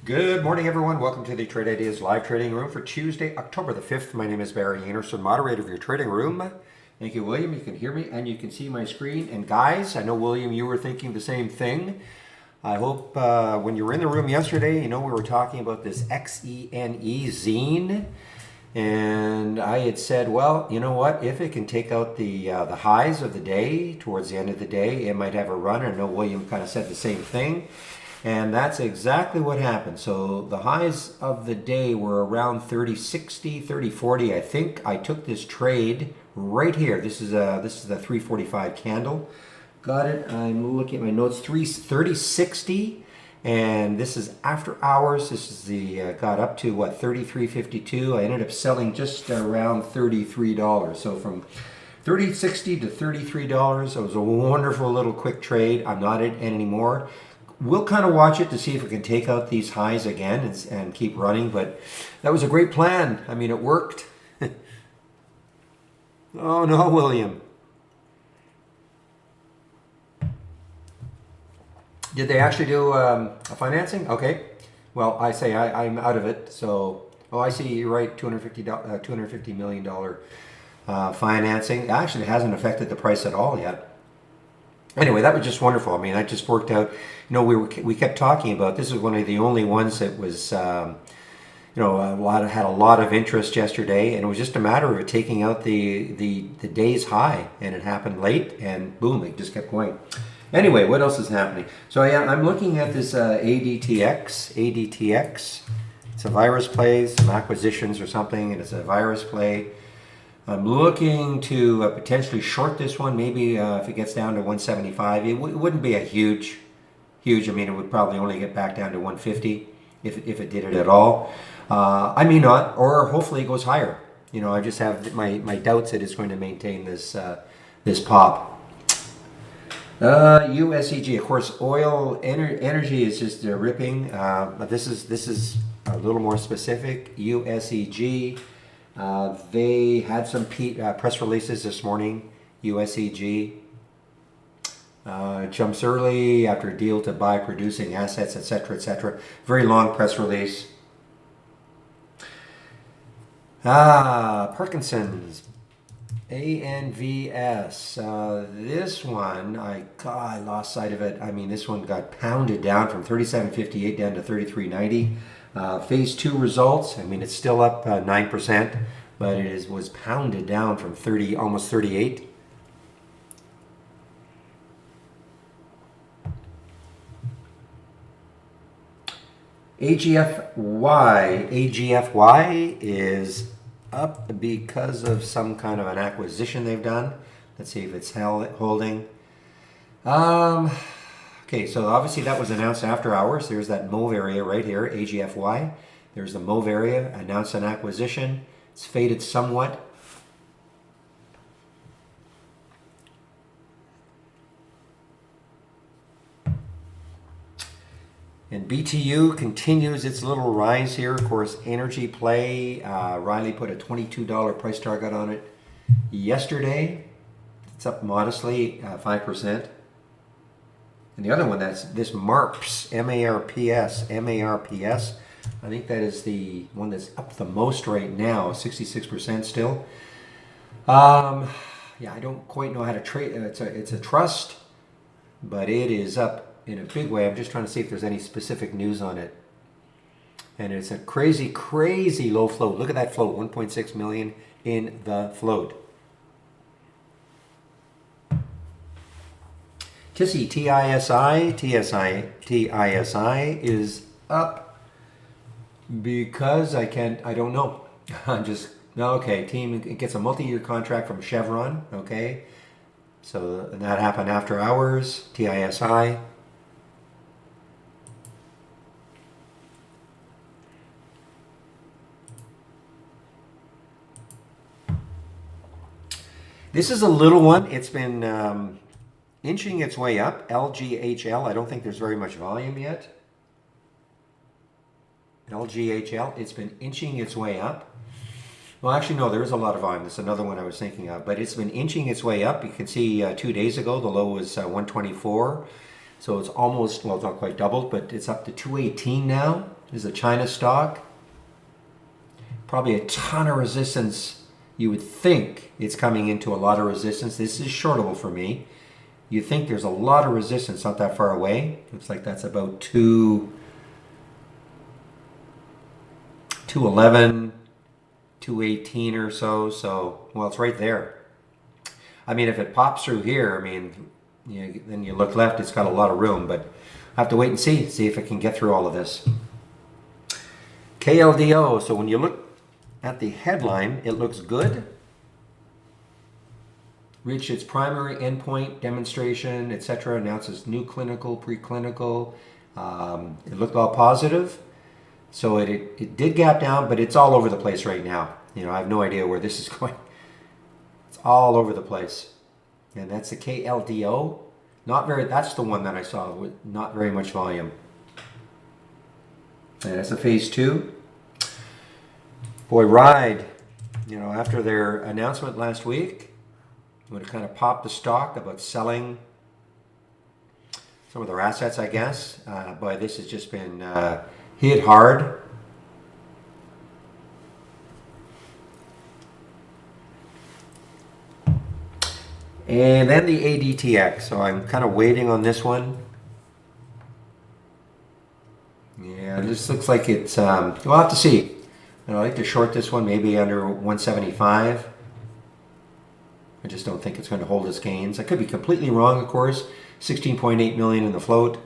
Good morning, everyone. Welcome to the Trade Ideas live trading room for Tuesday, October the 5th. My name is Barry Anderson, moderator of your trading room. Thank you, William. You can hear me and you can see my screen. And guys, I know, William, you were thinking the same thing. I hope when you were in the room yesterday, you know, we were talking about this XENE zine. And I had said, well, you know what? If it can take out the highs of the day towards the end of the day, it might have a run. I know William kind of said the same thing. And that's exactly what happened. So the highs of the day were around 30.60, 30.40. I think I took this trade right here. This is the 345 candle. Got it. I'm looking at my notes. 30.60, and this is after hours. This is the got up to what, 33.52. I ended up selling just around $33. So from 30.60 to $33. It was a wonderful little quick trade. I'm not in it anymore. We'll kind of watch it to see if we can take out these highs again and keep running, but that was a great plan. I mean, it worked. Oh no, William. Did they actually do a financing? Okay. Well, I say I'm out of it. So, oh, I see. You're right. $250 million financing. Actually, it hasn't affected the price at all yet. Anyway, that was just wonderful. I mean, that just worked out. You know, we kept talking about this is one of the only ones that was, you know, had a lot of interest yesterday, and it was just a matter of it taking out the day's high, and it happened late, and boom, it just kept going. Anyway, what else is happening? So yeah, I'm looking at this ADTX. It's a virus play, some acquisitions or something, and it's a virus play. I'm looking to potentially short this one, maybe if it gets down to 175. It wouldn't be a huge, I mean, it would probably only get back down to 150 if it did it at all. I may not, or hopefully it goes higher. You know, I just have my doubts that it's going to maintain this this pop. USEG, of course, oil energy is just ripping. But this is a little more specific. USEG. They had some press releases this morning. USEG jumps early after a deal to buy producing assets, etc., etc. Very long press release. Parkinson's, ANVS. This one, I lost sight of it. I mean, this one got pounded down from 37.58 down to 33.90. Phase 2 results, I mean, it's still up 9%, but it was pounded down from 30, almost 38. AGFY is up because of some kind of an acquisition they've done. Let's see if it's holding. Okay, so obviously that was announced after hours. There's that mauve area right here, AGFY. There's the mauve area, announced an acquisition. It's faded somewhat. And BTU continues its little rise here. Of course, energy play. Riley put a $22 price target on it yesterday. It's up modestly, 5%. And the other one, that's this MARPS, MARPS. I think that is the one that's up the most right now, 66% still. Yeah, I don't quite know how to trade. It's a trust, but it is up in a big way. I'm just trying to see if there's any specific news on it. And it's a crazy, crazy low float. Look at that float, 1.6 million in the float. TISI is up because I don't know. Okay, team gets a multi-year contract from Chevron, okay? So that happened after hours, TISI. This is a little one. It's been inching its way up. LGHL, I don't think there's very much volume yet. LGHL, it's been inching its way up. Well, actually, no, there is a lot of volume. That's another one I was thinking of. But it's been inching its way up. You can see 2 days ago, the low was 124. So it's almost, well, it's not quite doubled, but it's up to 218 now. This is a China stock. Probably a ton of resistance. You would think it's coming into a lot of resistance. This is shortable for me. You think there's a lot of resistance not that far away. Looks like that's about 211, 218 or so. So, well, it's right there. I mean, if it pops through here, I mean, then you look left, it's got a lot of room, but I have to wait and see if it can get through all of this. KLDO, so when you look at the headline, it looks good. Reached its primary endpoint demonstration, etc. Announces new clinical, preclinical. It looked all positive. So it did gap down, but it's all over the place right now. I have no idea where this is going. It's all over the place. And that's the KLDO. That's the one that I saw with not very much volume. And that's a phase 2. Boy, Ride, after their announcement last week, would have kind of popped the stock about selling some of their assets, I guess. Boy, this has just been hit hard. And then the ADTX. So I'm kind of waiting on this one. Yeah, this looks like it's, we'll have to see. I'd like to short this one maybe under 175. I just don't think it's going to hold its gains. I could be completely wrong, of course. 16.8 million in the float.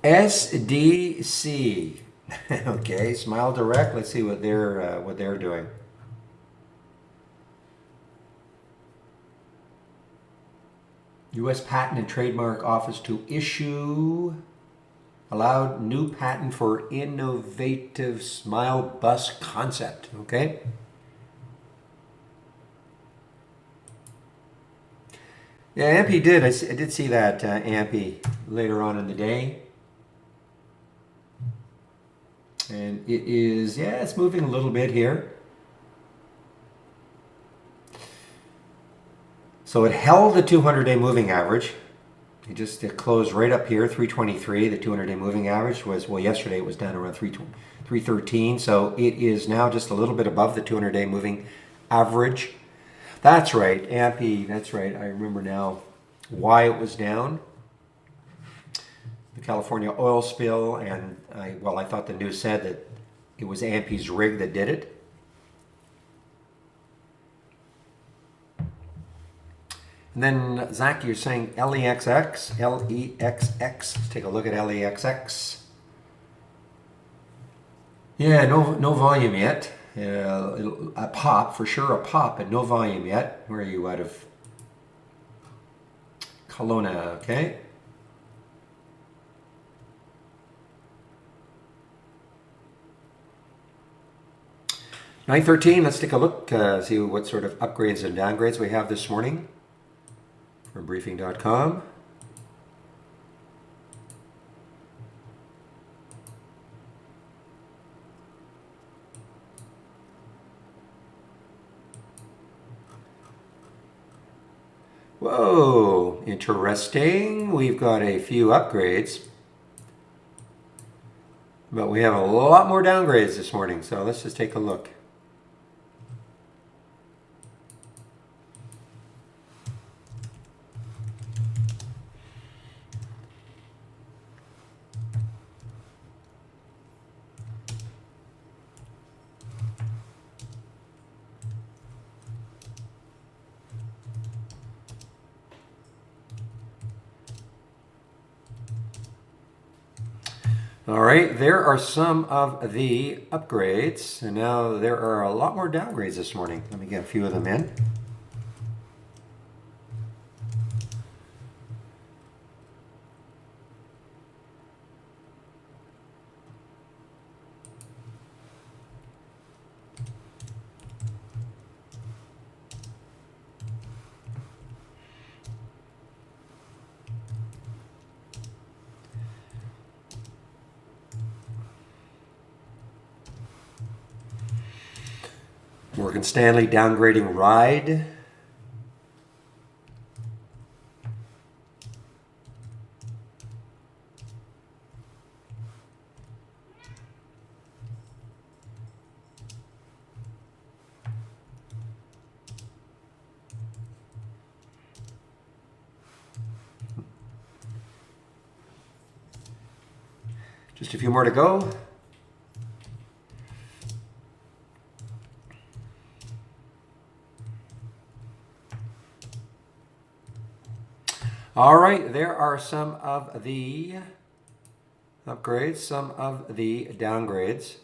SDC. Okay, Smile Direct. Let's see what they're doing. U.S. Patent and Trademark Office to issue allowed new patent for innovative smile bus concept. Okay. Yeah, AMPI did. I did see that AMPI later on in the day. And it is, it's moving a little bit here. So it held the 200-day moving average. It closed right up here, 323. The 200-day moving average was, well, yesterday it was down around 313. So it is now just a little bit above the 200-day moving average. That's right, AMPI, that's right. I remember now why it was down. The California oil spill, and I thought the news said that it was AMPI's rig that did it. And then, Zach, you're saying LEXX. Let's take a look at LEXX. Yeah, no volume yet. A pop, for sure a pop, but no volume yet. Where are you out of? Kelowna, okay. $9.13, let's take a look, see what sort of upgrades and downgrades we have this morning from briefing.com. Whoa, interesting. We've got a few upgrades, but we have a lot more downgrades this morning, so let's just take a look. All right, there are some of the upgrades, and now there are a lot more downgrades this morning. Let me get a few of them in. Morgan Stanley downgrading ride. Just a few more to go. All right, there are some of the upgrades, some of the downgrades.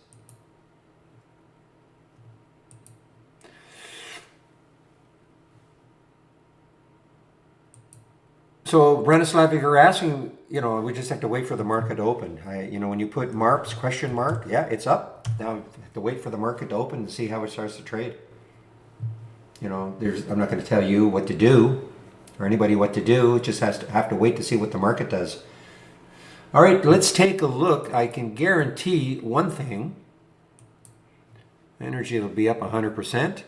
So, Brenislav, if you're asking, we just have to wait for the market to open. When you put MARPS question mark, yeah, it's up. Now we have to wait for the market to open and see how it starts to trade. I'm not going to tell you what to do or anybody what to do. It just have to wait to see what the market does. All right, let's take a look. I can guarantee one thing. Energy will be up 100%.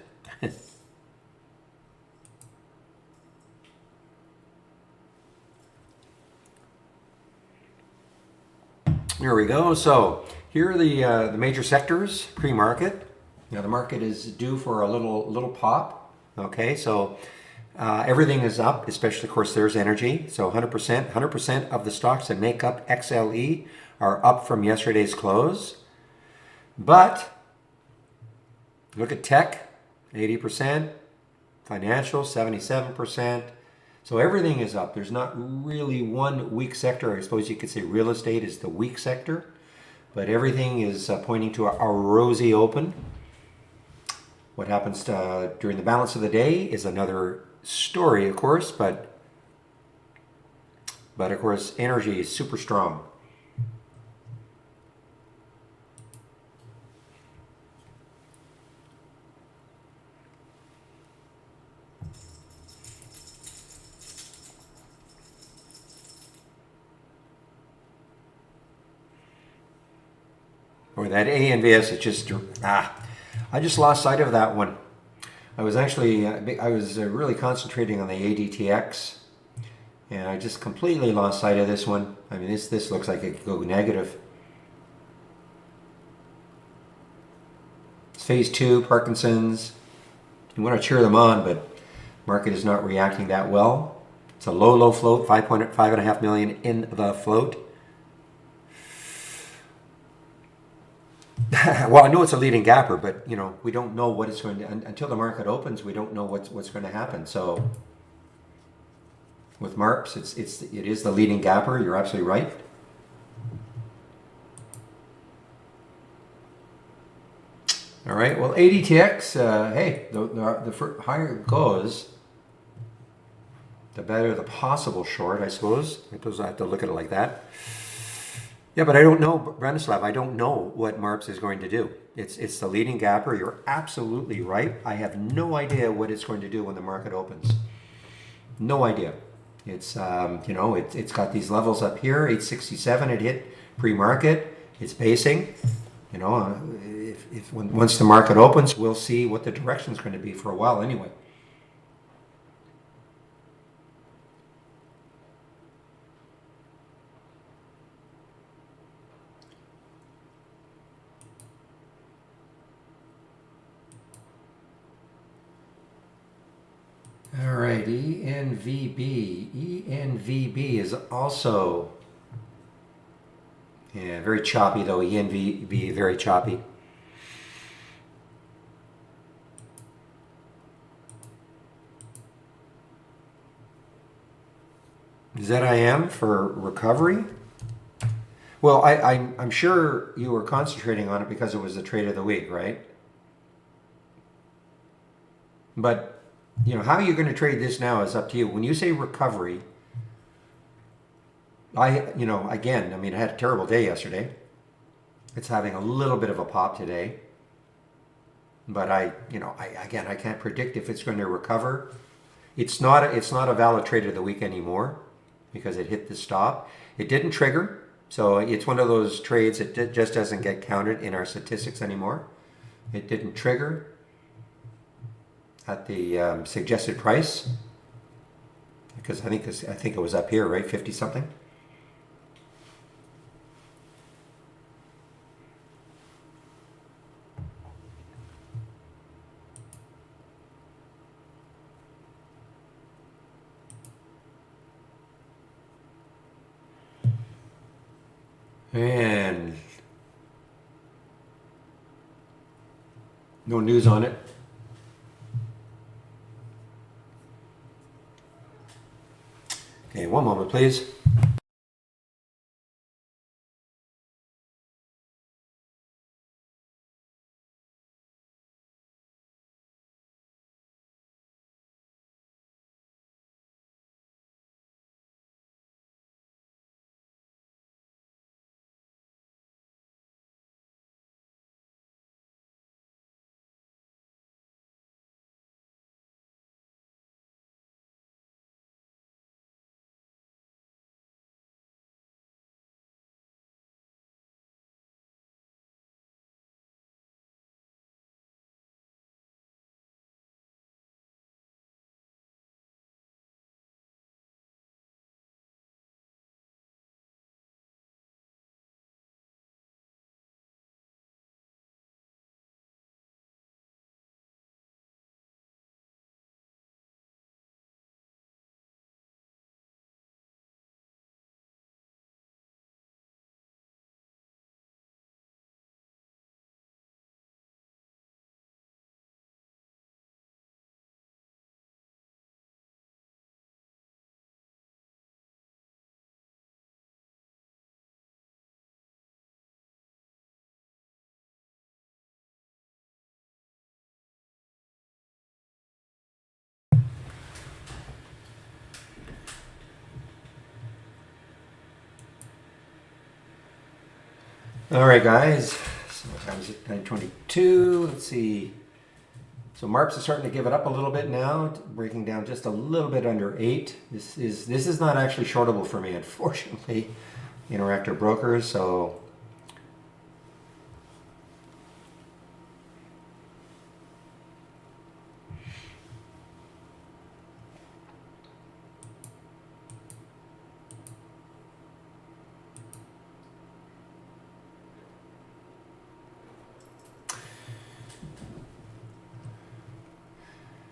Here we go. So here are the major sectors pre-market. The market is due for a little pop. Okay, so everything is up, especially, of course, there's energy. So 100% of the stocks that make up XLE are up from yesterday's close. But look at tech, 80%, financial, 77%. So everything is up. There's not really one weak sector. I suppose you could say real estate is the weak sector, but everything is pointing to a rosy open. What happens during the balance of the day is another story, of course, but of course, energy is super strong. Or that ANVS, it's just, I just lost sight of that one. I was really concentrating on the ADTX, and I just completely lost sight of this one. I mean, this looks like it could go negative. It's phase 2, Parkinson's. You want to cheer them on, but market is not reacting that well. It's a low float, 5.5 million in the float. Well, I know it's a leading gapper, but we don't know what it's going to until the market opens. We don't know what's going to happen. So with MARPS, it is the leading gapper. You're absolutely right. All right. Well, ADTX. Hey, the higher it goes, the better the possible short, I suppose. I have to look at it like that. Yeah, but I don't know, Brenislav, I don't know what MARPS is going to do. It's the leading gapper. You're absolutely right. I have no idea what it's going to do when the market opens. No idea. It's, it's got these levels up here, 867 it hit pre-market. It's basing. Once the market opens, we'll see what the direction is going to be for a while anyway. All right, ENVB. ENVB is also, very choppy though. ENVB, very choppy. ZIM for recovery. Well, I'm sure you were concentrating on it because it was the trade of the week, right? But how you're going to trade this now is up to you. When you say recovery, I had a terrible day yesterday. It's having a little bit of a pop today. But I can't predict if it's going to recover. It's not a valid trade of the week anymore because it hit the stop. It didn't trigger. So it's one of those trades that just doesn't get counted in our statistics anymore. It didn't trigger. at the suggested price, because I think it was up here, right, 50 something. And no news on it. Okay, one moment, please. All right, guys. So what time is it? 9:22. Let's see. So Marps is starting to give it up a little bit now, breaking down just a little bit under 8. This is not actually shortable for me, unfortunately. Interactive brokers. So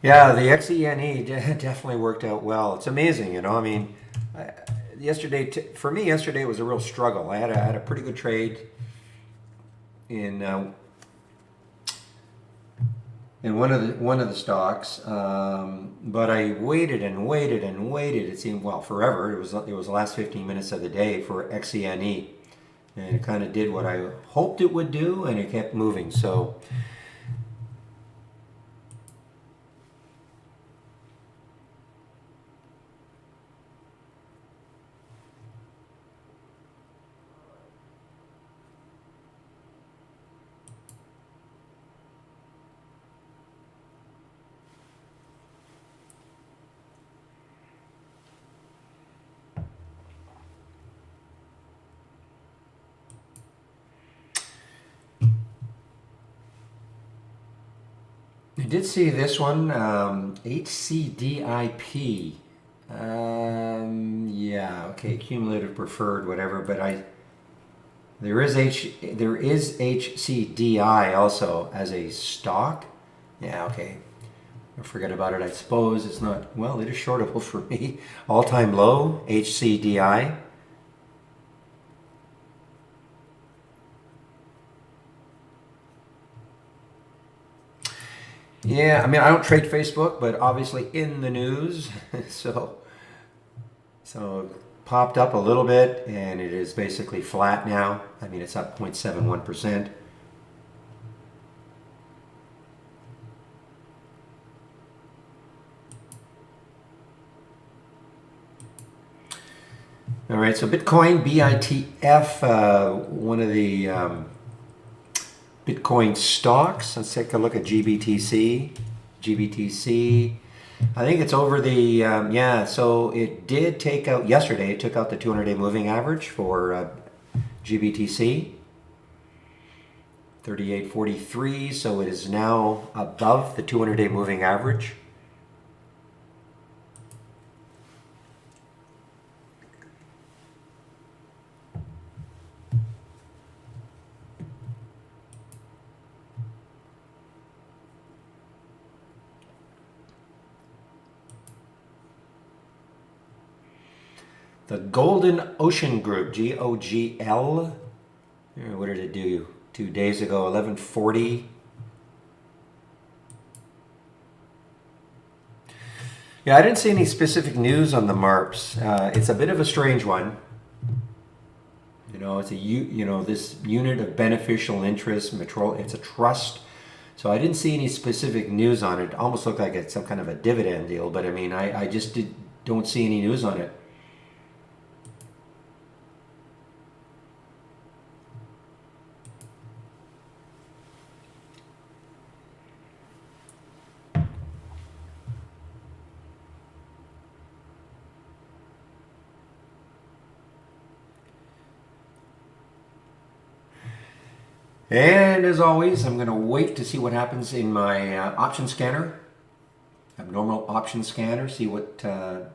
yeah, the XENE definitely worked out well. It's amazing, I mean, yesterday for me, yesterday was a real struggle. I had a pretty good trade in one of the stocks, but I waited and waited and waited. It seemed, well, forever. It was the last 15 minutes of the day for XENE, and it kind of did what I hoped it would do, and it kept moving. So. I did see this one, HCDIP. Yeah, okay, cumulative preferred, whatever. But there is HCDI also as a stock. Yeah, okay. I forget about it. I suppose it's not. Well, it is shortable for me. All-time low, HCDI. Yeah, I mean, I don't trade Facebook, but obviously in the news, so popped up a little bit, and it is basically flat now. I mean, it's up 0.71%. All right, so Bitcoin, BITF, one of the Bitcoin stocks. Let's take a look at GBTC. GBTC, I think it's over the, yeah, so it did take out, yesterday, it took out the 200-day moving average for GBTC. 38.43, so it is now above the 200-day moving average. The Golden Ocean Group, GOGL. What did it do 2 days ago? 1140. Yeah, I didn't see any specific news on the MARPs. It's a bit of a strange one. You know, it's this unit of beneficial interest. It's a trust. So I didn't see any specific news on it. Almost looked like it's some kind of a dividend deal, but I mean, I just don't see any news on it. And as always, I'm going to wait to see what happens in my option scanner, abnormal option scanner, see what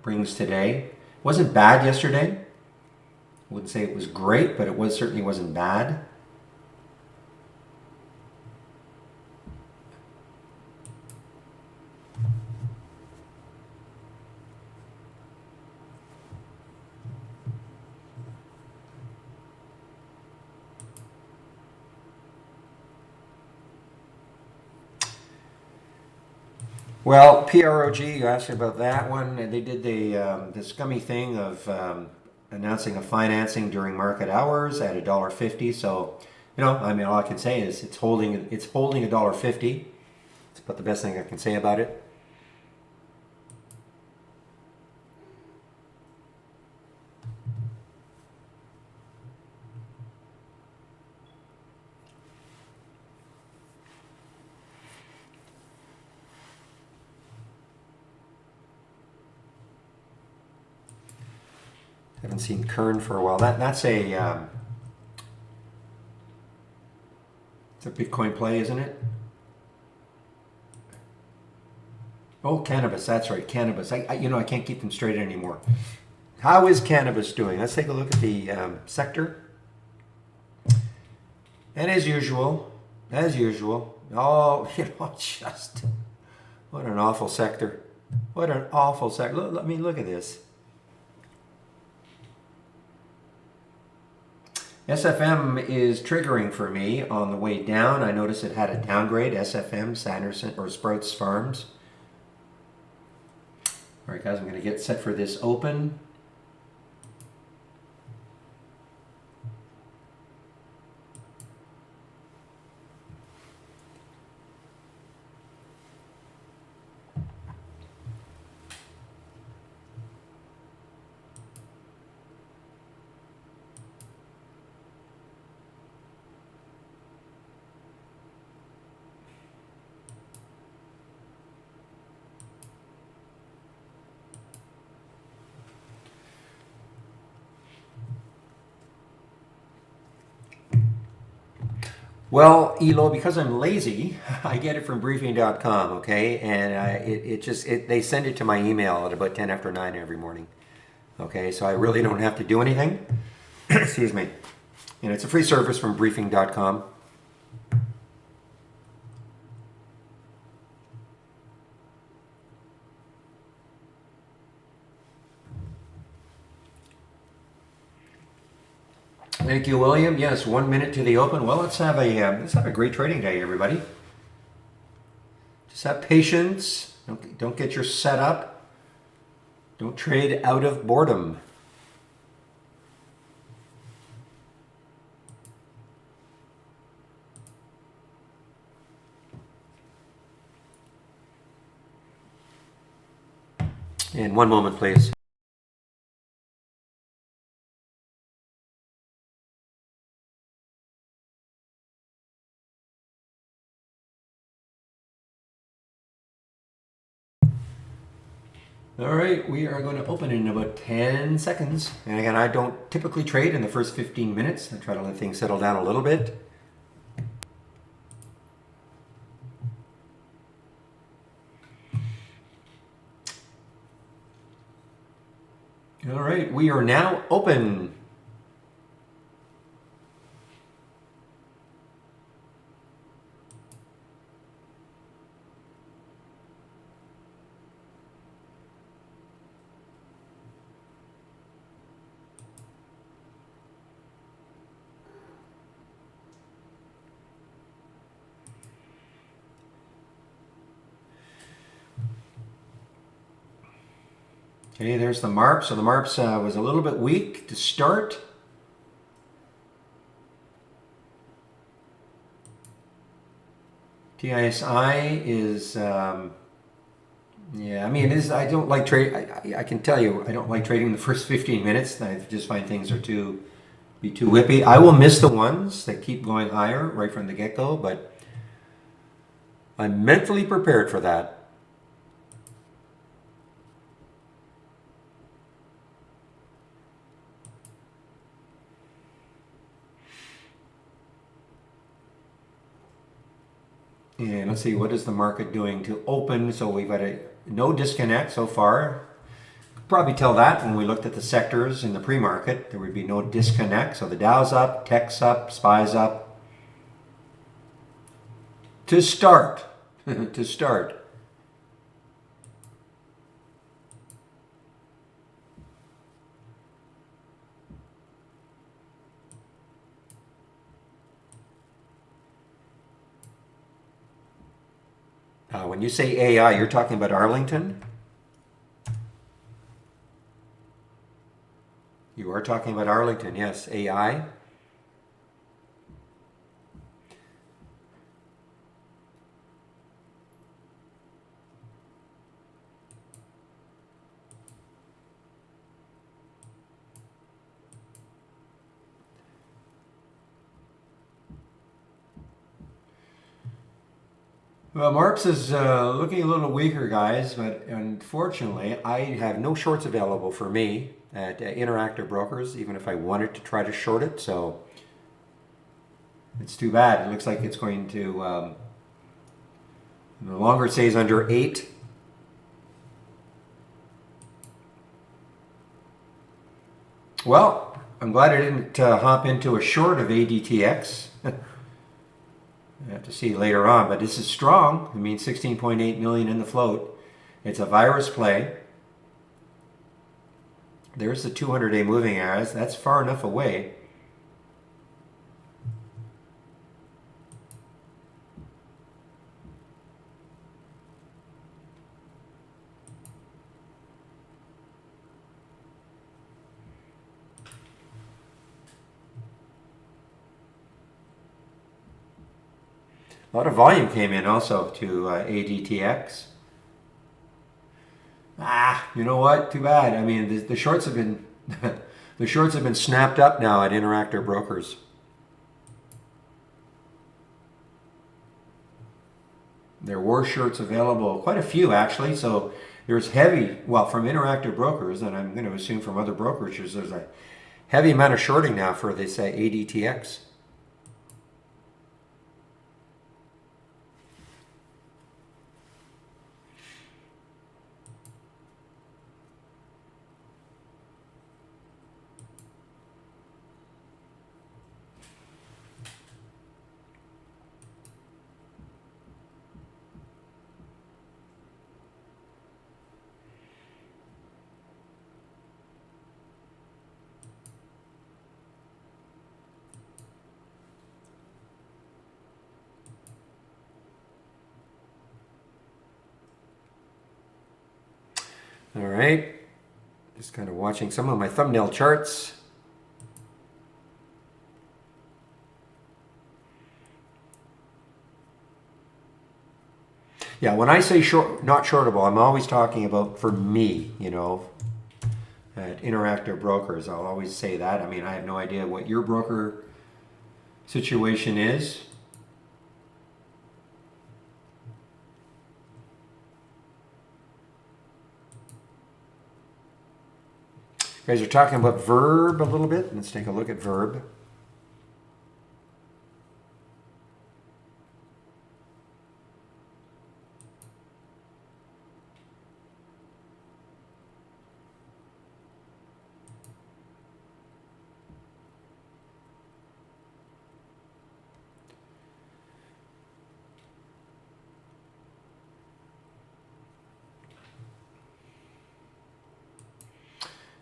brings today. Wasn't bad yesterday. Wouldn't say it was great, but it certainly wasn't bad. Well, PROG, you asked about that one. They did the scummy thing of announcing a financing during market hours at $1.50. So, you know, I mean, all I can say is it's holding $1.50. That's about the best thing I can say about it. Haven't seen Kern for a while. That's a it's a Bitcoin play, isn't it? Oh, cannabis. That's right, cannabis. I can't keep them straight anymore. How is cannabis doing? Let's take a look at the sector. And as usual, oh, just what an awful sector. What an awful sector. Look at this. SFM is triggering for me on the way down. I noticed it had a downgrade, SFM, Sanderson, or Sprouts Farms. All right, guys, I'm going to get set for this open. Well, Elo, because I'm lazy, I get it from briefing.com, okay? And they send it to my email at about 10 after 9 every morning. Okay, so I really don't have to do anything. Excuse me. And it's a free service from briefing.com. Thank you, William. Yes, 1 minute to the open. Well, let's have a great trading day, everybody. Just have patience. Don't get your setup. Don't trade out of boredom. And 1 moment, please. All right, we are going to open in about 10 seconds. And again, I don't typically trade in the first 15 minutes. I try to let things settle down a little bit. All right, we are now open. Okay, there's the MARP. So the MARPS was a little bit weak to start. TISI is, yeah, I mean, it is, I don't like trade. I can tell you, I don't like trading the first 15 minutes. I just find things are too whippy. I will miss the ones that keep going higher right from the get-go, but I'm mentally prepared for that. And let's see, what is the market doing to open? So we've got no disconnect so far. Could probably tell that when we looked at the sectors in the pre-market, there would be no disconnect. So the Dow's up, Tech's up, SPY's up. To start, to start. When you say AI, you're talking about Arlington? You are talking about Arlington, yes. AI. Well, Marks is looking a little weaker, guys, but unfortunately, I have no shorts available for me at Interactive Brokers, even if I wanted to try to short it. So it's too bad. It looks like it's going to, the longer it stays under 8. Well, I'm glad I didn't hop into a short of ADTX. I have to see later on, but this is strong. I mean, 16.8 million in the float. It's a virus play. There's the 200-day moving average. That's far enough away. A lot of volume came in also to ADTX. You know what? Too bad. I mean, the shorts have been the shorts have been snapped up now at Interactive Brokers. There were shorts available, quite a few actually. So there's heavy, well, from Interactive Brokers, and I'm going to assume from other brokerages, there's a heavy amount of shorting now for this ADTX. All right, just kind of watching some of my thumbnail charts. Yeah, when I say short, not shortable, I'm always talking about for me, you know, at Interactive Brokers. I'll always say that. I mean, I have no idea what your broker situation is. You guys are talking about Verb a little bit. Let's take a look at Verb.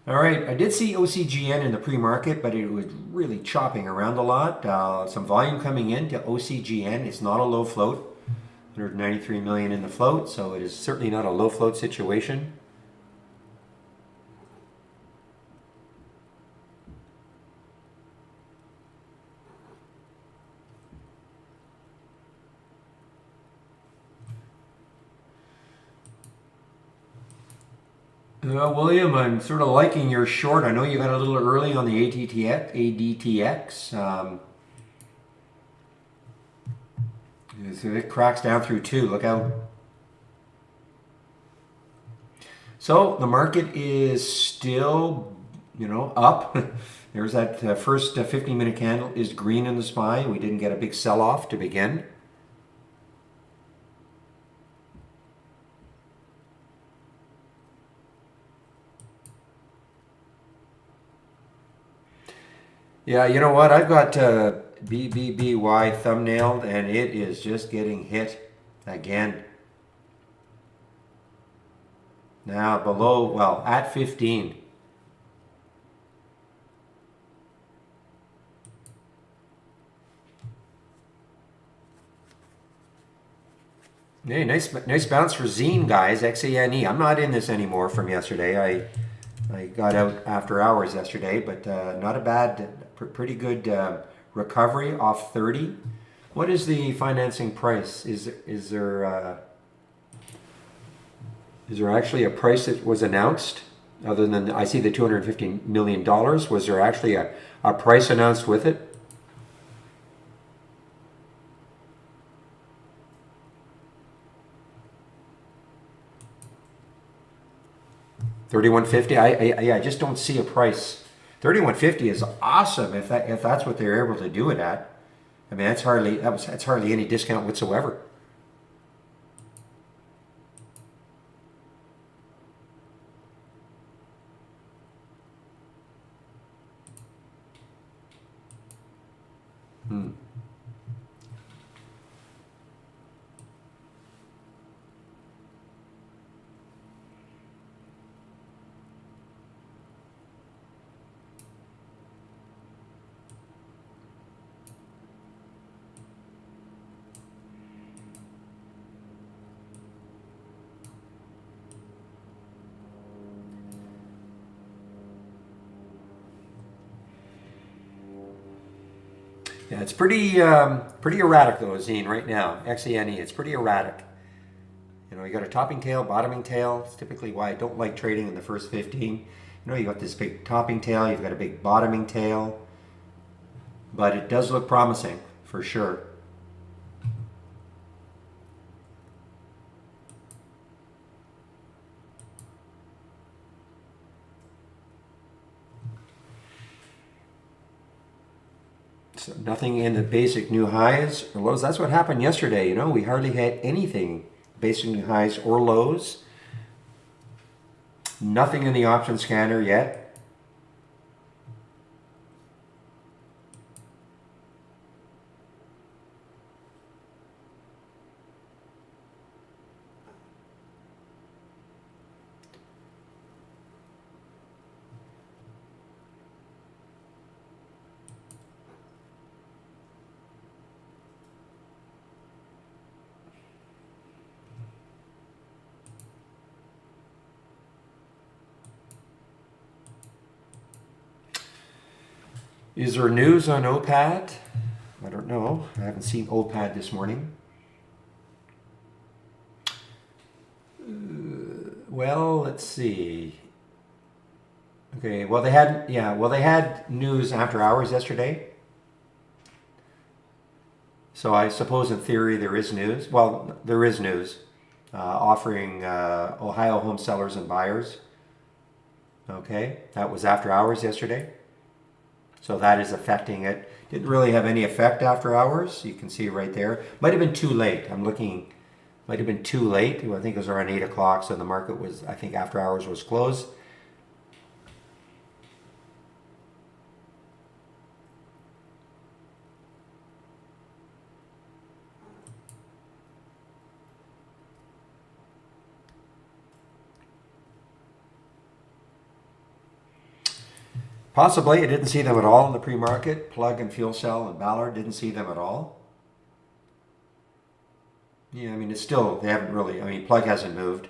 All right, I did see OCGN in the pre-market, but it was really chopping around a lot. Some volume coming into OCGN. It's not a low float, 193 million in the float, so it is certainly not a low float situation. William, I'm sort of liking your short. I know you got a little early on the ADTX. So it cracks down through 2. Look out. So the market is still, up. There's that first 15-minute candle is green in the SPY. We didn't get a big sell-off to begin. Yeah, you know what? I've got BBBY thumbnailed, and it is just getting hit again. Now below, well, at 15. Hey, nice bounce for Zine, guys. XANE. I'm not in this anymore from yesterday. I got out after hours yesterday, but not a bad, pretty good recovery off 30. What is the financing price? Is there actually a price that was announced? Other than I see the $250 million. Was there actually a price announced with it? 3150. I just don't see a price. 3150 is awesome if that's what they're able to do it at. I mean, that's hardly any discount whatsoever. Yeah, it's pretty erratic though, Zine, right now. XANE, it's pretty erratic. You got a topping tail, bottoming tail. It's typically why I don't like trading in the first 15. You got this big topping tail, you've got a big bottoming tail. But it does look promising, for sure. So nothing in the basic new highs or lows. That's what happened yesterday. We hardly had anything basic new highs or lows. Nothing in the option scanner yet. Is there news on OPAD? I don't know. I haven't seen OPAD this morning. Well, let's see. Okay, well they had news after hours yesterday. So I suppose in theory there is news. Well, there is news offering Ohio home sellers and buyers. Okay, that was after hours yesterday. So that is affecting it. Didn't really have any effect after hours. You can see right there. Might have been too late. I'm looking, might have been too late. I think it was around 8 o'clock, so the market was, I think after hours was closed. Possibly. I didn't see them at all in the pre-market. Plug and Fuel Cell and Ballard, didn't see them at all. Yeah, I mean, it's still, they haven't really, I mean, Plug hasn't moved.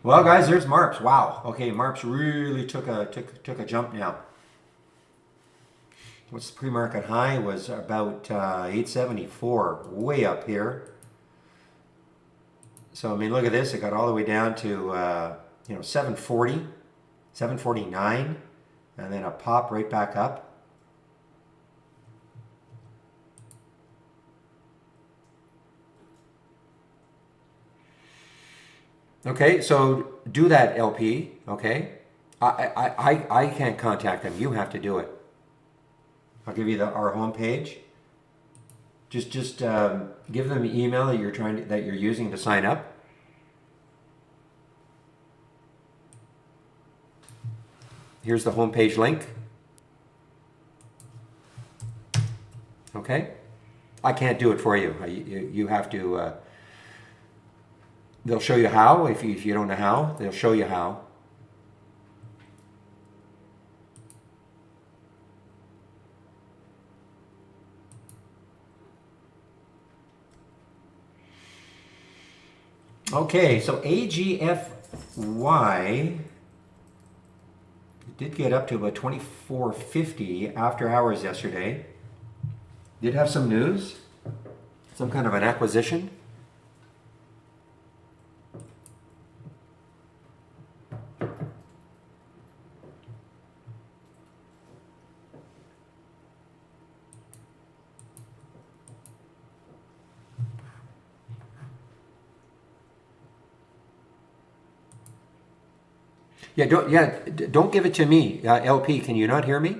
Well, guys, there's Marps. Wow. Okay, Marps really took a jump now. What's the pre-market high? Was about 874, way up here. So I mean, look at this. It got all the way down to 740, 749, and then a pop right back up. Okay, so do that, LP. Okay, I can't contact them. You have to do it. I'll give you our home page. Just give them the email that you're using to sign up. Here's the homepage link. Okay, I can't do it for you. You have to. They'll show you how. If you don't know how, they'll show you how. Okay, so AGFY did get up to about 24.50 after hours yesterday. Did have some news, some kind of an acquisition. Don't give it to me, LP. Can you not hear me?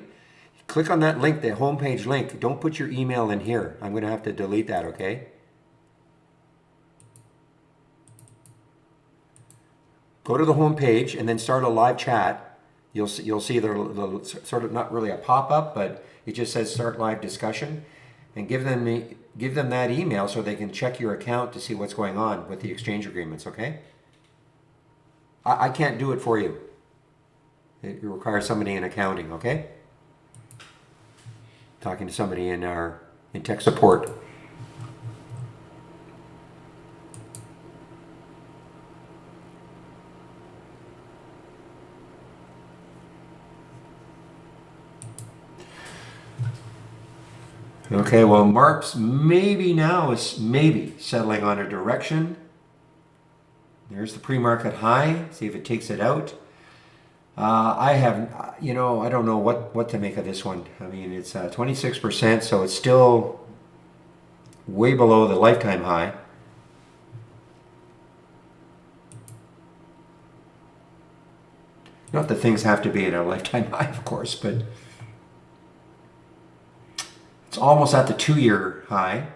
Click on that link, the homepage link. Don't put your email in here. I'm going to have to delete that. Okay. Go to the homepage and then start a live chat. You'll see the sort of, not really a pop-up, but it just says start live discussion, and give them that email so they can check your account to see what's going on with the exchange agreements. Okay. I can't do it for you. It requires somebody in accounting, okay? Talking to somebody in tech support. Okay, well, Marps maybe now is settling on a direction. There's the pre-market high. See if it takes it out. I don't know what to make of this one. I mean, it's 26%, so it's still way below the lifetime high. Not that things have to be at a lifetime high, of course, but it's almost at the 2-year high.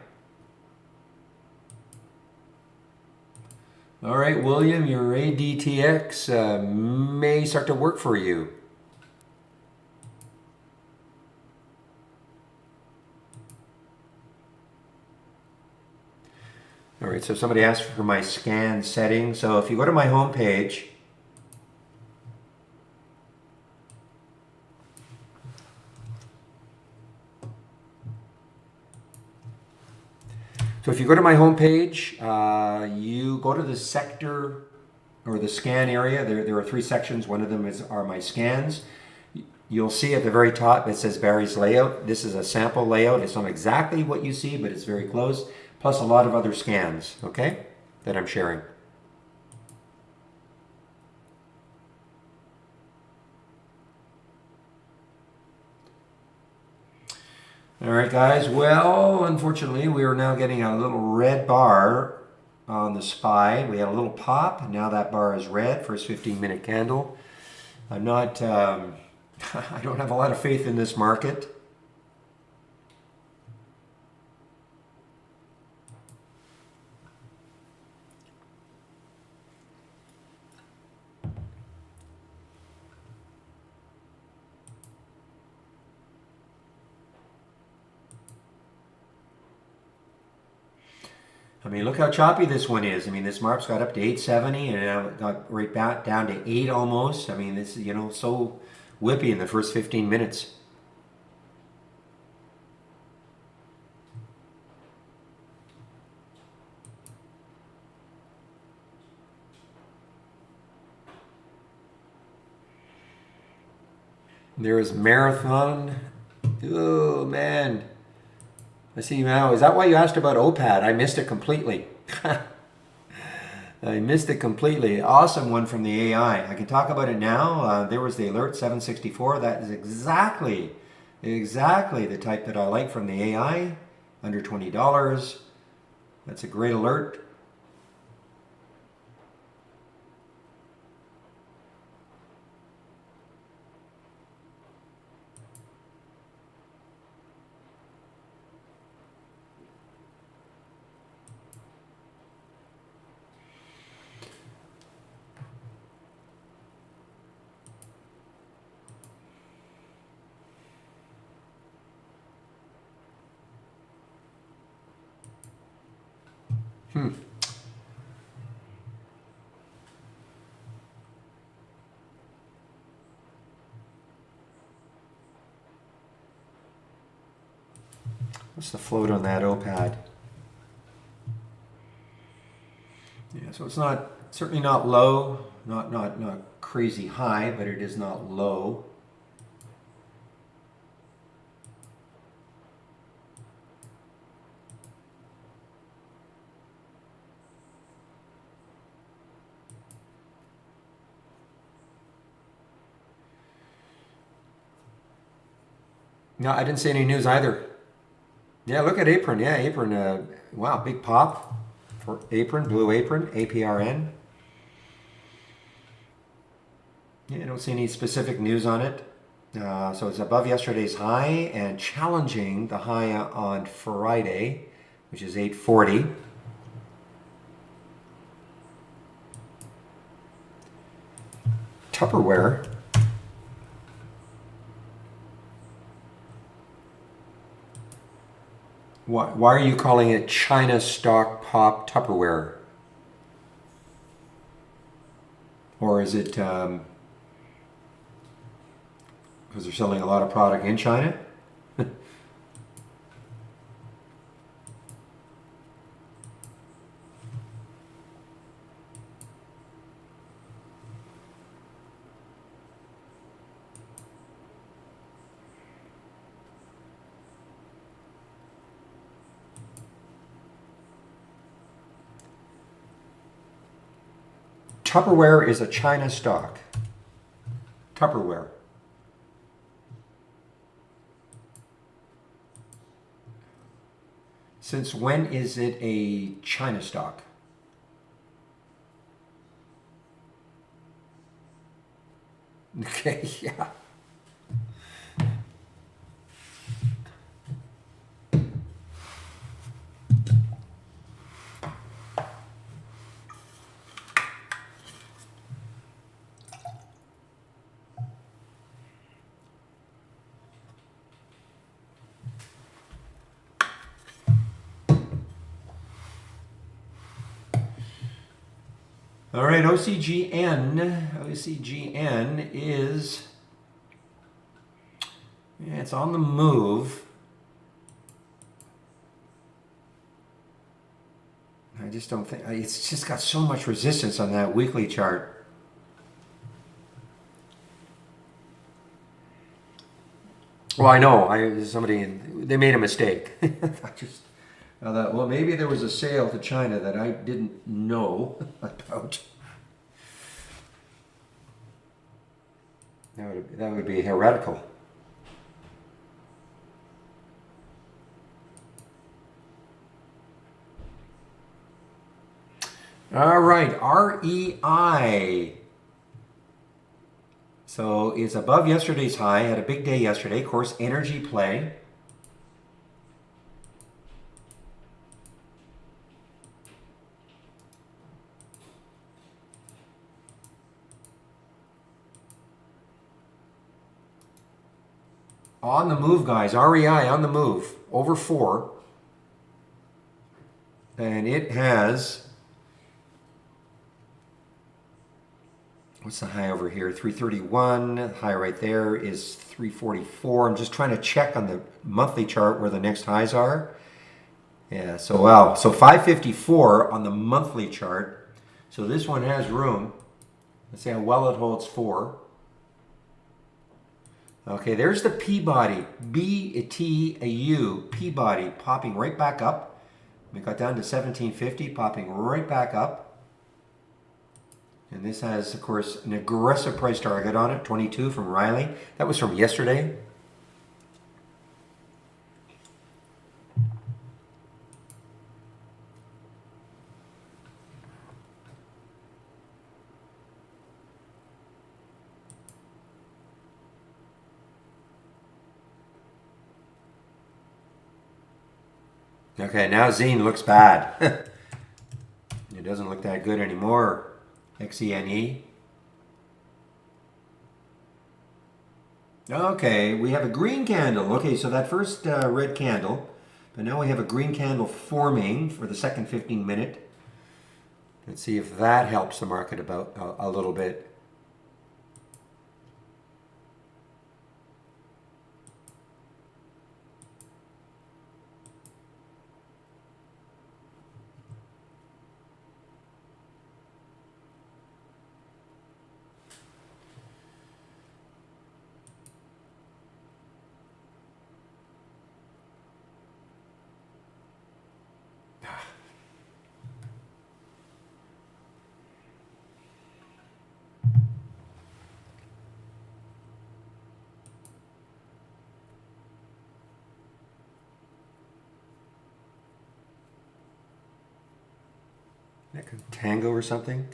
All right, William, your ADTX may start to work for you. All right, so somebody asked for my scan setting. So if you go to my home page, you go to the sector or the scan area. There are 3 sections. One of them are my scans. You'll see at the very top it says Barry's layout. This is a sample layout. It's not exactly what you see, but it's very close. Plus a lot of other scans, okay, that I'm sharing. All right, guys. Well, unfortunately, we are now getting a little red bar on the SPY. We had a little pop, and now that bar is red. First 15-minute candle. I'm not, I don't have a lot of faith in this market. I mean, look how choppy this one is. I mean, this Marp's got up to 870 and now it got right back down to 8 almost. I mean, this is, so whippy in the first 15 minutes. There's Marathon. Oh, man. I see now. Is that why you asked about OPAD? I missed it completely. I missed it completely. Awesome one from the AI. I can talk about it now. There was the alert 764. That is exactly the type that I like from the AI. Under $20. That's a great alert. What's the float on that OPAD? Yeah, so it's not certainly not low, not crazy high, but it is not low. No, I didn't see any news either. Yeah, look at Apron. Yeah, Apron. Wow, big pop for Apron, Blue Apron, APRN. Yeah, I don't see any specific news on it. So it's above yesterday's high and challenging the high on Friday, which is 840. Tupperware. Why are you calling it China Stock Pop Tupperware? Or is it because they're selling a lot of product in China? Tupperware is a China stock. Tupperware. Since when is it a China stock? Okay, yeah. All right, OCGN is, yeah, it's on the move. I just don't think, it's just got so much resistance on that weekly chart. Well, I know, they made a mistake. I thought, well, maybe there was a sale to China that I didn't know about. That would be heretical. All right, REI. So it's above yesterday's high, had a big day yesterday. Of course, energy play. On the move, guys. REI on the move. Over 4. And it has, what's the high over here? 331. The high right there is 344. I'm just trying to check on the monthly chart where the next highs are. Yeah, so wow. So 554 on the monthly chart. So this one has room. Let's see how well it holds 4. Okay, there's the Peabody. B-T-A-U, Peabody, popping right back up. We got down to 1750, popping right back up. And this has, of course, an aggressive price target on it, 22 from Riley. That was from yesterday. Okay, now Xene looks bad. It doesn't look that good anymore. XENE. Okay, we have a green candle. Okay, so that first red candle, but now we have a green candle forming for the second 15 minute. Let's see if that helps the market about a little bit. Contango or something?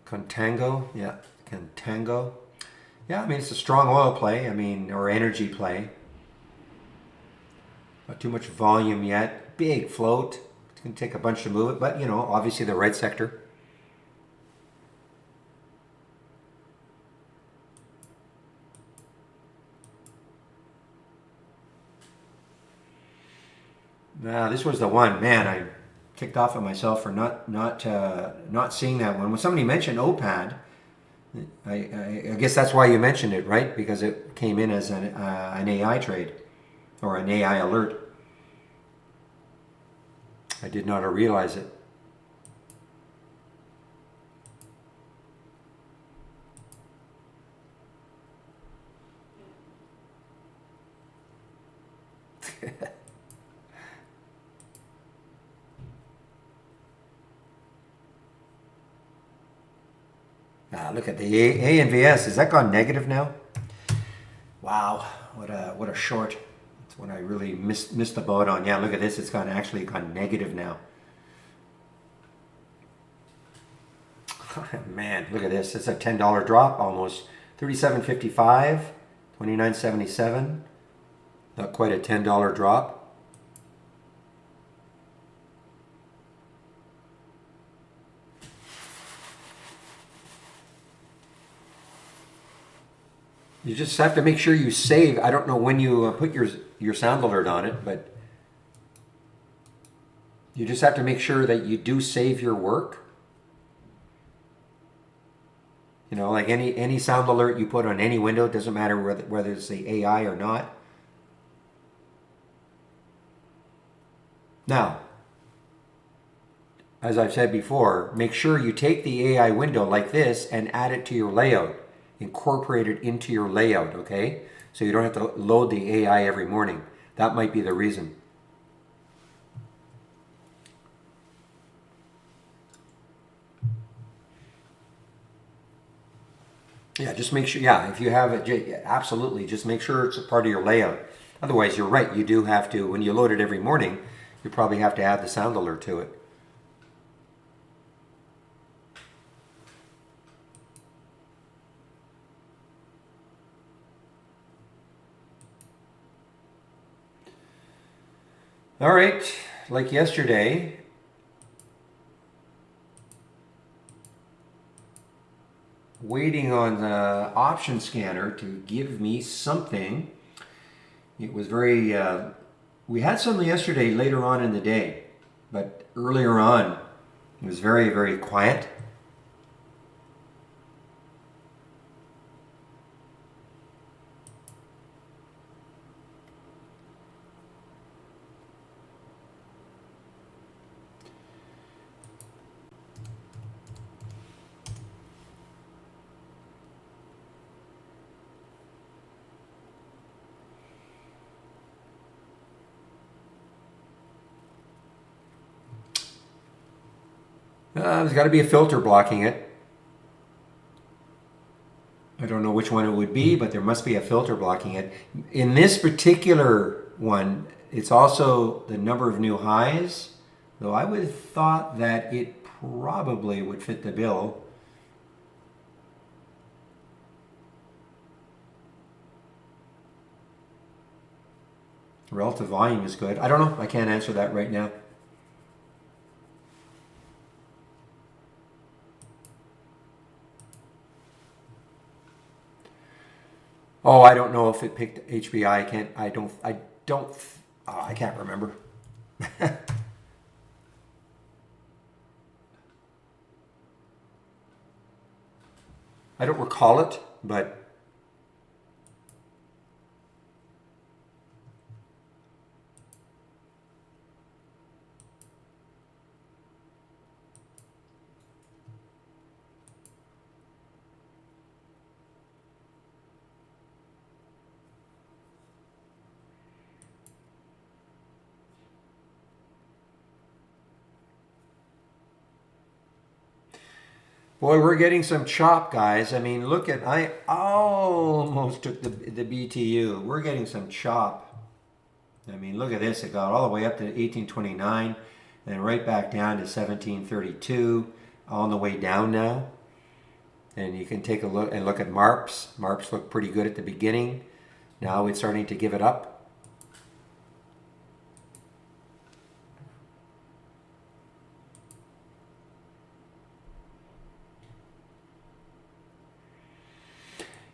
Contango, yeah, Contango. Yeah, I mean, it's a strong oil play, I mean, or energy play. Not too much volume yet. Big float. It's going to take a bunch to move it, but, you know, obviously the right sector. This was the one. Man, I kicked off at myself for not seeing that one. When somebody mentioned OPAD, I guess that's why you mentioned it, right? Because it came in as an AI trade or an AI alert. I did not realize it. Look at the ANVS. Has that gone negative now? Wow, what a short. That's what I really missed the boat on. Yeah, look at this. It's actually gone negative now. Man, look at this. It's a $10 drop almost. 37.55, 29.77. Not quite a $10 drop. You just have to make sure you save. I don't know when you put your sound alert on it, but you just have to make sure that you do save your work. You know, like any sound alert you put on any window, it doesn't matter whether it's the AI or not. Now, as I've said before, make sure you take the AI window like this and add it to your layout. Incorporate it into your layout, okay? So you don't have to load the AI every morning. That might be the reason. Yeah, just make sure, yeah, if you have it, absolutely, just make sure it's a part of your layout. Otherwise, you're right, you do have to, when you load it every morning, you probably have to add the sound alert to it. All right, like yesterday, waiting on the option scanner to give me something. It was very We had some yesterday later on in the day, but earlier on it was very, very quiet. There's got to be a filter blocking it. I don't know which one it would be, but there must be a filter blocking it. In this particular one, it's also the number of new highs, though I would have thought that it probably would fit the bill. Relative volume is good. I don't know. I can't answer that right now. Oh, I don't know if it picked HBI. I can't remember. I don't recall it, but boy, we're getting some chop, guys. I mean, look at, I almost took the BTU. We're getting some chop. I mean, look at this. It got all the way up to 1829 and right back down to 1732, on the way down now. And you can take a look and look at MARPs. MARPs look pretty good at the beginning. Now it's starting to give it up.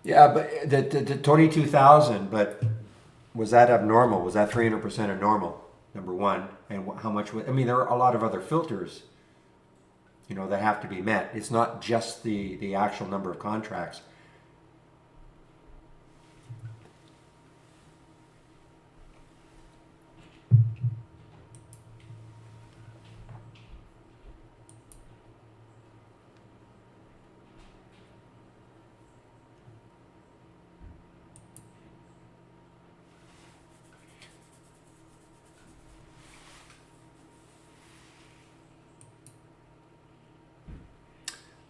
Yeah, but the 22,000, but was that abnormal? Was that 300% abnormal? Number one, and how much? I mean, there are a lot of other filters, you know, that have to be met. It's not just the actual number of contracts.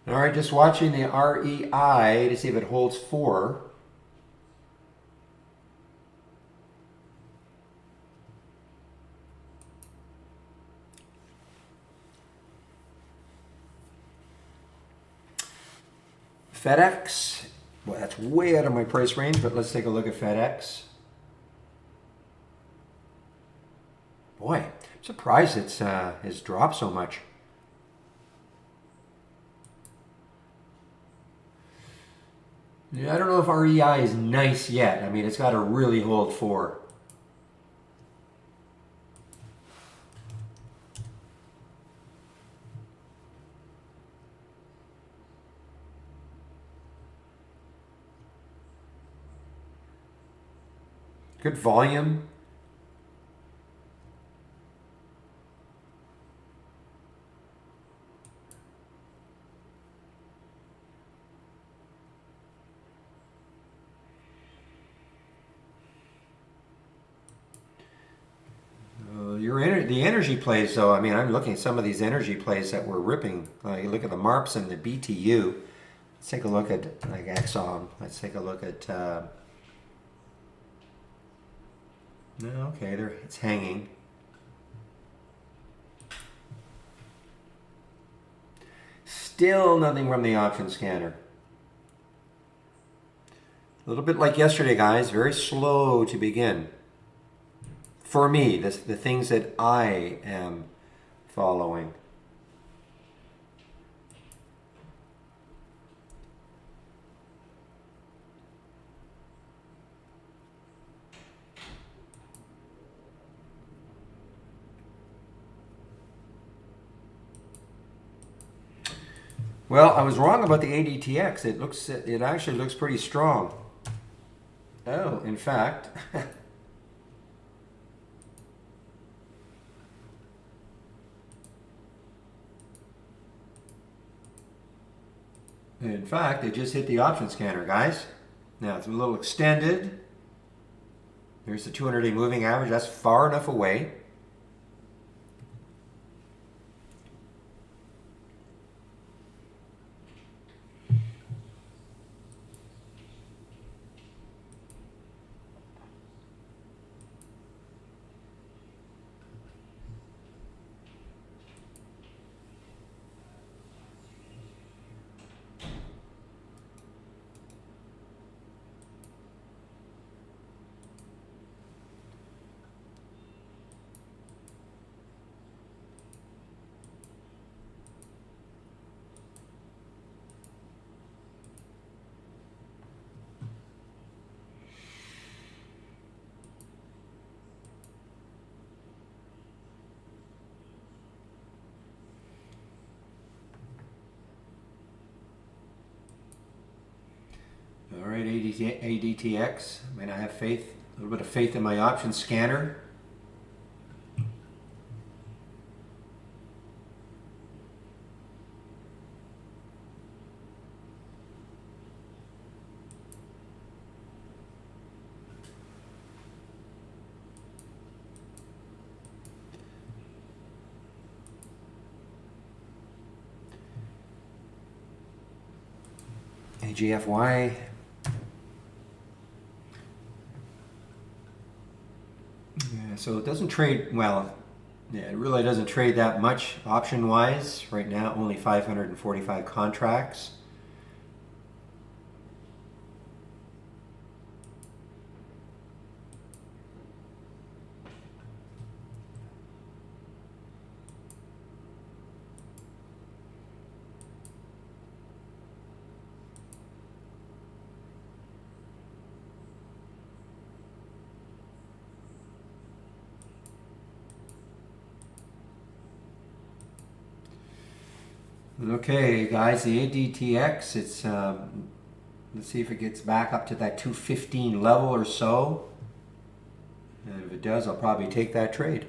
All right, just watching the REI to see if it holds 4. FedEx, well, that's way out of my price range, but let's take a look at FedEx. Boy, I'm surprised it's dropped so much. Yeah, I don't know if REI is nice yet. I mean, it's got to really hold 4. Good volume. The energy plays, though, I mean, I'm looking at some of these energy plays that were ripping. You look at the MARPs and the BTU. Let's take a look at like Exxon. Let's take a look at. No, okay, it's hanging. Still nothing from the option scanner. A little bit like yesterday, guys. Very slow to begin. For me, the things that I am following. Well, I was wrong about the ADTX. It actually looks pretty strong. Oh, in fact, it just hit the option scanner, guys. Now it's a little extended. There's the 200-day moving average. That's far enough away. All right, ADTX. I mean, I have faith, a little bit of faith in my option scanner. AGFY. Yeah, so it doesn't trade, well, yeah, it really doesn't trade that much option-wise. Right now, only 545 contracts. Okay, guys, the ADTX, it's, let's see if it gets back up to that 215 level or so. And if it does, I'll probably take that trade.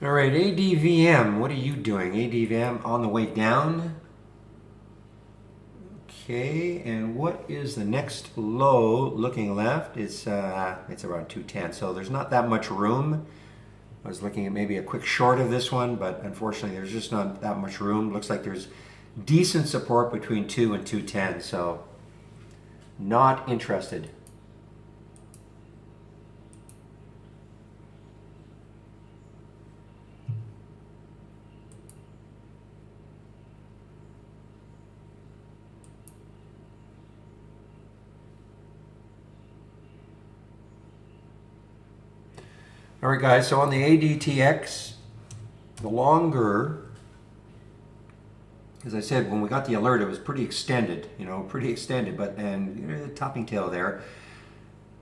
All right, ADVM, what are you doing? ADVM on the way down. Okay, and what is the next low looking left? It's around 210, so there's not that much room. I was looking at maybe a quick short of this one, but unfortunately there's just not that much room. Looks like there's decent support between 2 and 210, so not interested. All right, guys, so on the ADTX, the longer, as I said, when we got the alert, it was pretty extended, but then the topping tail there.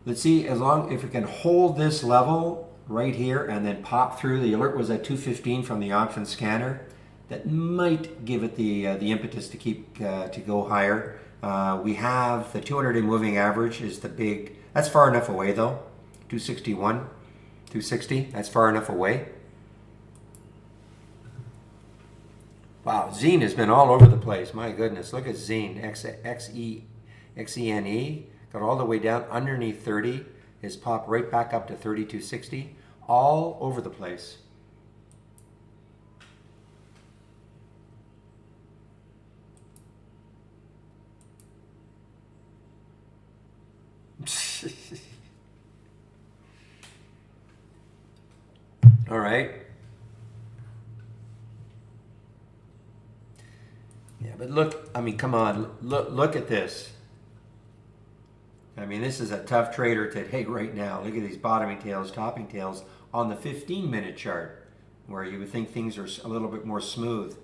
Let's see, if it can hold this level right here and then pop through, the alert was at 215 from the option scanner. That might give it the impetus to keep to go higher. We have the 200-day moving average is the big, that's far enough away though, 261. 260, that's far enough away. Wow, Xene has been all over the place. My goodness, look at Xene, XENE, got all the way down underneath 30, has popped right back up to 3260, all over the place. right? Yeah, but look, I mean, come on, look at this. I mean, this is a tough trader to take right now. Look at these bottoming tails, topping tails on the 15-minute chart, where you would think things are a little bit more smooth.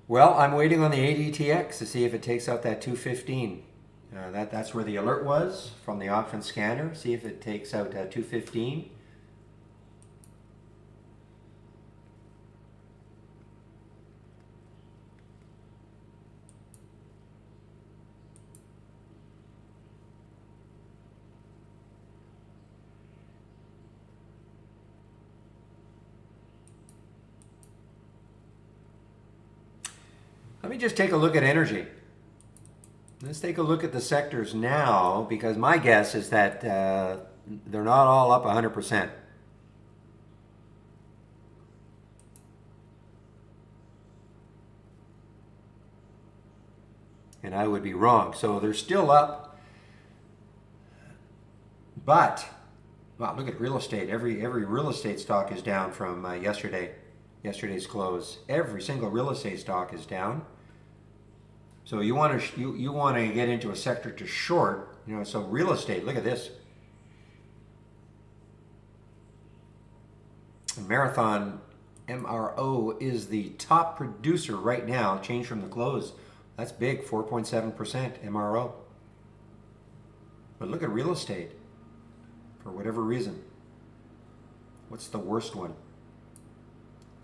Well, I'm waiting on the ADTX to see if it takes out that 215. That's where the alert was from the option scanner. See if it takes out 215. Let me just take a look at energy. Let's take a look at the sectors now, because my guess is that they're not all up 100%. And I would be wrong. So they're still up. But, wow, look at real estate. Every real estate stock is down from yesterday's close. Every single real estate stock is down. So you want to get into a sector to short, so real estate, look at this. Marathon MRO is the top producer right now, change from the close. That's big, 4.7% MRO. But look at real estate, for whatever reason. What's the worst one?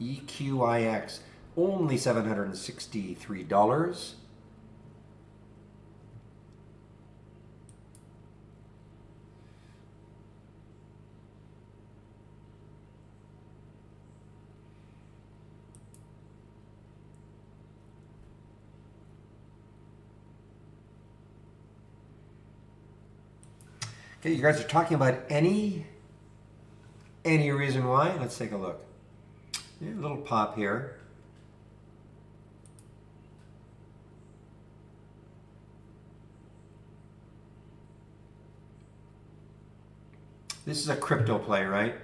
EQIX, only $763. Okay, you guys are talking about any reason why? Let's take a look. Yeah, a little pop here. This is a crypto play, right?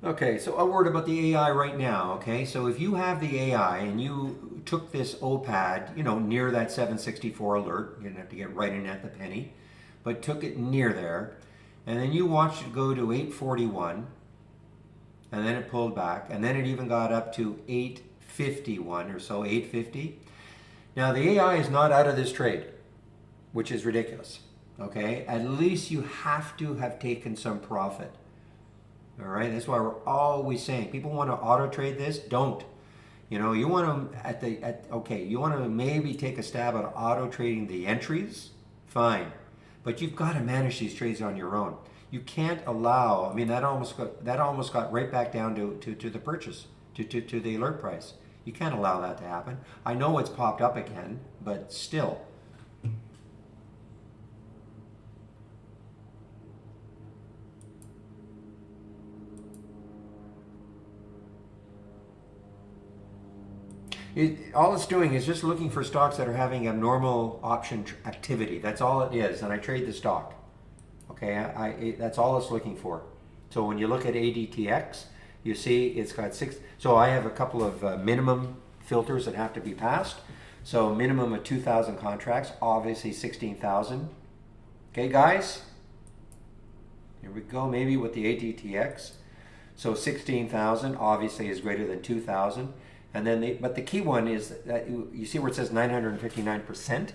Okay, so a word about the AI right now, okay? So if you have the AI and you took this OPAD, near that 764 alert, you didn't have to get right in at the penny, but took it near there, and then you watched it go to 841, and then it pulled back, and then it even got up to 851 or so, 850. Now the AI is not out of this trade, which is ridiculous, okay? At least you have to have taken some profit. All right, that's why we're always saying people want to auto trade this. Don't, you want to you want to maybe take a stab at auto trading the entries, fine, but you've got to manage these trades on your own. You can't allow. I mean, that almost got right back down to the purchase, to the alert price. You can't allow that to happen. I know it's popped up again, but still. All it's doing is just looking for stocks that are having abnormal option activity. That's all it is, and I trade the stock. Okay, that's all it's looking for. So when you look at ADTX, you see it's got 6. So I have a couple of minimum filters that have to be passed. So minimum of 2,000 contracts, obviously 16,000. Okay, guys, here we go. Maybe with the ADTX. So 16,000 obviously is greater than 2,000. And then, but the key one is that you see where it says 959%.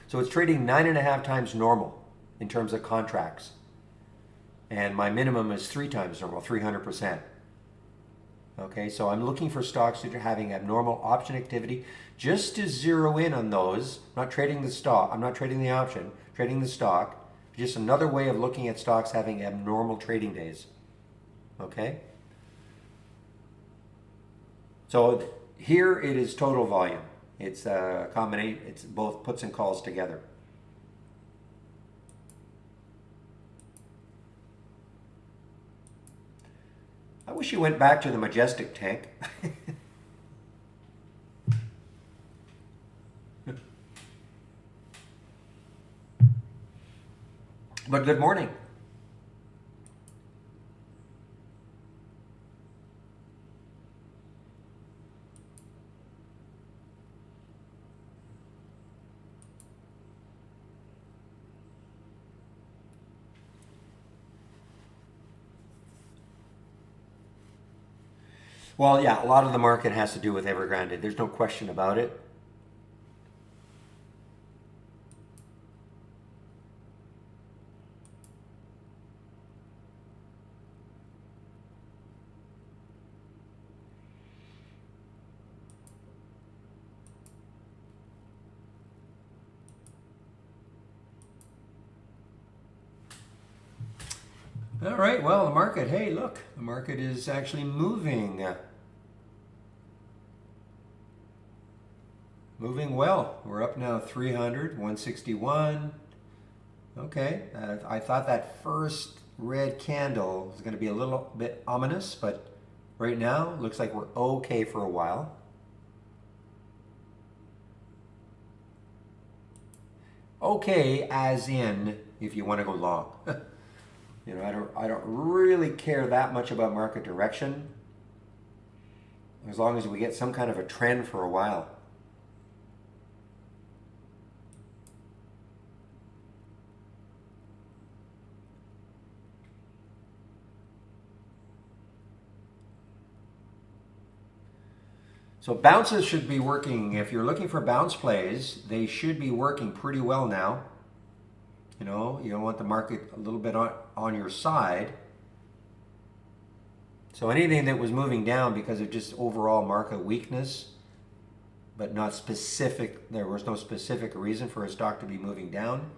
So it's trading 9.5 times normal in terms of contracts. And my minimum is 3 times normal, 300%. Okay, so I'm looking for stocks that are having abnormal option activity just to zero in on those. I'm not trading the stock, I'm not trading the option, trading the stock. Just another way of looking at stocks having abnormal trading days. Okay? So here it is total volume. It's a combination, it's both puts and calls together. I wish you went back to the majestic tank. But good morning. Well, yeah, a lot of the market has to do with Evergrande. There's no question about it. All right, well, the market, hey, look, the market is actually moving. Moving well. We're up now 300, 161. Okay, I thought that first red candle was going to be a little bit ominous, but right now looks like we're okay for a while. Okay, as in if you want to go long. You know, I don't really care that much about market direction as long as we get some kind of a trend for a while. So bounces should be working. If you're looking for bounce plays, they should be working pretty well now. You know, you don't want the market a little bit on your side. So anything that was moving down because of just overall market weakness, but not specific, there was no specific reason for a stock to be moving down.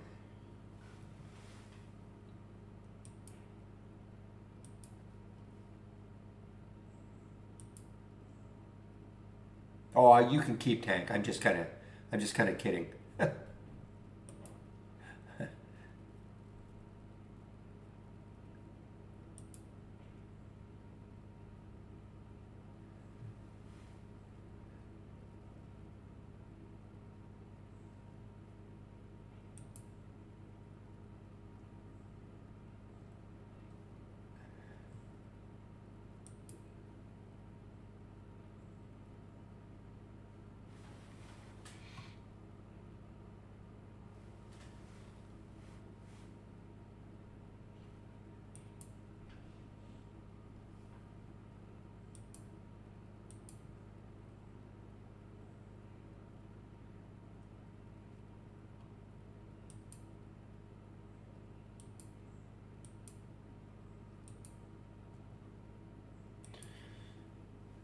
Oh, you can keep tank. I'm just kind of kidding.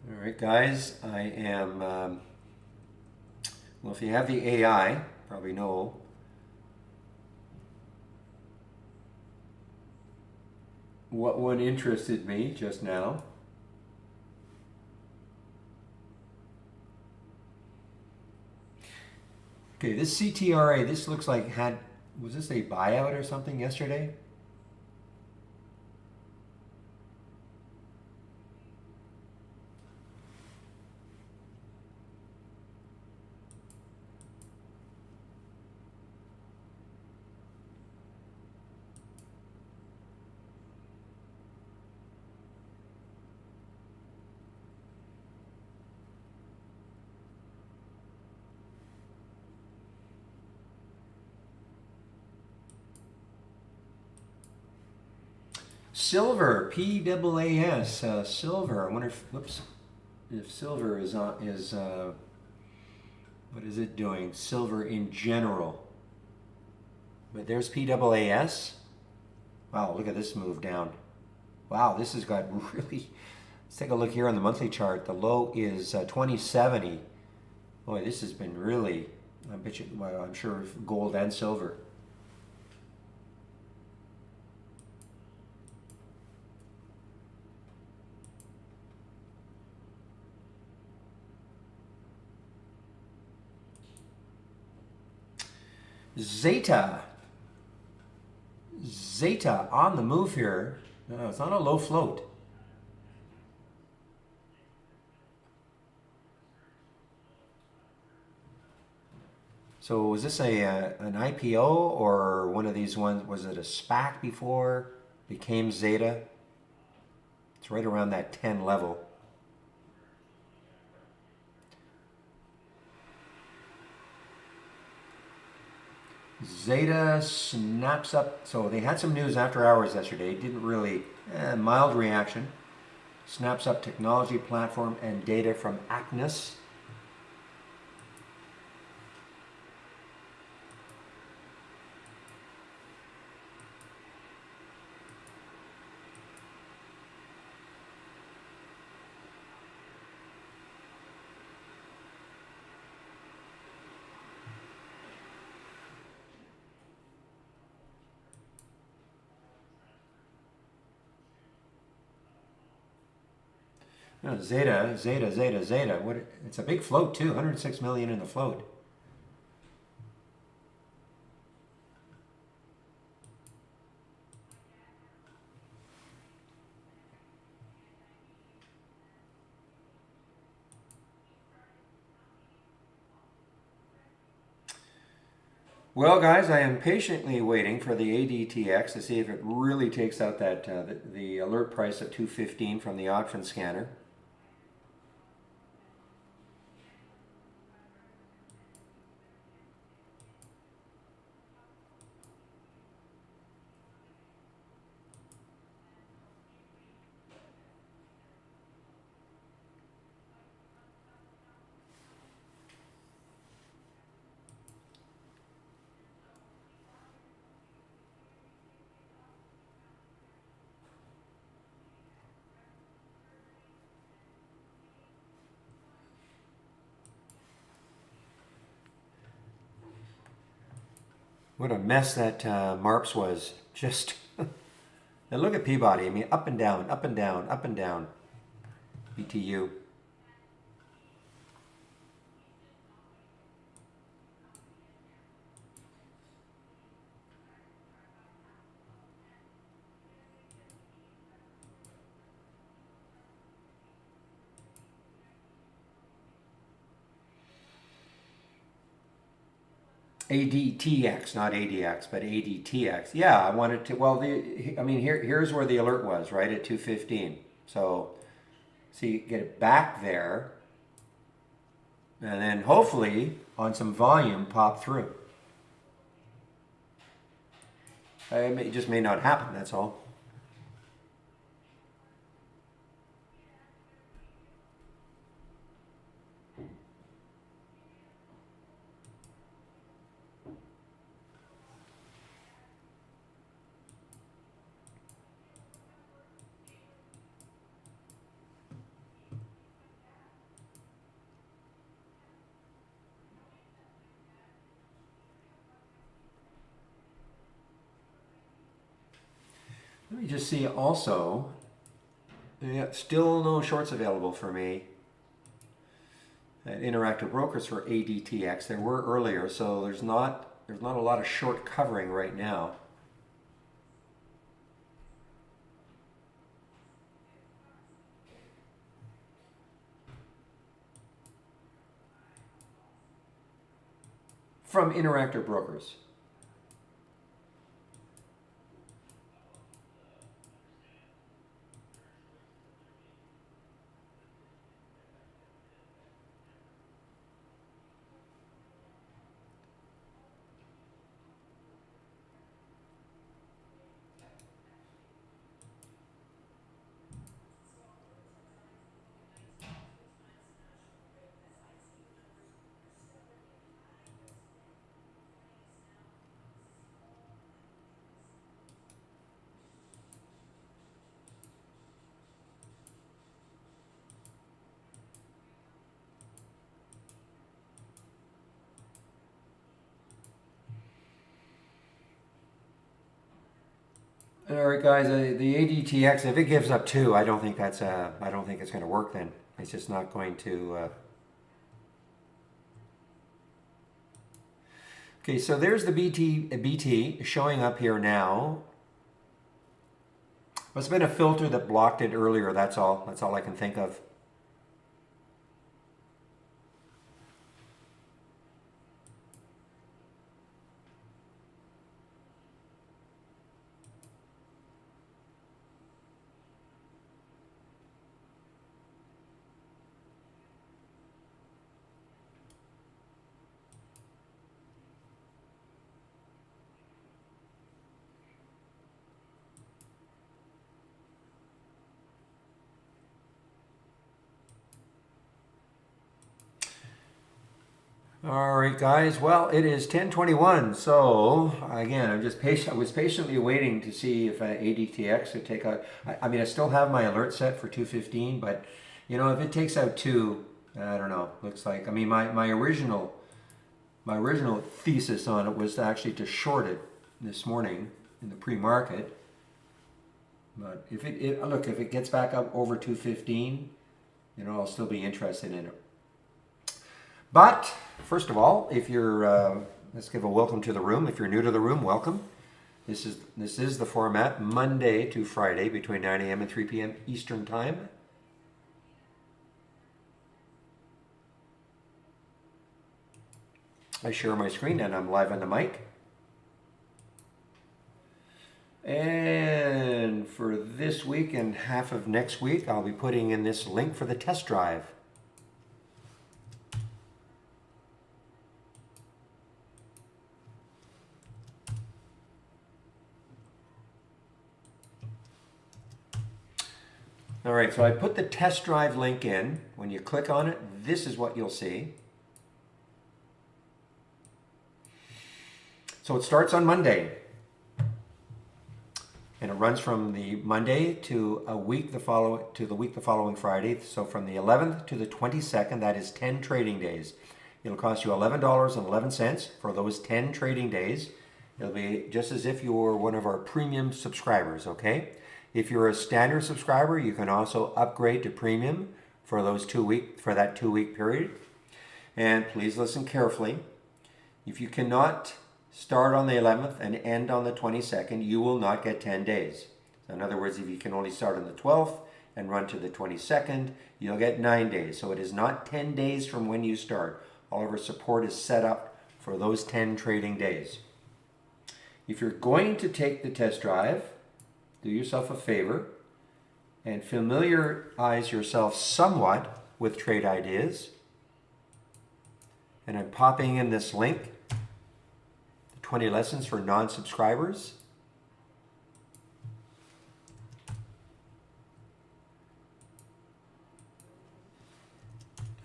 All right, guys, I am, well, if you have the AI, probably know what one interested me just now. Okay, this CTRA, this looks like was this a buyout or something yesterday? Silver, PAAS, silver. I wonder if, whoops, if silver is what is it doing? Silver in general. But there's PAAS. Wow, look at this move down. Wow, this has got really, Let's take a look here on the monthly chart. The low is 2070. Boy, this has been really, I bet you, well, I'm sure gold and silver. Zeta. Zeta on the move here. No, it's on a low float. So was this an IPO or one of these ones? Was it a SPAC before? Became Zeta? It's right around that 10 level. Zeta snaps up. So they had some news after hours yesterday. Didn't really, mild reaction. Snaps up technology platform and data from Acnus. No, Zeta. What? It's a big float too. 106 million in the float. Well, guys, I am patiently waiting for the ADTX to see if it really takes out that the alert price of 215 from the option scanner. What a mess that MARPS was. Just, and look at Peabody. I mean, up and down, up and down, up and down. BTU. ADTX, not ADX, but ADTX. Yeah, I wanted to. Well, I mean, here's where the alert was, right at 215. So, see, get it back there, and then hopefully on some volume pop through. It just may not happen. That's all. Let me just see also. Yeah, still no shorts available for me at Interactive Brokers for ADTX. There were earlier, so there's not a lot of short covering right now. From Interactive Brokers. All right, guys. The ADTX, if it gives up 2, I don't think it's going to work. Then it's just not going to. Okay, so there's the BT showing up here now. Must have been a filter that blocked it earlier. That's all. That's all I can think of. All right, guys. Well, it is 10:21. So again, I'm just patient. I was patiently waiting to see if ADTX would take out. I mean, I still have my alert set for 215, but you know, if it takes out 2, I don't know. Looks like. I mean, my original thesis on it was actually to short it this morning in the pre-market. But if if it gets back up over 215, you know, I'll still be interested in it. But first of all, if you're, let's give a welcome to the room. If you're new to the room, welcome. This is the format, Monday to Friday between 9 a.m. and 3 p.m. Eastern Time. I share my screen and I'm live on the mic. And for this week and half of next week, I'll be putting in this link for the test drive. All right, so I put the test drive link in. When you click on it, this is what you'll see. So it starts on Monday. And it runs from the Monday to the week the following Friday. So from the 11th to the 22nd, that is 10 trading days. It'll cost you $11.11 for those 10 trading days. It'll be just as if you were one of our premium subscribers, okay? If you're a standard subscriber, you can also upgrade to premium for that 2-week period. And please listen carefully. If you cannot start on the 11th and end on the 22nd, you will not get 10 days. So in other words, if you can only start on the 12th and run to the 22nd, you'll get 9 days. So it is not 10 days from when you start. All of our support is set up for those 10 trading days. If you're going to take the test drive, do yourself a favor and familiarize yourself somewhat with trade ideas. And I'm popping in this link, 20 lessons for non-subscribers.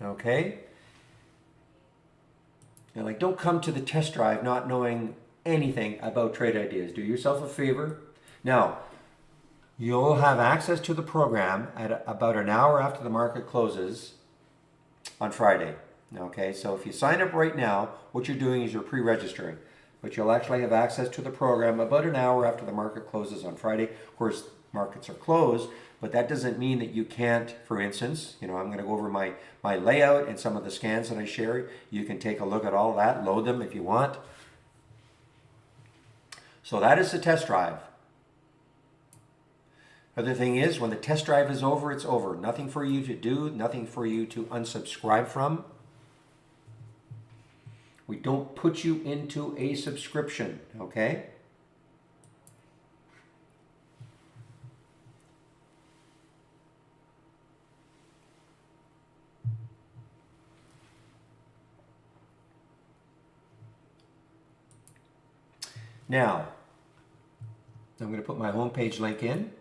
Okay. And like, don't come to the test drive not knowing anything about trade ideas. Do yourself a favor. Now, you'll have access to the program at about an hour after the market closes on Friday. Okay, so if you sign up right now, what you're doing is you're pre-registering. But you'll actually have access to the program about an hour after the market closes on Friday. Of course, markets are closed, but that doesn't mean that you can't, for instance, you know, I'm going to go over my layout and some of the scans that I share. You can take a look at all that, load them if you want. So that is the test drive. Other thing is, when the test drive is over, it's over. Nothing for you to do, nothing for you to unsubscribe from. We don't put you into a subscription, okay? Now, I'm going to put my homepage link in.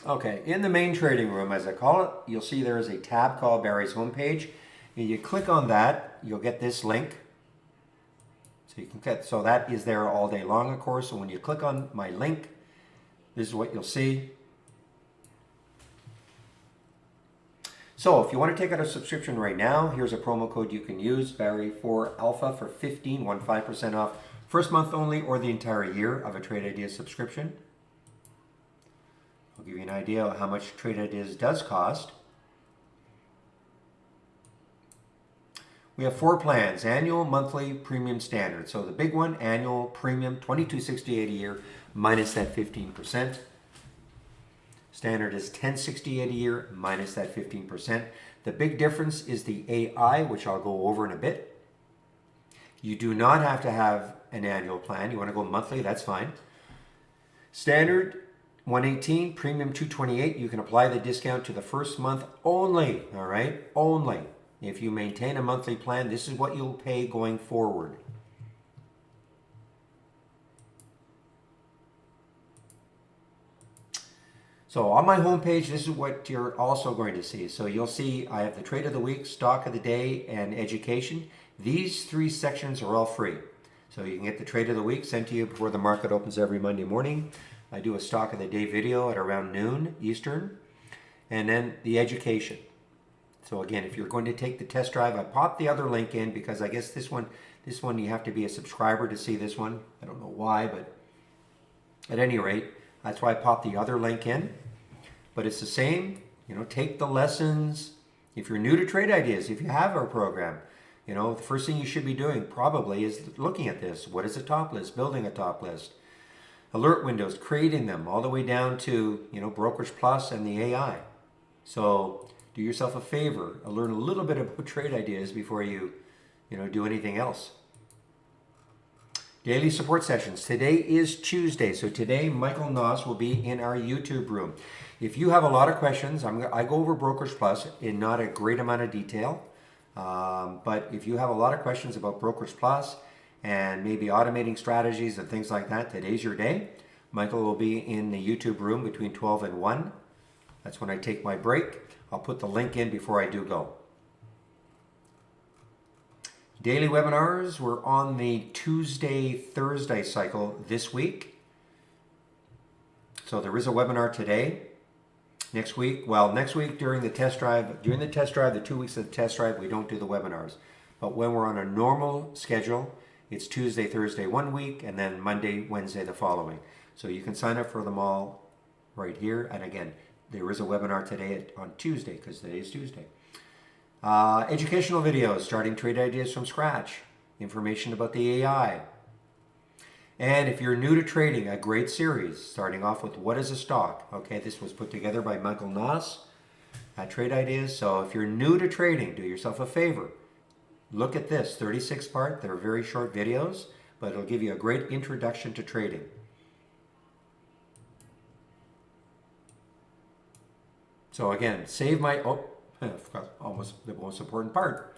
Okay, in the main trading room, as I call it, you'll see there is a tab called Barry's Homepage. And you click on that, you'll get this link. So you can get, so that is there all day long, of course. So when you click on my link, this is what you'll see. So if you want to take out a subscription right now, here's a promo code you can use, Barry4Alpha, for 15% off first month only or the entire year of a Trade Ideas subscription. I'll give you an idea of how much Trade Ideas does cost. We have 4 plans: annual, monthly, premium, standard. So the big one, annual premium, $22.68 a year minus that 15%. Standard is $10.68 a year minus that 15%. The big difference is the AI, which I'll go over in a bit. You do not have to have an annual plan. You want to go monthly, that's fine. Standard, $118, premium $228. You can apply the discount to the first month only, all right? Only. If you maintain a monthly plan, this is what you'll pay going forward. So on my homepage, this is what you're also going to see. So you'll see I have the trade of the week, stock of the day, and education. These 3 sections are all free. So you can get the trade of the week sent to you before the market opens every Monday morning. I do a stock of the day video at around noon Eastern. And then the education. So again, if you're going to take the test drive, I popped the other link in because I guess this one you have to be a subscriber to see this one. I don't know why, but at any rate, that's why I popped the other link in. But it's the same, take the lessons. If you're new to Trade Ideas, if you have our program, the first thing you should be doing probably is looking at this. What is a top list? Building a top list. Alert windows, creating them, all the way down to, Brokerage Plus and the AI. So do yourself a favor, learn a little bit about Trade Ideas before you, do anything else. Daily support sessions. Today is Tuesday, so today Michael Noss will be in our YouTube room. If you have a lot of questions, I go over Brokerage Plus in not a great amount of detail, but if you have a lot of questions about Brokerage Plus and maybe automating strategies and things like that, today's your day. Michael will be in the YouTube room between 12 and 1. That's when I take my break. I'll put the link in before I do go. Daily webinars, we're on the Tuesday-Thursday cycle this week. So there is a webinar today. Next week during the test drive, the 2 weeks of the test drive, we don't do the webinars. But when we're on a normal schedule, it's Tuesday, Thursday 1 week, and then Monday, Wednesday the following. So you can sign up for them all right here. And again, there is a webinar today on Tuesday, because today is Tuesday. Educational videos, starting Trade Ideas from scratch, information about the AI. And if you're new to trading, a great series, starting off with what is a stock? Okay, this was put together by Michael Noss at Trade Ideas. So if you're new to trading, do yourself a favor. Look at this, 36 part. They're very short videos, but it'll give you a great introduction to trading. So again, I forgot almost the most important part.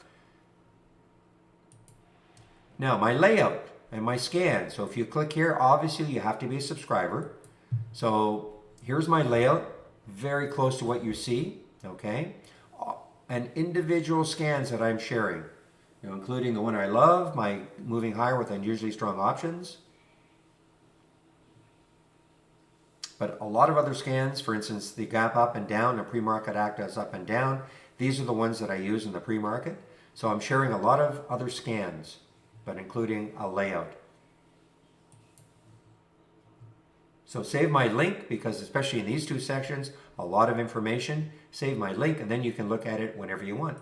Now, my layout and my scan. So if you click here, obviously you have to be a subscriber. So here's my layout, very close to what you see, okay? And individual scans that I'm sharing, including the one I love, my moving higher with unusually strong options. But a lot of other scans, for instance, the gap up and down, the pre-market act as up and down. These are the ones that I use in the pre-market. So I'm sharing a lot of other scans, but including a layout. So save my link, because especially in these 2 sections, a lot of information. Save my link, and then you can look at it whenever you want.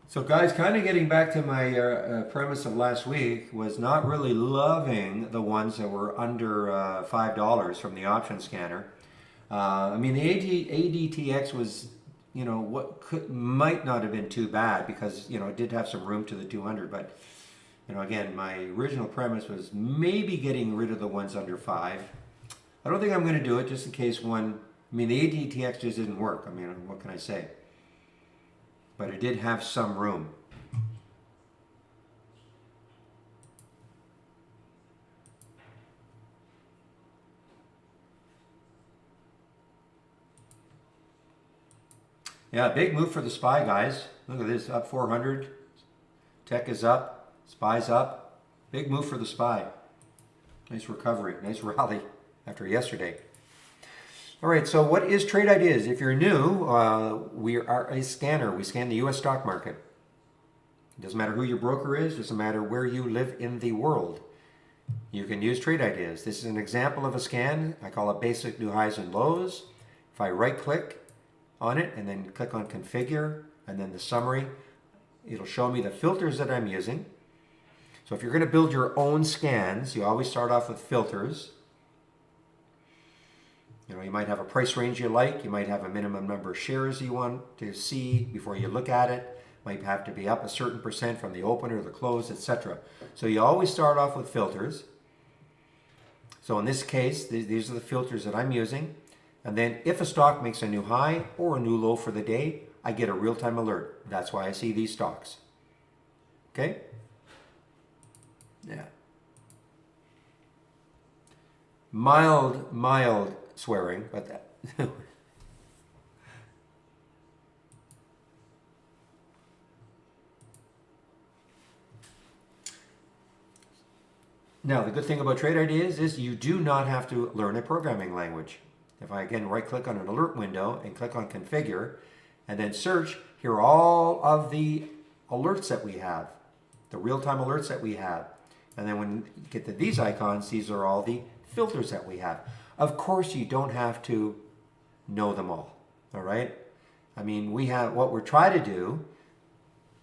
So guys, kind of getting back to my premise of last week, was not really loving the ones that were under $5 from the option scanner. I mean, the ADTX was, might not have been too bad, because, it did have some room to the 200. But, again, my original premise was maybe getting rid of the ones under 5. I don't think I'm going to do it, just in case one. I mean, the ADTX just didn't work. I mean, what can I say? But it did have some room. Yeah, big move for the SPY, guys. Look at this, up 400. Tech is up, SPY's up. Big move for the SPY. Nice recovery, nice rally after yesterday. All right, so what is Trade Ideas? If you're new, we are a scanner. We scan the U.S. stock market. It doesn't matter who your broker is, doesn't matter where you live in the world. You can use Trade Ideas. This is an example of a scan. I call it basic new highs and lows. If I right click on it and then click on configure and then the summary, it'll show me the filters that I'm using. So if you're going to build your own scans, you always start off with filters. You know, you might have a price range you like. You might have a minimum number of shares you want to see before you look at it. Might have to be up a certain percent from the open or the close, etc. So you always start off with filters. So in this case, these are the filters that I'm using. And then if a stock makes a new high or a new low for the day, I get a real-time alert. That's why I see these stocks. Okay? Yeah. Mild swearing, but that. Now, the good thing about Trade Ideas is you do not have to learn a programming language. If I again right-click on an alert window and click on configure and then search, here are all of the alerts that we have, the real-time alerts that we have. And then when you get to these icons, these are all the filters that we have. Of course, you don't have to know them all right? I mean, what we're trying to do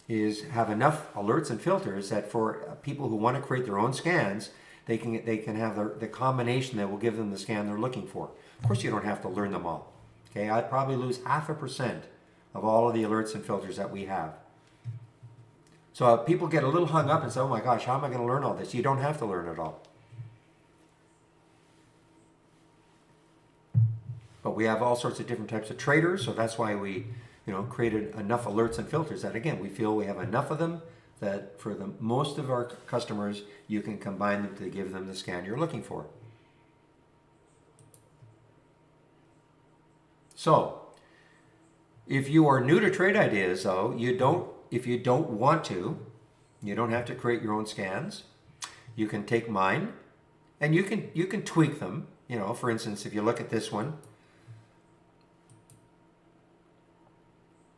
is have enough alerts and filters that for people who want to create their own scans, they can have the combination that will give them the scan they're looking for. Of course, you don't have to learn them all. Okay, I'd probably lose 0.5% of all of the alerts and filters that we have. So people get a little hung up and say, oh my gosh, how am I going to learn all this? You don't have to learn it all. But we have all sorts of different types of traders, so that's why we created enough alerts and filters that, again, we feel we have enough of them that for the most of our customers, you can combine them to give them the scan you're looking for. So, if you are new to Trade Ideas, though, if you don't want to, you don't have to create your own scans. You can take mine, and you can tweak them. For instance, if you look at this one,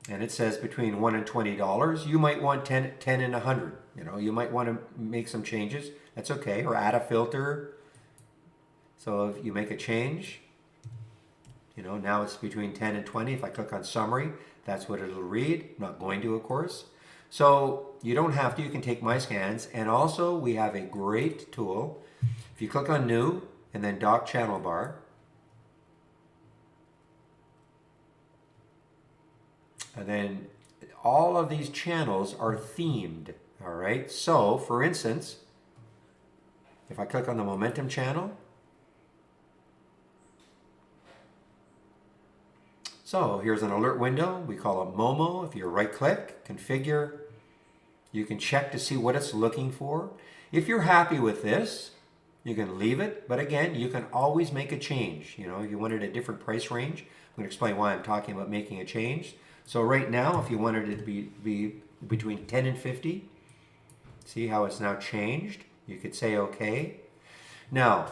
and it says between $1 and $20, you might want 10 and 100. You might want to make some changes. That's okay, or add a filter. So if you make a change, now it's between 10 and 20. If I click on summary, that's what it'll read. I'm not going to, of course. So you don't have to. You can take my scans. And also, we have a great tool. If you click on new and then dock channel bar, and then all of these channels are themed, all right? So, for instance, if I click on the momentum channel, so here's an alert window. We call it Momo. If you right-click, configure, you can check to see what it's looking for. If you're happy with this, you can leave it. But again, you can always make a change. If you wanted a different price range, I'm going to explain why I'm talking about making a change. So right now, if you wanted it to be between 10 and 50, see how it's now changed? You could say okay. Now,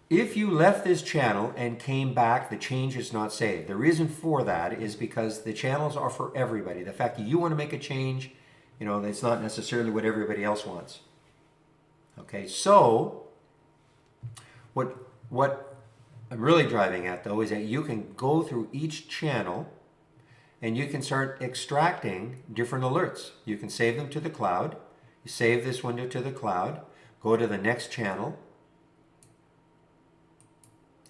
if you left this channel and came back, the change is not saved. The reason for that is because the channels are for everybody. The fact that you want to make a change, it's not necessarily what everybody else wants. Okay, so what I'm really driving at, though, is that you can go through each channel and you can start extracting different alerts. You can save them to the cloud. You save this window to the cloud, go to the next channel,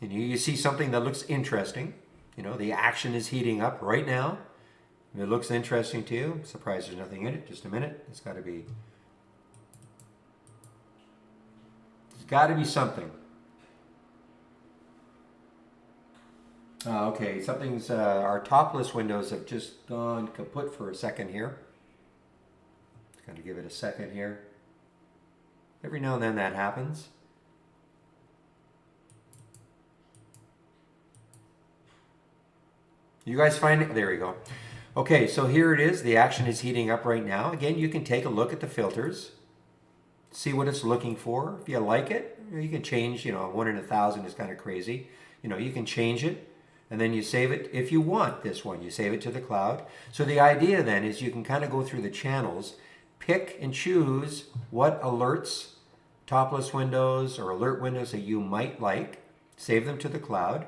and you see something that looks interesting. The action is heating up right now. If it looks interesting to you, I'm surprised there's nothing in it. Just a minute. There's got to be something. Okay, our top list windows have just gone kaput for a second here. Just got to give it a second here. Every now and then that happens. You guys find it? There we go. Okay, so here it is. The action is heating up right now. Again, you can take a look at the filters, see what it's looking for. If you like it, you can change, 1 in 1,000 is kind of crazy. You can change it, and then you save it. If you want this one, you save it to the cloud. So the idea then is you can kind of go through the channels, pick and choose what alerts, topless windows or alert windows that you might like, save them to the cloud,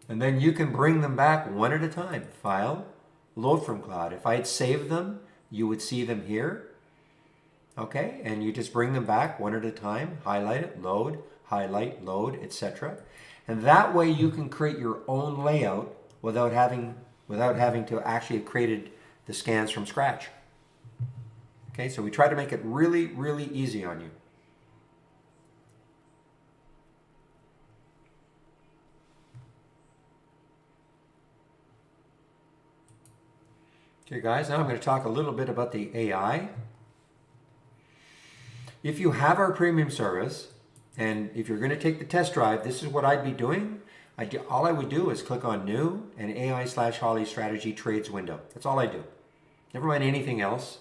and then you can bring them back one at a time. File, load from cloud. If I had saved them, you would see them here. Okay, and you just bring them back one at a time, highlight it, load, highlight, load, etc. And that way you can create your own layout without having to actually have created the scans from scratch. Okay, so we try to make it really, really easy on you. Okay guys, now I'm going to talk a little bit about the AI. If you have our premium service, and if you're going to take the test drive, this is what I'd be doing. All I would do is click on New and AI/Holly Strategy Trades window. That's all I do. Never mind anything else.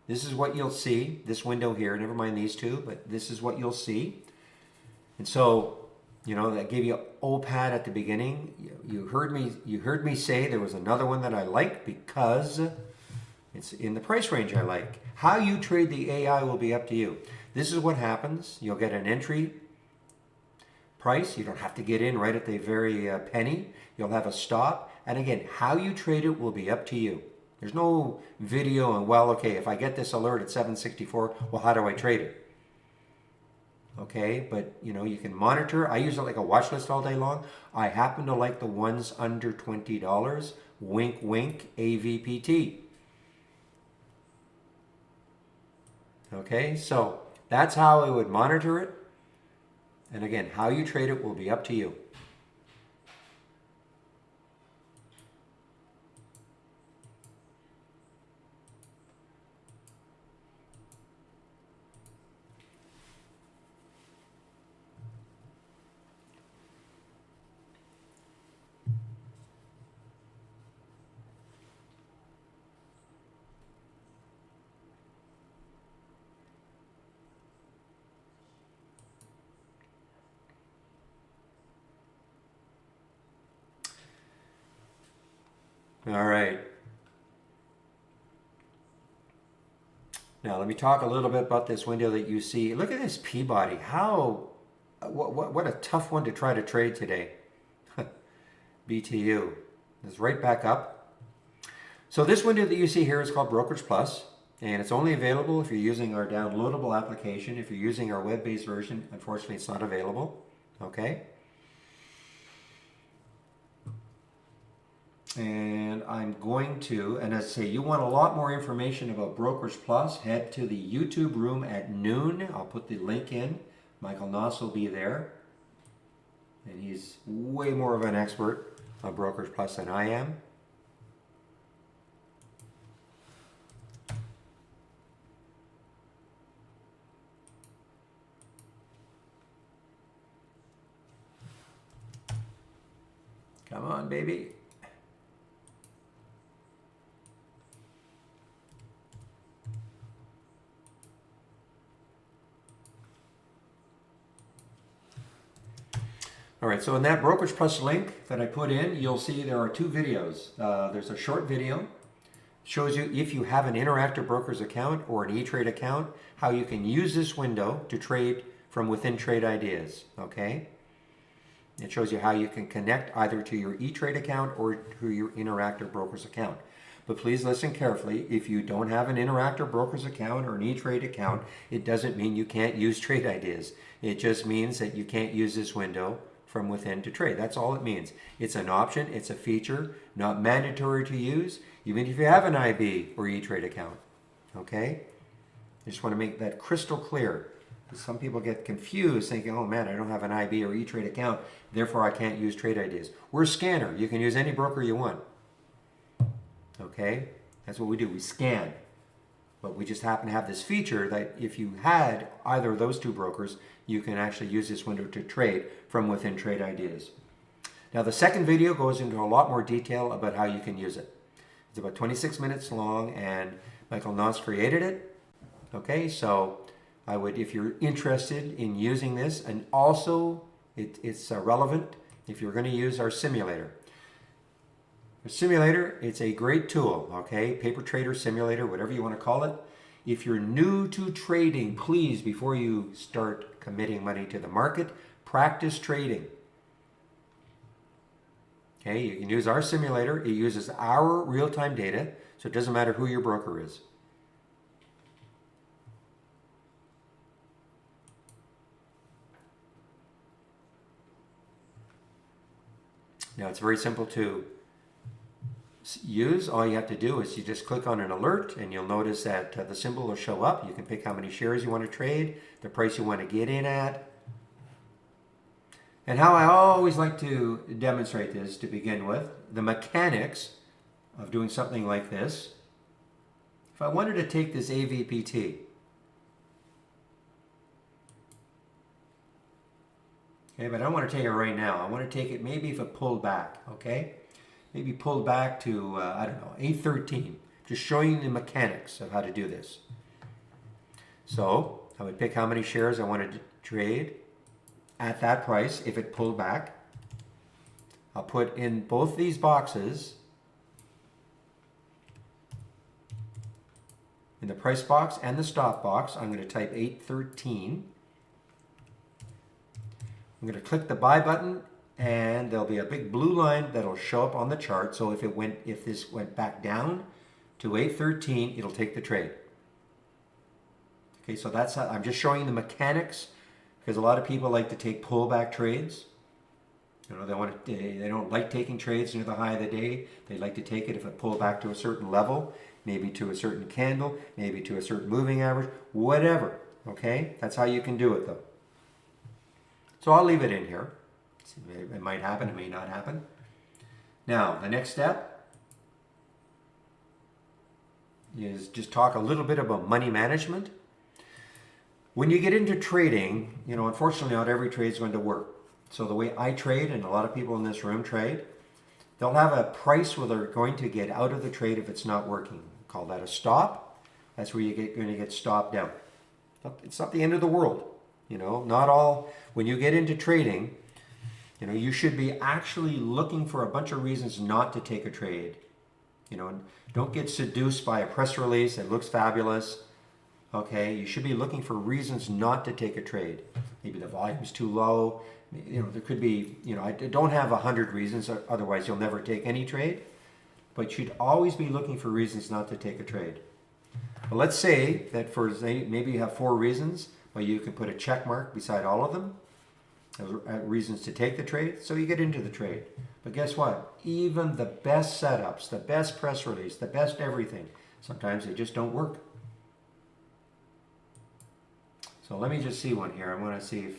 This is what you'll see, this window here. Never mind these two, but this is what you'll see. And so, that gave you OPAD at the beginning. You heard me say there was another one that I liked because it's in the price range I like. How you trade the AI will be up to you. This is what happens. You'll get an entry price. You don't have to get in right at the very penny. You'll have a stop. And again, how you trade it will be up to you. There's no video and, well, okay, if I get this alert at 764, well, how do I trade it? Okay, but you can monitor. I use it like a watch list all day long. I happen to like the ones under $20. Wink, wink, AVPT. Okay, so that's how I would monitor it. And again, how you trade it will be up to you. All right. Now let me talk a little bit about this window that you see. Look at this Peabody. What a tough one to try to trade today. BTU. It's right back up. So this window that you see here is called Brokerage Plus, and it's only available if you're using our downloadable application. If you're using our web-based version, unfortunately it's not available. Okay. And I'm going to, and as I say, you want a lot more information about Brokerage Plus, head to the YouTube room at noon. I'll put the link in. Michael Noss will be there. And he's way more of an expert on Brokerage Plus than I am. Come on, baby. All right, so in that Brokerage Plus link that I put in, you'll see there are two videos. There's a short video, shows you if you have an Interactive Brokers account or an E-Trade account, how you can use this window to trade from within Trade Ideas, okay? It shows you how you can connect either to your E-Trade account or to your Interactive Brokers account. But please listen carefully. If you don't have an Interactive Brokers account or an E-Trade account, it doesn't mean you can't use Trade Ideas. It just means that you can't use this window from within to trade. That's all it means. It's an option, it's a feature, not mandatory to use, even if you have an IB or E-Trade account. Okay? I just want to make that crystal clear. Some people get confused thinking, oh man, I don't have an IB or E-Trade account, therefore I can't use Trade Ideas. We're a scanner. You can use any broker you want. Okay? That's what we do. We scan. But we just happen to have this feature that if you had either of those two brokers, you can actually use this window to trade from within Trade Ideas. Now the second video goes into a lot more detail about how you can use it. It's about 26 minutes long, and Michael Noss created it. Okay, so I would, if you're interested in using this, and also it's relevant if you're going to use our simulator. The simulator, it's a great tool, okay? Paper Trader Simulator, whatever you want to call it. If you're new to trading, please, before you start committing money to the market, practice trading. Okay, you can use our simulator. It uses our real-time data, so it doesn't matter who your broker is. Now, it's very simple to use. All you have to do is you just click on an alert, and you'll notice that the symbol will show up. You can pick how many shares you want to trade, the price you want to get in at. And how I always like to demonstrate this to begin with, the mechanics of doing something like this. If I wanted to take this AVPT, okay, but I don't want to take it right now. I want to take it maybe if it pulled back, okay? Maybe pulled back to, I don't know, 813. Just showing you the mechanics of how to do this. So I would pick how many shares I wanted to trade at that price if it pulled back. I'll put in both these boxes, in the price box and the stop box, I'm going to type 813. I'm going to click the buy button, and there'll be a big blue line that'll show up on the chart. So if this went back down to 813, it'll take the trade. Okay, so that's how, I'm just showing you the mechanics, because a lot of people like to take pullback trades. You know, they don't like taking trades near the high of the day. They like to take it if it pulled back to a certain level, maybe to a certain candle, maybe to a certain moving average, whatever. Okay, that's how you can do it though. So I'll leave it in here. It might happen, it may not happen. Now, the next step is just talk a little bit about money management. When you get into trading, you know, unfortunately not every trade is going to work. So the way I trade, and a lot of people in this room trade, they'll have a price where they're going to get out of the trade if it's not working. Call that a stop. That's where you're going to get stopped down. It's not the end of the world. You know, not all, when you get into trading, you know, you should be actually looking for a bunch of reasons not to take a trade. You know, don't get seduced by a press release that looks fabulous. Okay, you should be looking for reasons not to take a trade. Maybe the volume's too low. You know, there could be, you know, I don't have 100 reasons, otherwise you'll never take any trade. But you should always be looking for reasons not to take a trade. Well, let's say that for maybe you have 4 reasons, but you can put a check mark beside all of them as reasons to take the trade, so you get into the trade. But guess what? Even the best setups, the best press release, the best everything, sometimes they just don't work. So let me just see one here. I want to see if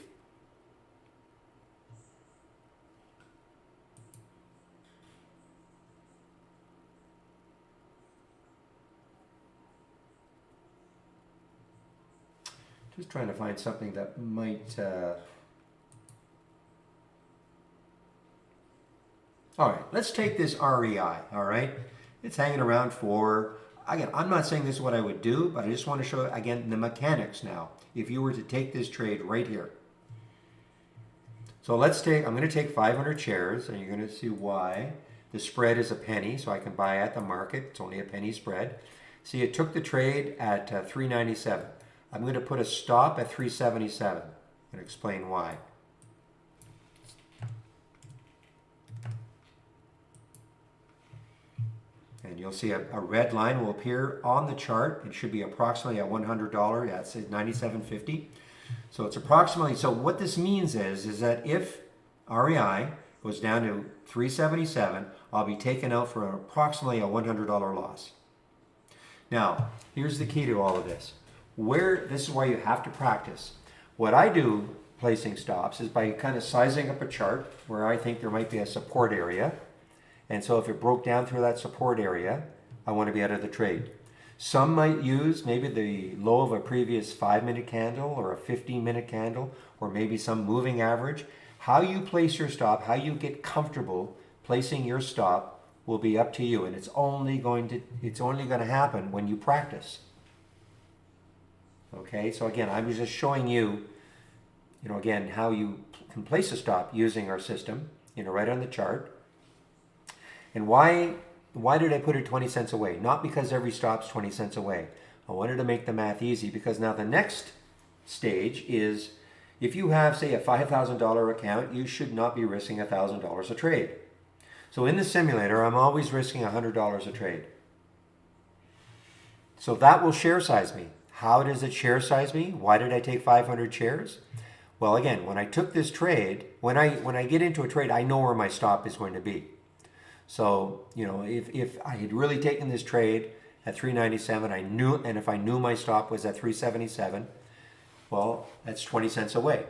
just trying to find something that might all right, let's take this REI, all right? It's hanging around for, again, I'm not saying this is what I would do, but I just want to show, again, the mechanics now. If you were to take this trade right here. So let's take, I'm going to take 500 shares, and you're going to see why. The spread is a penny, so I can buy at the market. It's only a penny spread. See, it took the trade at 397. I'm going to put a stop at 377 and explain why. And you'll see a red line will appear on the chart. It should be approximately at $100. Yeah, it's $97.50. So it's approximately, so what this means is that if REI goes down to 377, I'll be taken out for approximately a $100 loss. Now, here's the key to all of this. This is why you have to practice. What I do placing stops is by kind of sizing up a chart where I think there might be a support area. And so if it broke down through that support area, I want to be out of the trade. Some might use maybe the low of a previous 5-minute candle or a 15-minute candle, or maybe some moving average. How you place your stop, how you get comfortable placing your stop will be up to you, and it's only going to happen when you practice. Okay, so again, I was just showing you, again, how you can place a stop using our system, right on the chart. And why did I put it 20 cents away? Not because every stop's 20 cents away. I wanted to make the math easy, because now the next stage is, if you have, say, a $5,000 account, you should not be risking $1,000 a trade. So in the simulator, I'm always risking $100 a trade. So that will share size me. How does it share size me? Why did I take 500 shares? Well, again, when I took this trade, when I get into a trade, I know where my stop is going to be. So, if I had really taken this trade at 397, and if I knew my stop was at 377, well, that's 20 cents away.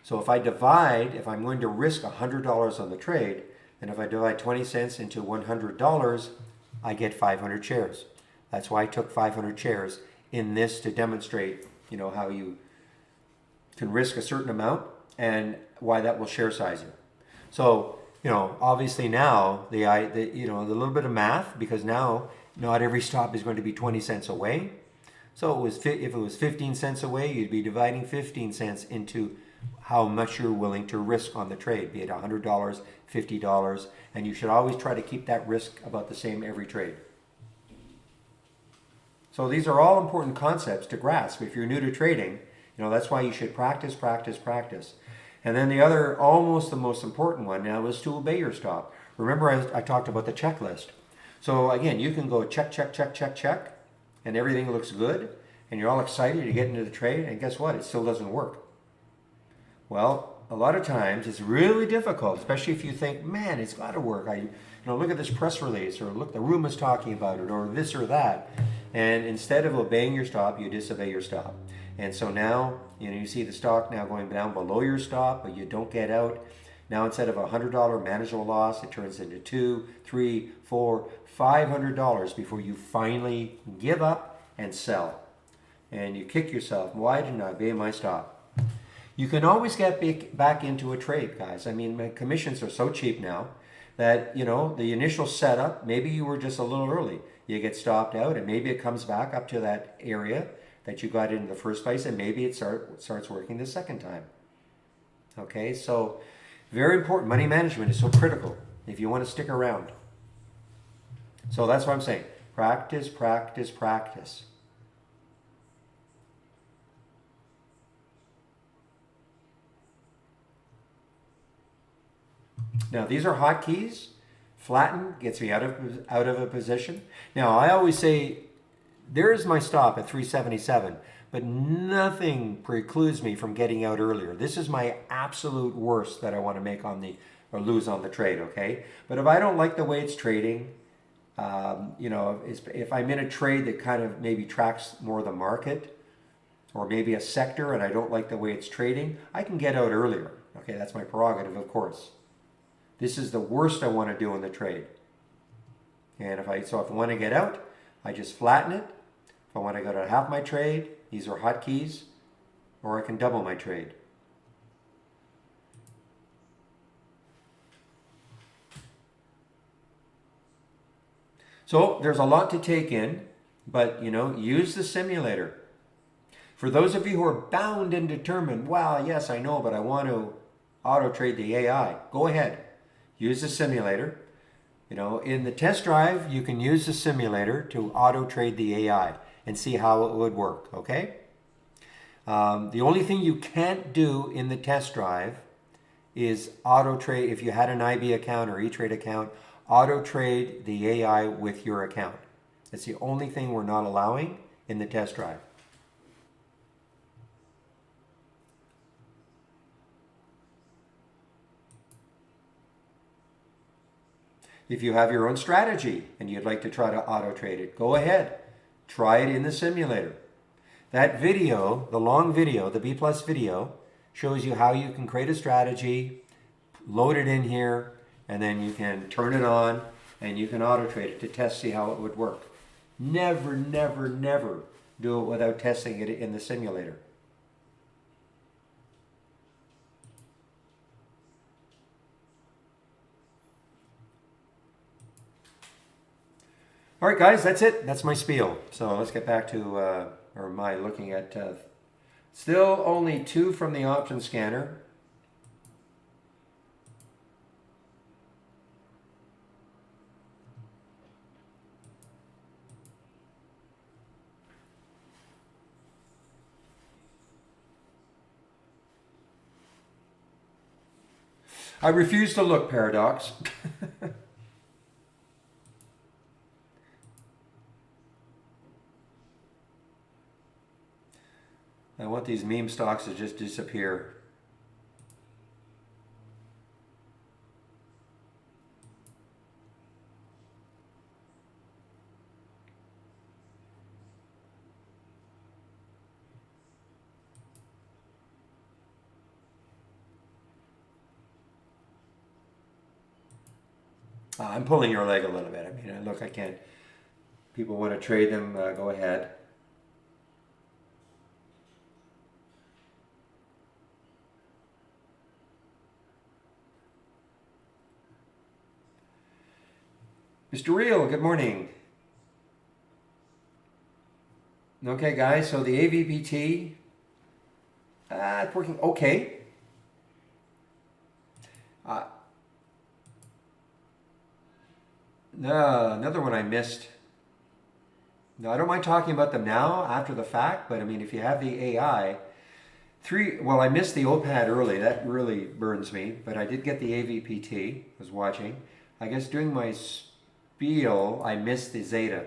So if I'm going to risk $100 on the trade, then if I divide 20 cents into $100, I get 500 shares. That's why I took 500 shares in this, to demonstrate, how you can risk a certain amount and why that will share size you. So, obviously now the little bit of math, because now not every stop is going to be 20 cents away. So if it was 15 cents away, you'd be dividing 15 cents into how much you're willing to risk on the trade, be it $100, $50, and you should always try to keep that risk about the same every trade. So these are all important concepts to grasp. If you're new to trading, that's why you should practice, practice, practice. And then the other, almost the most important one now, is to obey your stop. Remember, I talked about the checklist. So again, you can go check, check, check, check, check, and everything looks good, and you're all excited to get into the trade, and guess what? It still doesn't work. Well, a lot of times it's really difficult, especially if you think, man, it's got to work. Look at this press release, or look, the room is talking about it, or this or that. And instead of obeying your stop, you disobey your stop. And so now, you see the stock now going down below your stop, but you don't get out. Now instead of $100 manageable loss, it turns into $200, $300, $400, $500 before you finally give up and sell. And you kick yourself, why didn't I obey my stop? You can always get back into a trade, guys. My commissions are so cheap now that, the initial setup, maybe you were just a little early. You get stopped out, and maybe it comes back up to that area that you got in the first place, and maybe it starts working the second time. Okay, so very important. Money management is so critical if you want to stick around. So that's what I'm saying. Practice, practice, practice. Now these are hotkeys. Flatten gets me out of a position. Now I always say, there's my stop at 377, but nothing precludes me from getting out earlier. This is my absolute worst that I want to make or lose on the trade, okay? But if I don't like the way it's trading, if I'm in a trade that kind of maybe tracks more the market, or maybe a sector, and I don't like the way it's trading, I can get out earlier. Okay, that's my prerogative, of course. This is the worst I want to do in the trade. And if I want to get out, I just flatten it. If I want to go to half my trade, these are hotkeys, or I can double my trade. So there's a lot to take in, but use the simulator. For those of you who are bound and determined, well, yes, I know, but I want to auto trade the AI, go ahead. Use the simulator. In the test drive, you can use the simulator to auto trade the AI and see how it would work, okay? The only thing you can't do in the test drive is auto trade. If you had an IB account or E-Trade account, auto trade the AI with your account. That's the only thing we're not allowing in the test drive. If you have your own strategy and you'd like to try to auto trade it, go ahead. Try it in the simulator. That video, the long video, the B+ video, shows you how you can create a strategy, load it in here, and then you can turn it on and you can auto trade it to test, see how it would work. Never, never, never do it without testing it in the simulator. All right, guys, that's it. That's my spiel. So let's get back to, or my looking at, still only 2 from the option scanner. I refuse to look, Paradox. I want these meme stocks to just disappear. I'm pulling your leg a little bit. I mean, look, I can't. People want to trade them, go ahead. Mr. Real, good morning. Okay, guys, so the AVPT, it's working okay. Another one I missed. No, I don't mind talking about them now after the fact, but I mean, if you have the AI, well, I missed the OPAD early. That really burns me, but I did get the AVPT, was watching. I guess during my spiel, I missed the Zeta.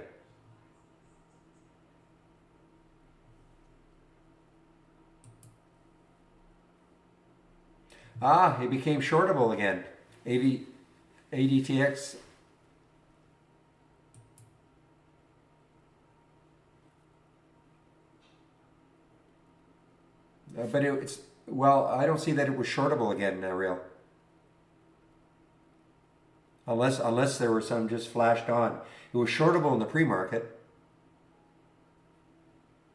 It became shortable again. ADTX. But it's, well, I don't see that it was shortable again, Real. Unless there were some just flashed on. It was shortable in the pre-market.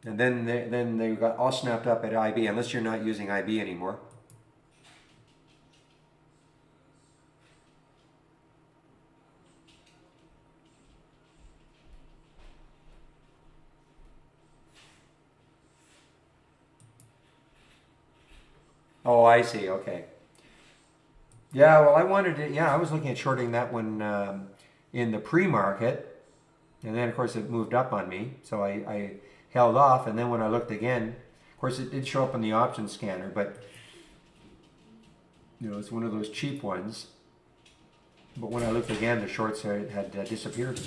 And then they got all snapped up at IB, unless you're not using IB anymore. Oh, I see. Okay. Yeah, well, I wanted to, yeah, I was looking at shorting that one in the pre-market. And then, of course, it moved up on me. So I held off. And then when I looked again, of course, it did show up on the option scanner. But, you know, it's one of those cheap ones. But when I looked again, the shorts had disappeared.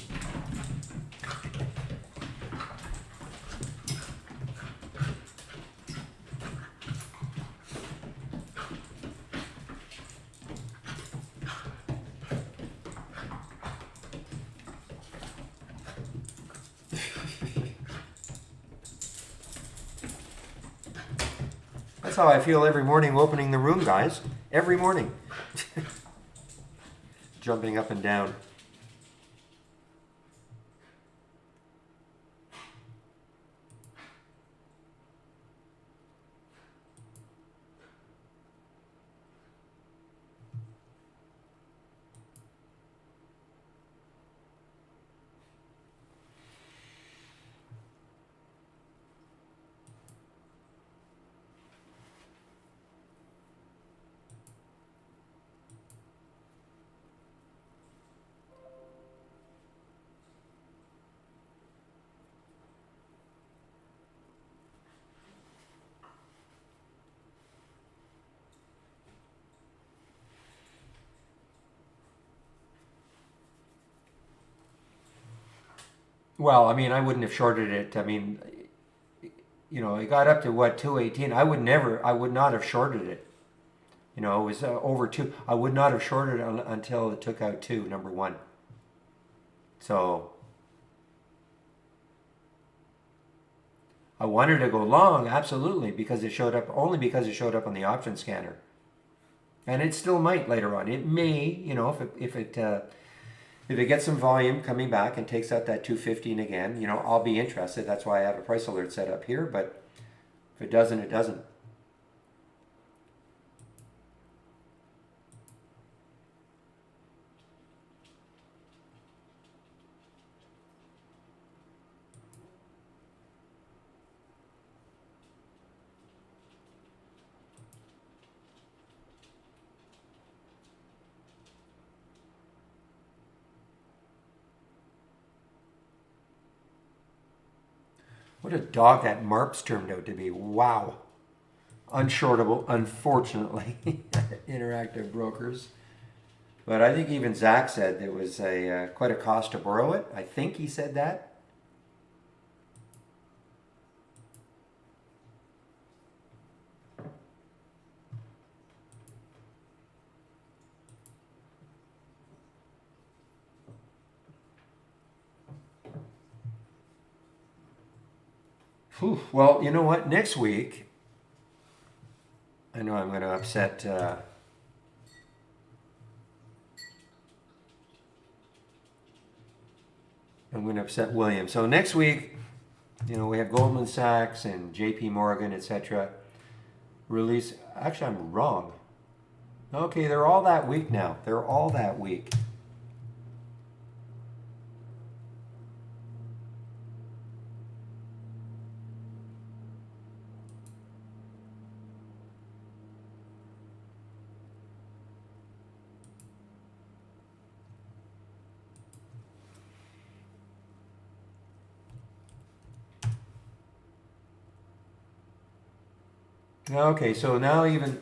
That's how I feel every morning opening the room, guys. Every morning. Jumping up and down. Well, I mean, I wouldn't have shorted it. I mean, you know, it got up to what, 218. I would not have shorted it. You know, it was over 2. I would not have shorted it until it took out 2, number 1. So I wanted to go long, absolutely, because it showed up, only because it showed up on the option scanner. And it still might later on. It may, you know, if it gets some volume coming back and takes out that 215 again, you know, I'll be interested. That's why I have a price alert set up here. But if it doesn't, it doesn't. What a dog that Marps turned out to be. Wow. Unshortable, unfortunately. Interactive Brokers. But I think even Zach said it was a quite a cost to borrow it. I think he said that. Whew. Well, you know what? Next week, I know I'm going to upset. I'm going to upset William. So next week, you know, we have Goldman Sachs and J.P. Morgan, etc. Release. Actually, I'm wrong. Okay, they're all that week now. They're all that week. Okay, so now even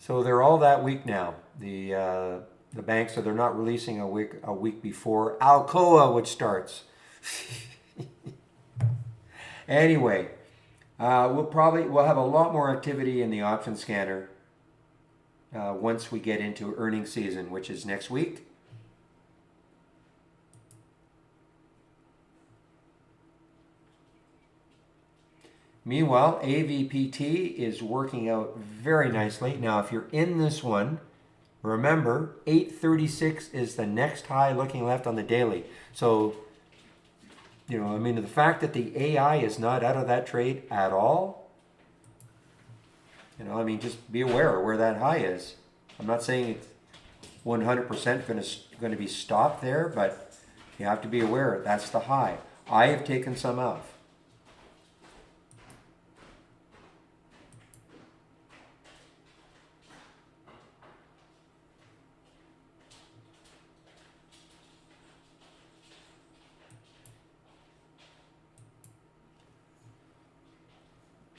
so they're all that week now. The banks, so they're not releasing a week before Alcoa, which starts. Anyway, we'll have a lot more activity in the option scanner once we get into earnings season, which is next week. Meanwhile, AVPT is working out very nicely. Now, if you're in this one, remember 836 is the next high looking left on the daily. So, you know, I mean, the fact that the AI is not out of that trade at all, you know, I mean, just be aware of where that high is. I'm not saying it's 100% going to be stopped there, but you have to be aware that's the high. I have taken some out.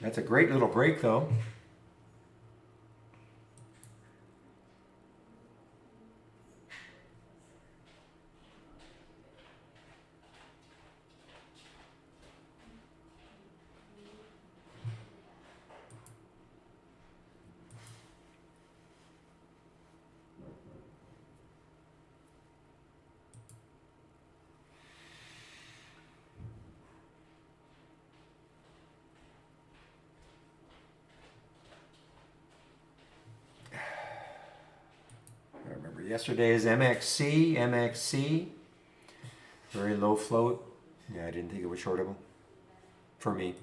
That's a great little break, though. Yesterday's MXC, very low float. Yeah, I didn't think it was shortable for me.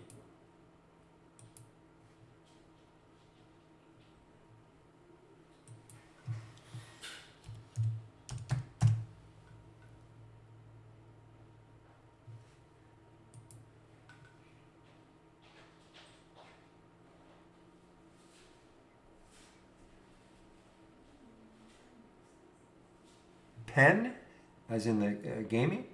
Pen, as in the gaming.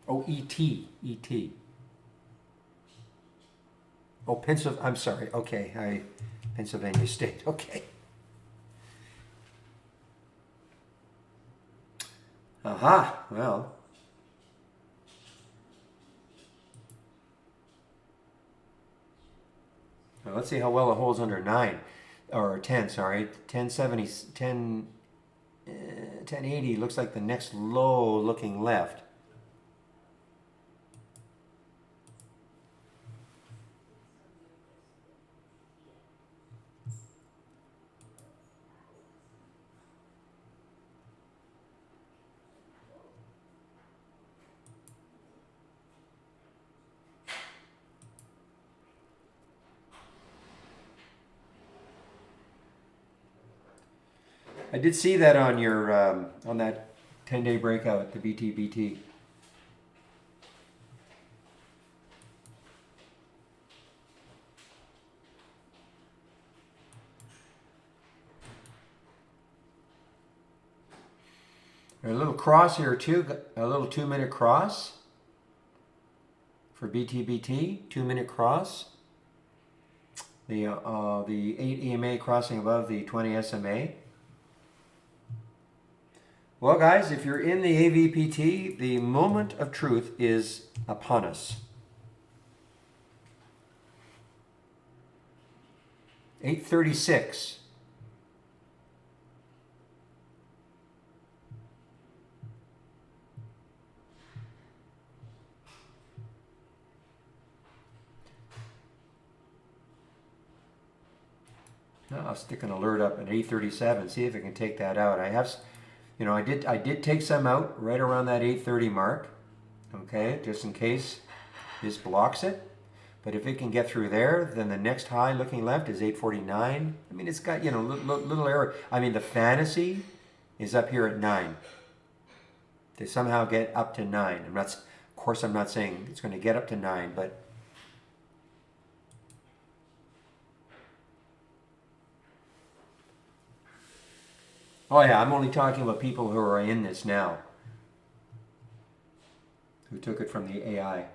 Oh, ET. Oh, Pennsylvania. I'm sorry. Okay, Pennsylvania State. Okay. Aha. Well. Well, let's see how well it holds under 9 or 10. Sorry, 1070, 1080 looks like the next low looking left. I did see that on your on that 10-day breakout, the BTBT. A little cross here too, a little 2-minute cross for BTBT, 2-minute cross. The 8 EMA crossing above the 20 SMA. Well, guys, if you're in the AVPT, the moment of truth is upon us. 8:36. I'll stick an alert up at 8:37. See if I can take that out. I have, you know, I did take some out right around that 8:30 mark. Okay, just in case this blocks it. But if it can get through there, then the next high looking left is 8:49. I mean, it's got, you know, little error. I mean, the fantasy is up here at 9. To somehow get up to 9. Of course, I'm not saying it's going to get up to 9, but oh yeah, I'm only talking about people who are in this now, who took it from the AI.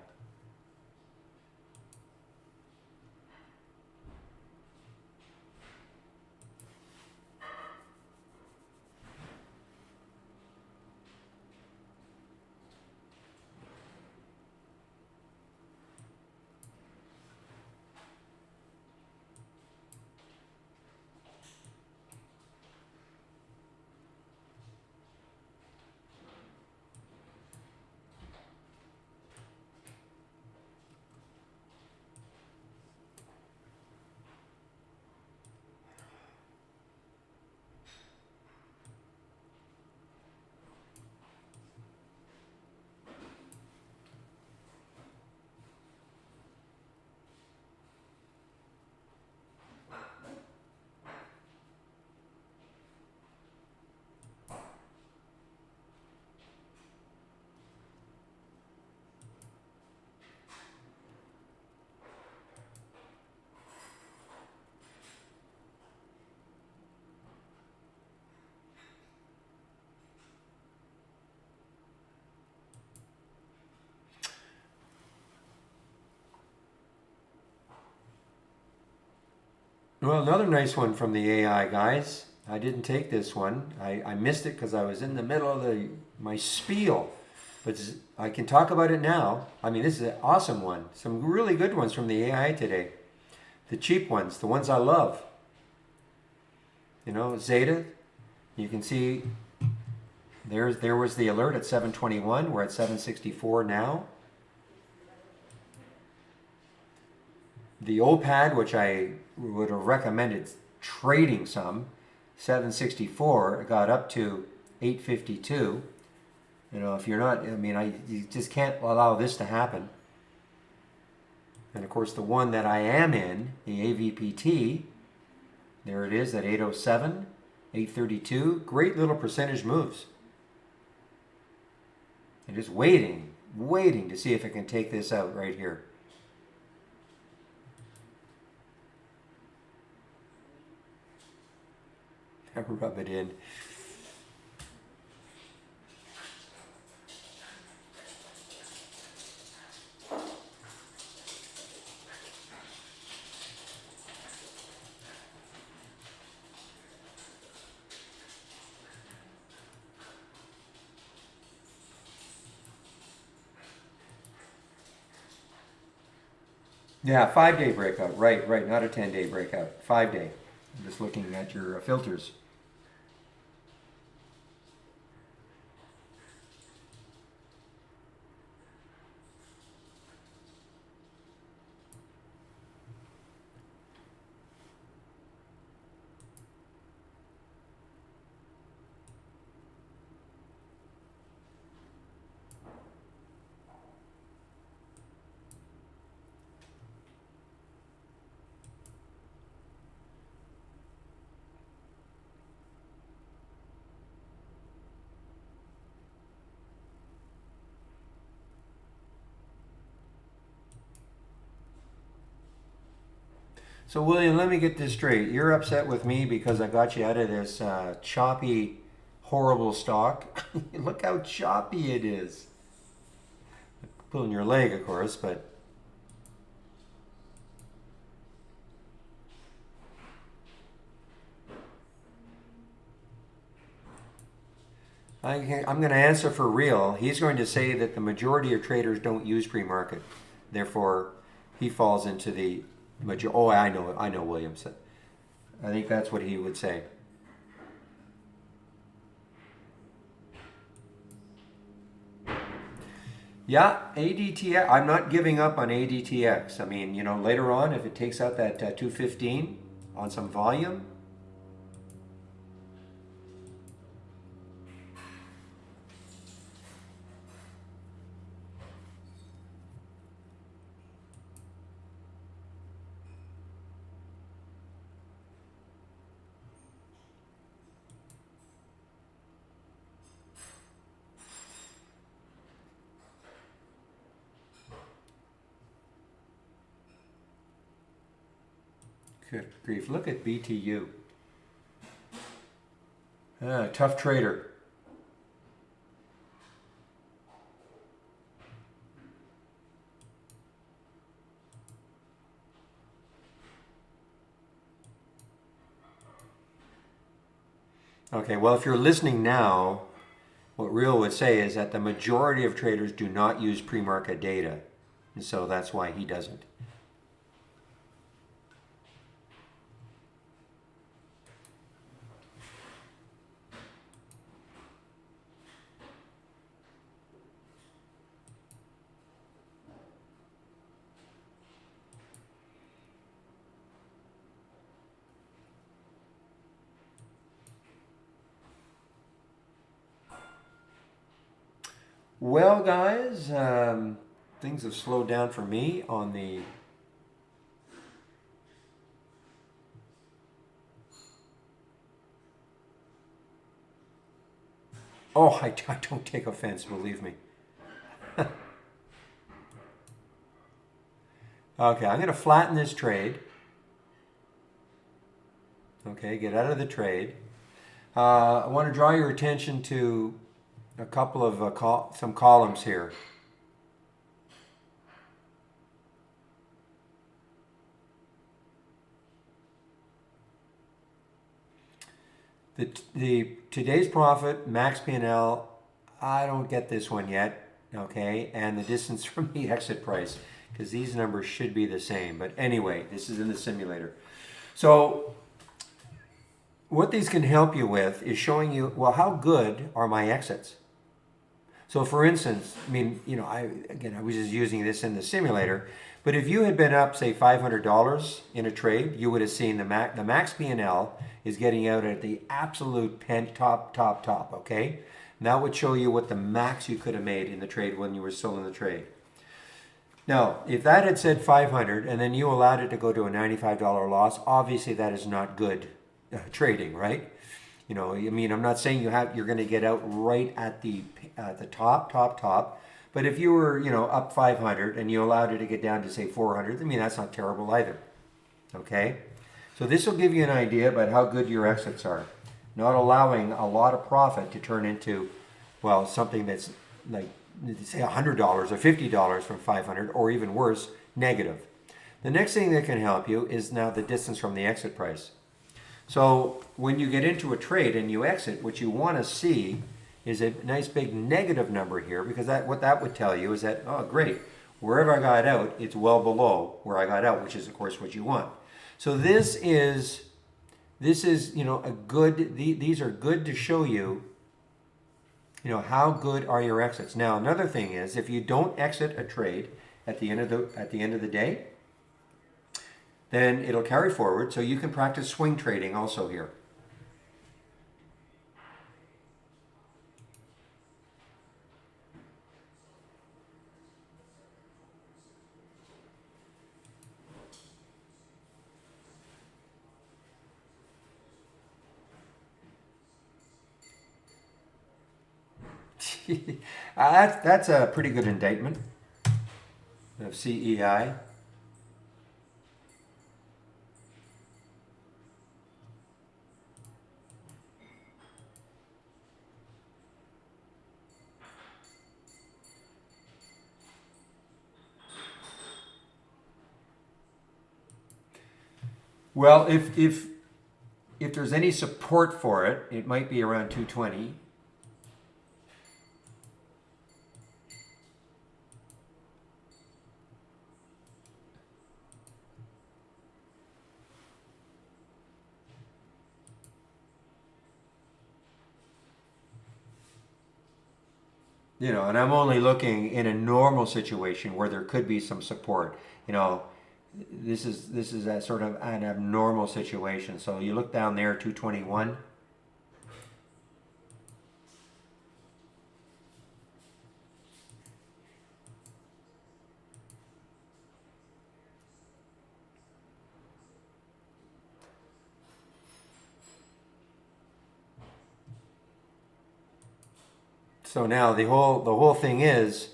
Well, another nice one from the AI, guys. I didn't take this one. I missed it because I was in the middle of my spiel. But I can talk about it now. I mean, this is an awesome one. Some really good ones from the AI today. The cheap ones, the ones I love. You know, Zeta, you can see there was the alert at 721. We're at 764 now. The OPAD, which I would have recommended trading some, 764, it got up to 852. You know, if you're not, I mean, you just can't allow this to happen. And of course, the one that I am in, the AVPT, there it is at 807, 832. Great little percentage moves. And just waiting to see if it can take this out right here. Rub it in. Yeah, 5-day breakout. Right. Not a 10-day breakout. 5-day. I'm just looking at your filters. So, William, let me get this straight. You're upset with me because I got you out of this choppy, horrible stock. Look how choppy it is. Pulling your leg, of course, but I'm going to answer for real. He's going to say that the majority of traders don't use pre-market. Therefore, he falls into the major. Oh, I know, Williams. I think that's what he would say. Yeah, ADTX. I'm not giving up on ADTX. I mean, later on, if it takes out that 215 on some volume, good grief. Look at BTU. Tough trader. Okay, well, if you're listening now, what Real would say is that the majority of traders do not use pre-market data. And so that's why he doesn't. Well, guys, things have slowed down for me on the... Oh, I don't take offense, believe me. Okay, I'm going to flatten this trade. Okay, get out of the trade. I want to draw your attention to a couple of some columns here. The today's profit, max P&L, I don't get this one yet, okay? And the distance from the exit price, because these numbers should be the same. But anyway, this is in the simulator. So what these can help you with is showing you, well, how good are my exits? So for instance, I mean, I was just using this in the simulator, but if you had been up, say, $500 in a trade, you would have seen the max P&L is getting out at the absolute top, okay? And that would show you what the max you could have made in the trade when you were still in the trade. Now, if that had said 500 and then you allowed it to go to a $95 loss, obviously that is not good trading, right? I mean, I'm not saying you're going to get out right at the top. But if you were, up 500 and you allowed it to get down to say 400, I mean, that's not terrible either. Okay? So this will give you an idea about how good your exits are. Not allowing a lot of profit to turn into, well, something that's like, say $100 or $50 from 500, or even worse, negative. The next thing that can help you is now the distance from the exit price. So when you get into a trade and you exit, what you want to see is a nice big negative number here, because what that would tell you is that, oh great, wherever I got out, it's well below where I got out, which is of course what you want. So this is a good, these are good to show you, how good are your exits. Now another thing is, if you don't exit a trade at the end of the day, then it'll carry forward, so you can practice swing trading also here. That's a pretty good indictment of CEI. Well, if there's any support for it, it might be around 220. You know, and I'm only looking in a normal situation where there could be some support. You know, this is a sort of an abnormal situation. So you look down there, 221. So now the whole thing is,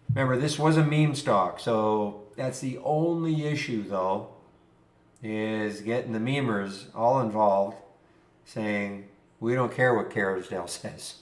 remember this was a meme stock, so that's the only issue though, is getting the memers all involved, saying we don't care what Carousdale says.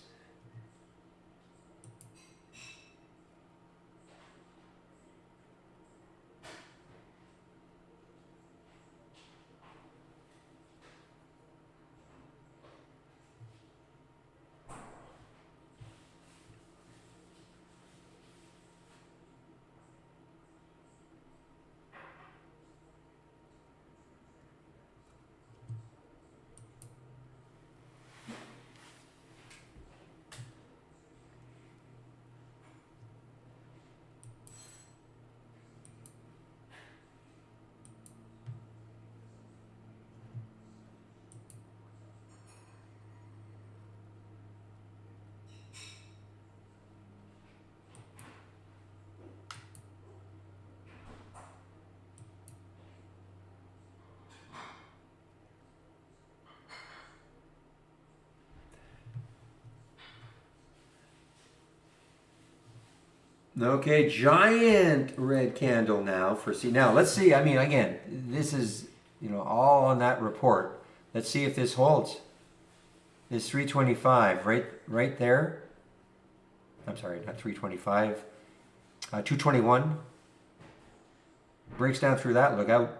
Okay, giant red candle now for C. Now let's see. I mean, again, this is all on that report. Let's see if this holds. This 325 right there. I'm sorry, not 325. 221 breaks down through that. Look out.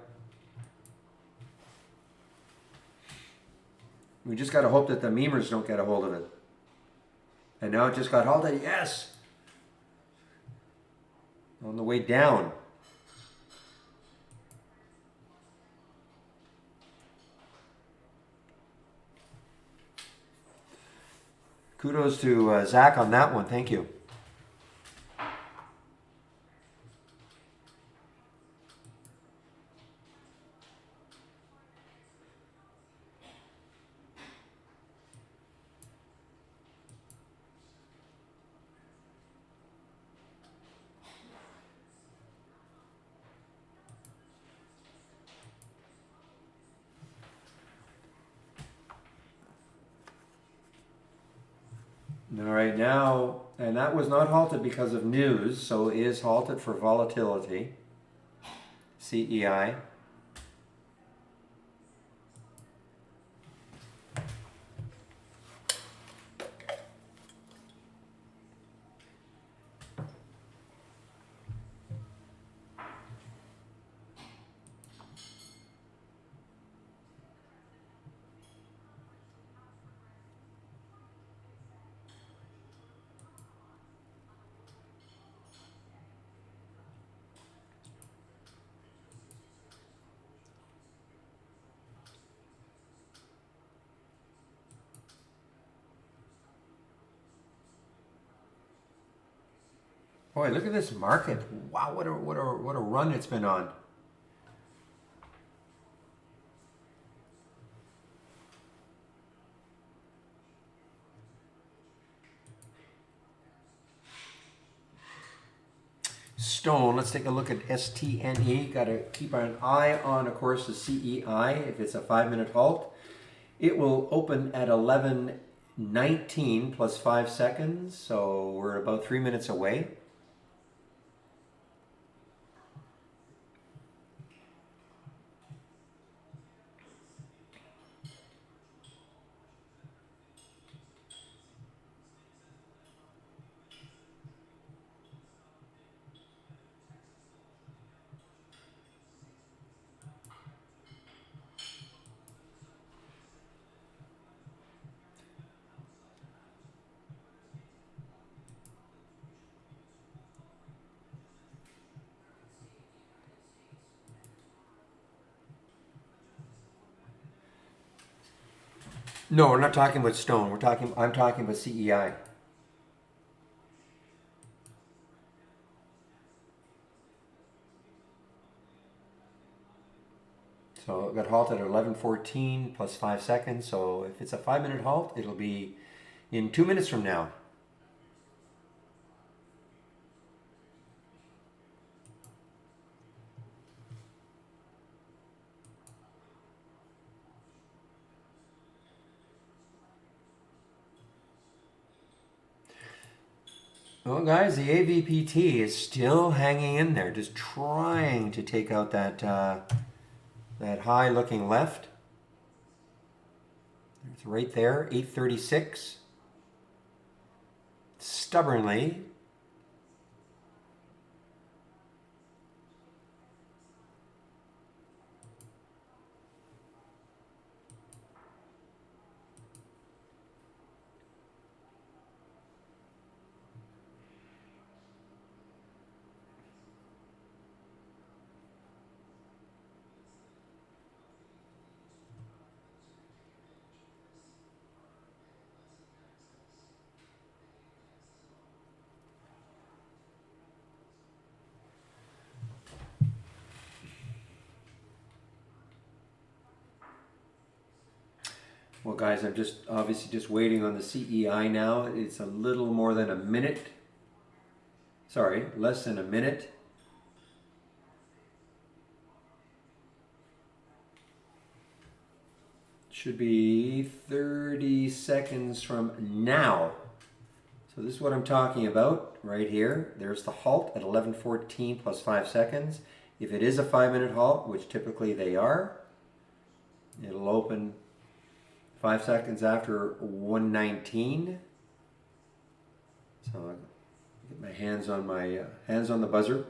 We just got to hope that the memers don't get a hold of it. And now it just got halted. Yes. On the way down. Kudos to Zach on that one. Thank you. All right, now, and that was not halted because of news, so it is halted for volatility. CEI. Boy, look at this market. Wow, what a run it's been on. Stone, let's take a look at STNE. Got to keep an eye on, of course, the CEI. If it's a 5-minute halt, it will open at 11:19 plus 5 seconds. So we're about 3 minutes away. No, we're not talking about stone. I'm talking about CEI. So it got halted at 11:14 plus 5 seconds. So if it's a 5 minute halt, it'll be in 2 minutes from now. Well, guys, the AVPT is still hanging in there, just trying to take out that high looking left. It's right there, 836. Stubbornly. Well, guys, I'm just obviously just waiting on the CEI now. It's a little more than a minute. Sorry, less than a minute. Should be 30 seconds from now. So this is what I'm talking about right here. There's the halt at 11:14 plus 5 seconds. If it is a 5 minute halt, which typically they are, it'll open 5 seconds after 119. So I get my hands on the buzzer.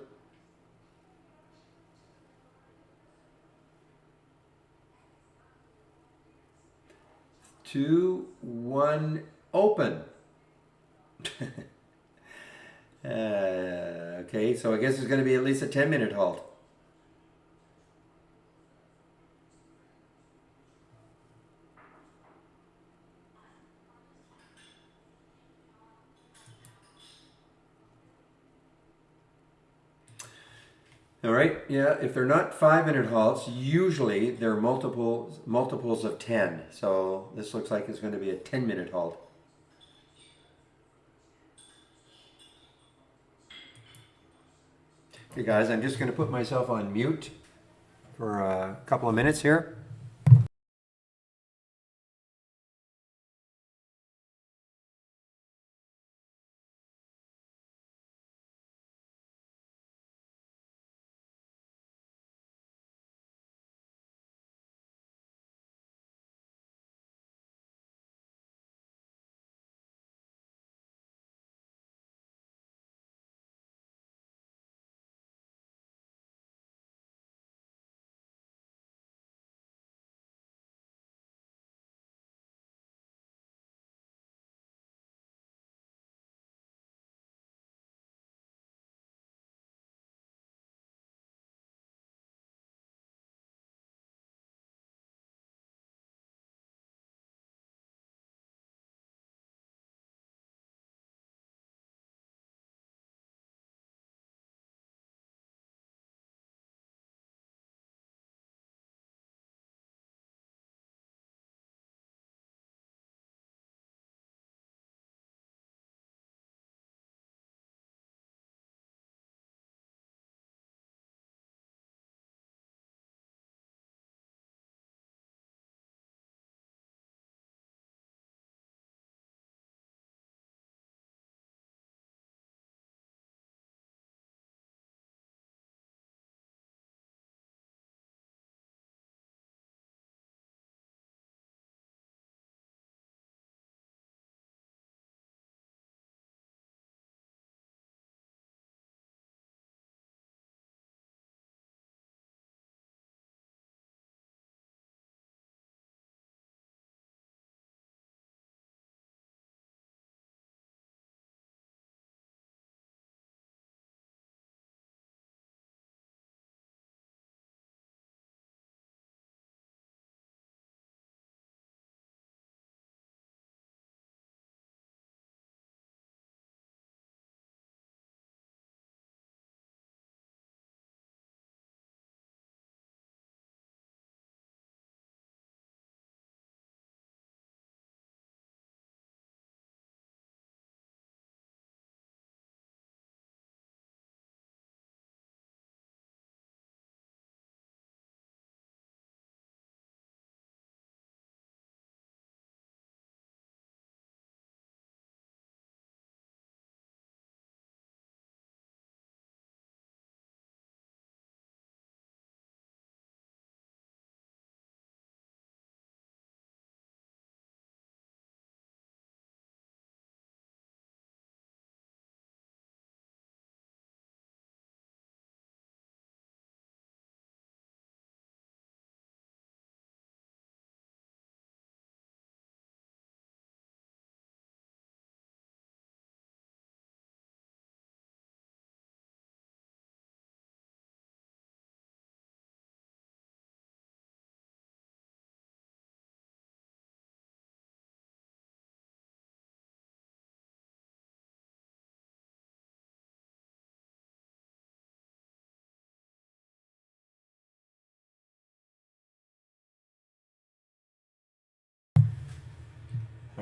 2, 1, open. Okay, so I guess it's going to be at least a 10 minute halt. All right, yeah, if they're not 5 minute halts, usually they're multiples of 10. So this looks like it's going to be a 10 minute halt. Okay, guys, I'm just going to put myself on mute for a couple of minutes here.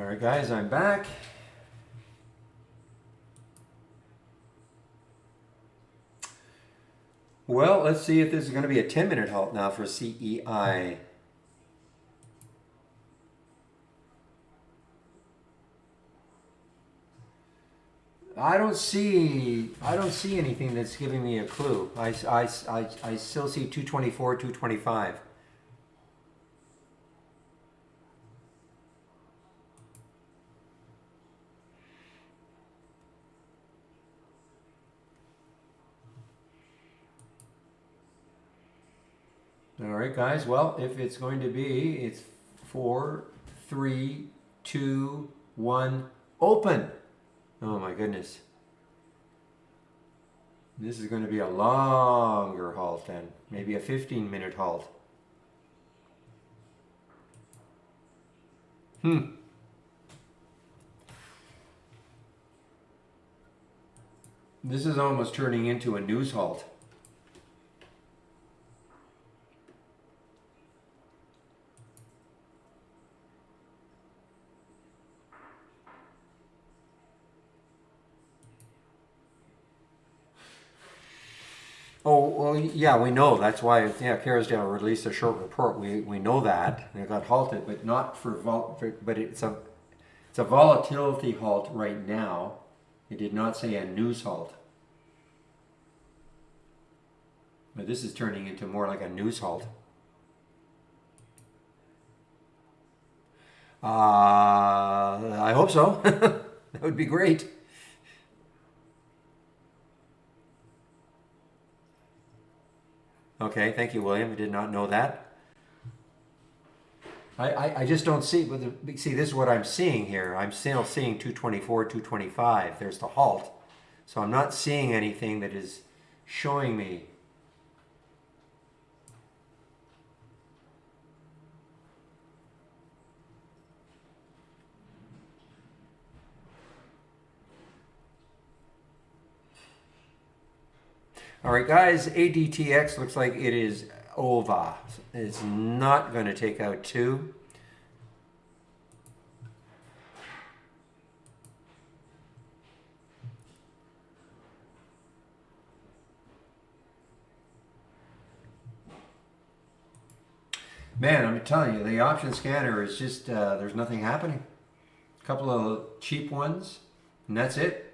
right, guys, I'm back. Well, let's see if this is going to be a 10-minute halt now for CEI. I don't see anything that's giving me a clue. I still see 224, 225. All right, guys. Well, if it's going to be, it's 4, 3, 2, 1, open. Oh my goodness. This is going to be a longer halt then. Maybe a 15-minute halt. This is almost turning into a news halt. Oh, well, yeah, we know. That's why, yeah, Kerrisdale released a short report. We know that. They got halted, but not but it's a volatility halt right now. It did not say a news halt. But this is turning into more like a news halt. I hope so. That would be great. Okay, thank you, William. I did not know that. I just don't see, see, this is what I'm seeing here. I'm still seeing 224, 225. There's the halt. So I'm not seeing anything that is showing me. All right, guys, ADTX looks like it is over. It's not going to take out 2. Man, I'm telling you, the option scanner is just, there's nothing happening. A couple of cheap ones, and that's it.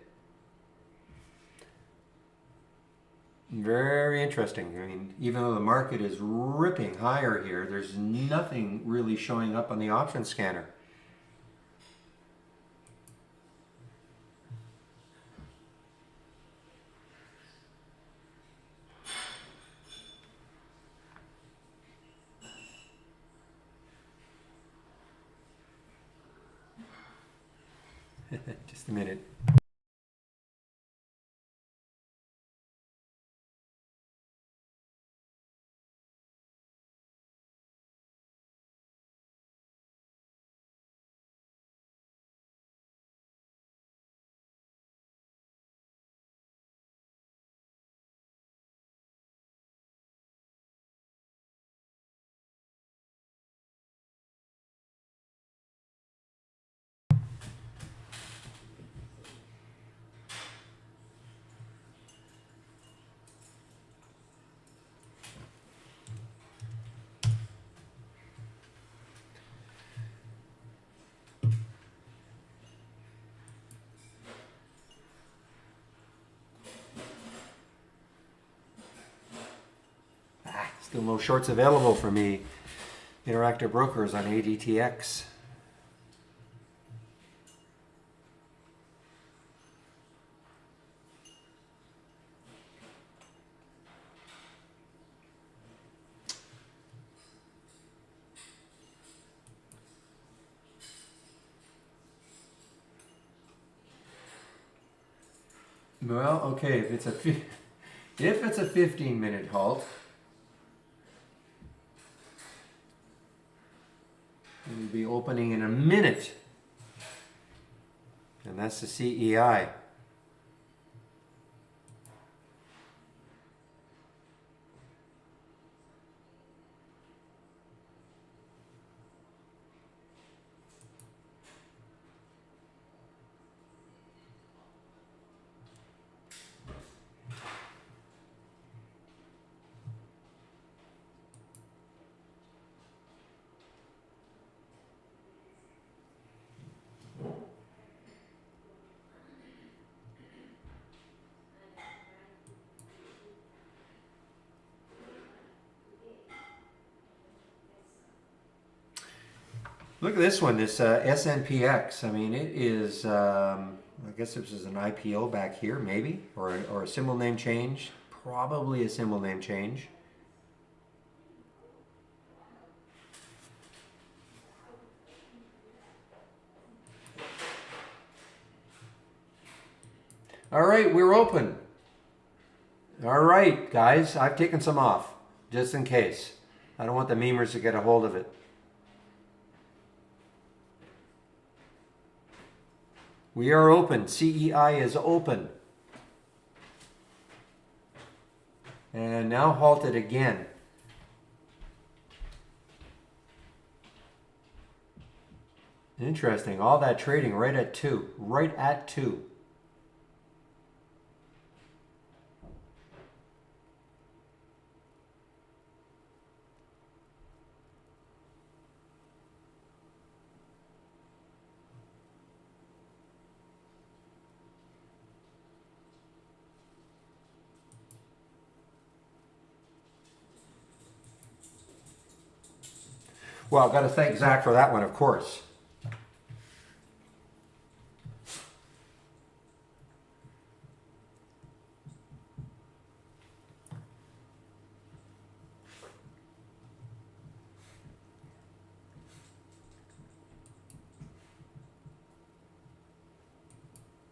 Very interesting. I mean, even though the market is ripping higher here, there's nothing really showing up on the option scanner. Just a minute. Still no shorts available for me. Interactive Brokers on ADTX. Well, okay, if it's a 15-minute halt, it'll be opening in a minute. And that's the CEI. Look at this one, this SNPX. I mean, it is, I guess this is an IPO back here, maybe, or a symbol name change. Probably a symbol name change. All right, we're open. All right, guys, I've taken some off, just in case. I don't want the memers to get a hold of it. We are open. CEI is open. And now halted again. Interesting. All that trading right at 2. Right at 2. Well, I've got to thank Zach for that one, of course.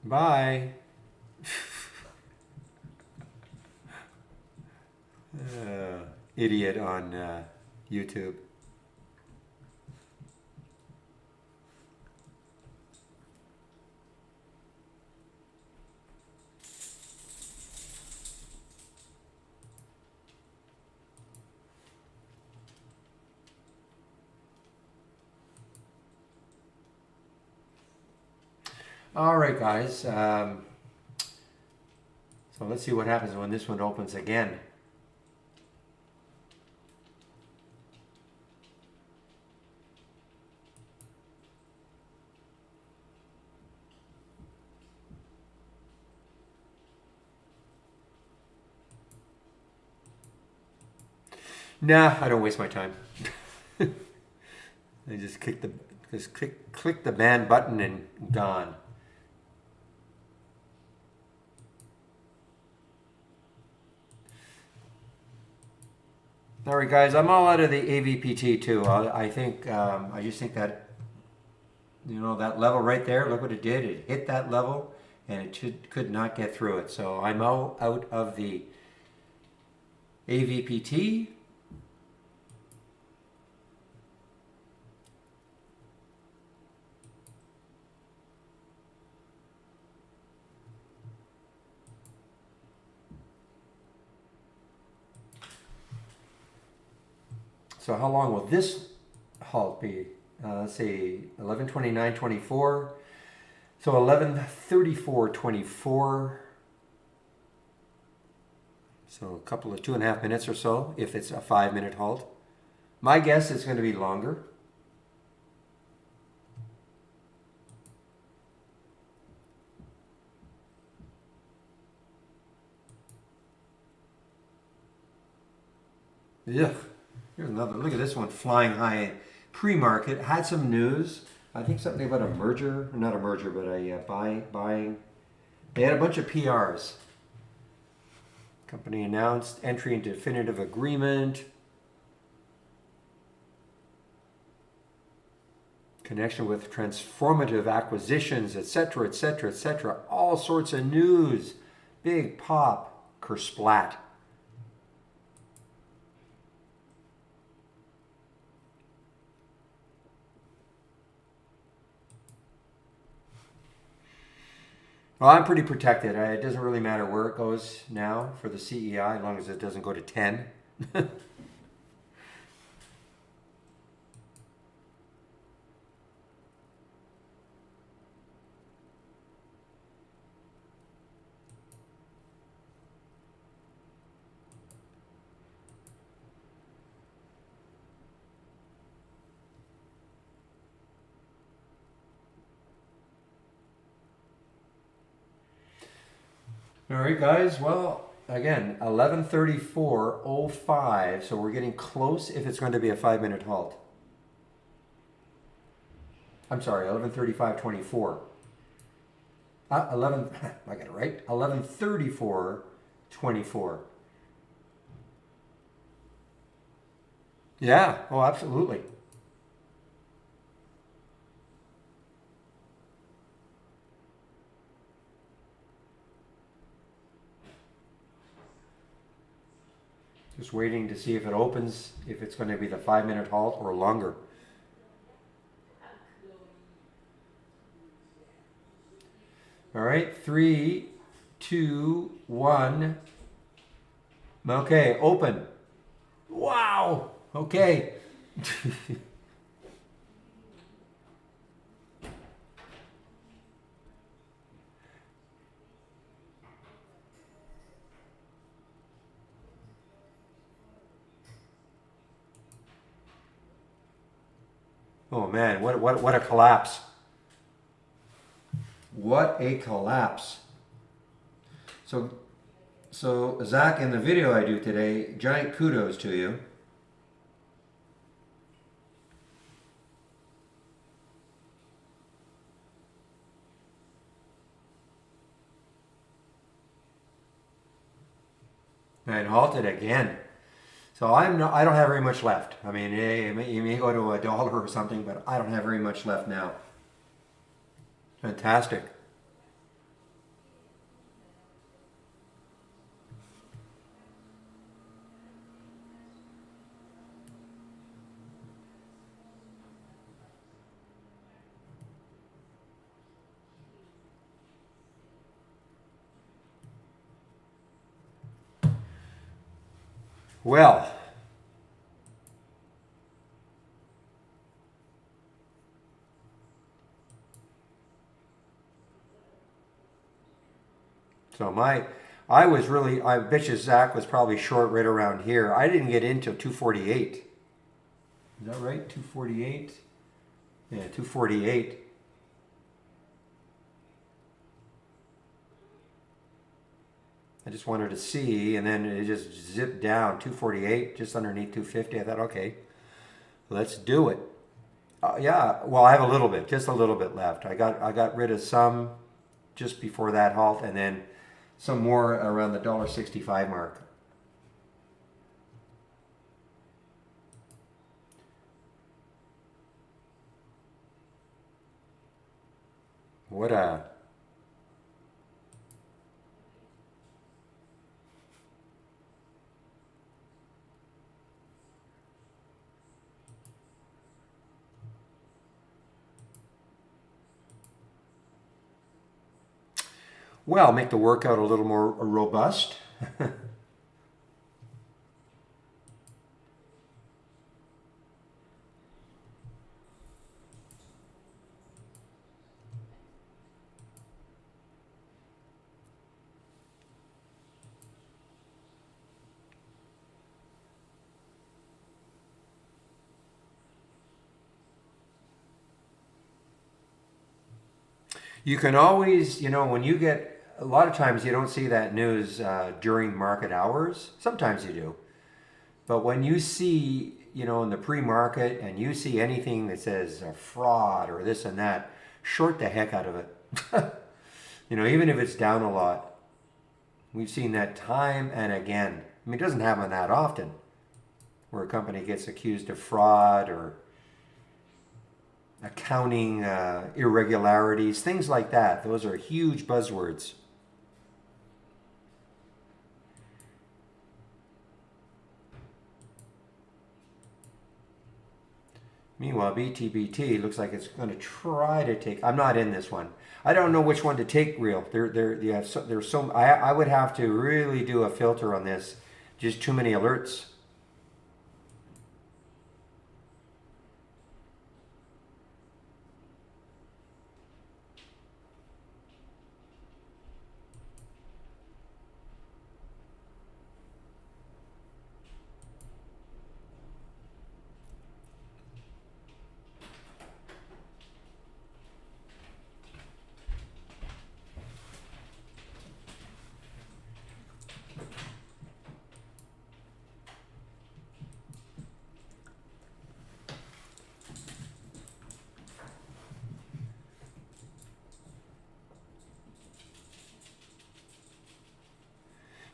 Bye. Idiot on YouTube. All right, guys. So let's see what happens when this one opens again. Nah, I don't waste my time. I just click the ban button and gone. All right, guys, I'm all out of the AVPT too. I think I just think that that level right there. Look what it did. It hit that level, and it could not get through it. So I'm all out of the AVPT. So how long will this halt be? Let's see, 11:29:24. So 11:34:24. So a couple of 2.5 minutes or so, if it's a 5-minute halt. My guess is going to be longer. Ugh. Here's another. Look at this one flying high. Pre-market had some news. I think something about a merger, not a merger, but a buying. They had a bunch of PRs. Company announced entry into definitive agreement. Connection with transformative acquisitions, etc., etc., etc. All sorts of news. Big pop. Kersplat. Well, I'm pretty protected. It doesn't really matter where it goes now for the CEI, as long as it doesn't go to 10. All right, guys. Well, again, 11:34:05. So we're getting close if it's going to be a 5-minute halt. I'm sorry, 11:35.24. 11, I got it right. 11:34.24. Yeah, oh, absolutely. Just waiting to see if it opens, if it's going to be the 5-minute halt or longer. All right, 3, 2, 1. Okay, open. Wow. Okay. Oh man, what a collapse. What a collapse. So Zach, in the video I do today, giant kudos to you. And halted again. So I don't have very much left. I mean, you may go to $1 or something, but I don't have very much left now. Fantastic. Well, so I bet you Zach was probably short right around here. I didn't get into 248. Is that right? 248? Yeah, 248. I just wanted to see, and then it just zipped down 248, just underneath 250. I thought, okay, let's do it. Yeah, well, I have a little bit, just a little bit left. I got rid of some just before that halt, and then some more around the $1.65 mark. What a well, make the workout a little more robust. You can always, when you get, a lot of times you don't see that news during market hours. Sometimes you do. But when you see, in the pre-market and you see anything that says fraud or this and that, short the heck out of it. Even if it's down a lot. We've seen that time and again. I mean, it doesn't happen that often where a company gets accused of fraud or accounting irregularities, things like that. Those are huge buzzwords. Meanwhile, BTBT looks like it's going to try to take. I'm not in this one. I don't know which one to take real. There's so. I would have to really do a filter on this. Just too many alerts.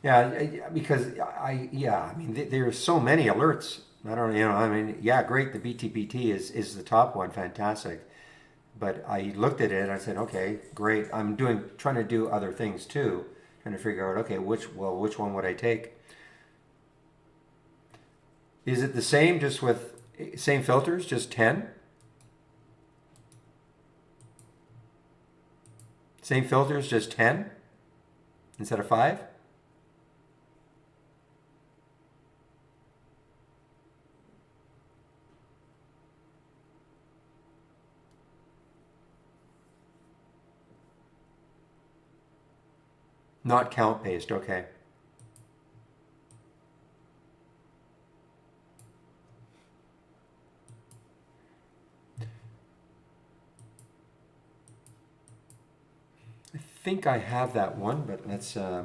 Yeah, because I mean, there's so many alerts. I don't, I mean, yeah, great. The BTBT is the top one, fantastic. But I looked at it and I said, okay, great. Trying to do other things too, trying to figure out, okay, which one would I take? Is it the same, just with same filters, just 10? Same filters, just 10 instead of 5? Not count based, okay. I think I have that one, but let's yeah,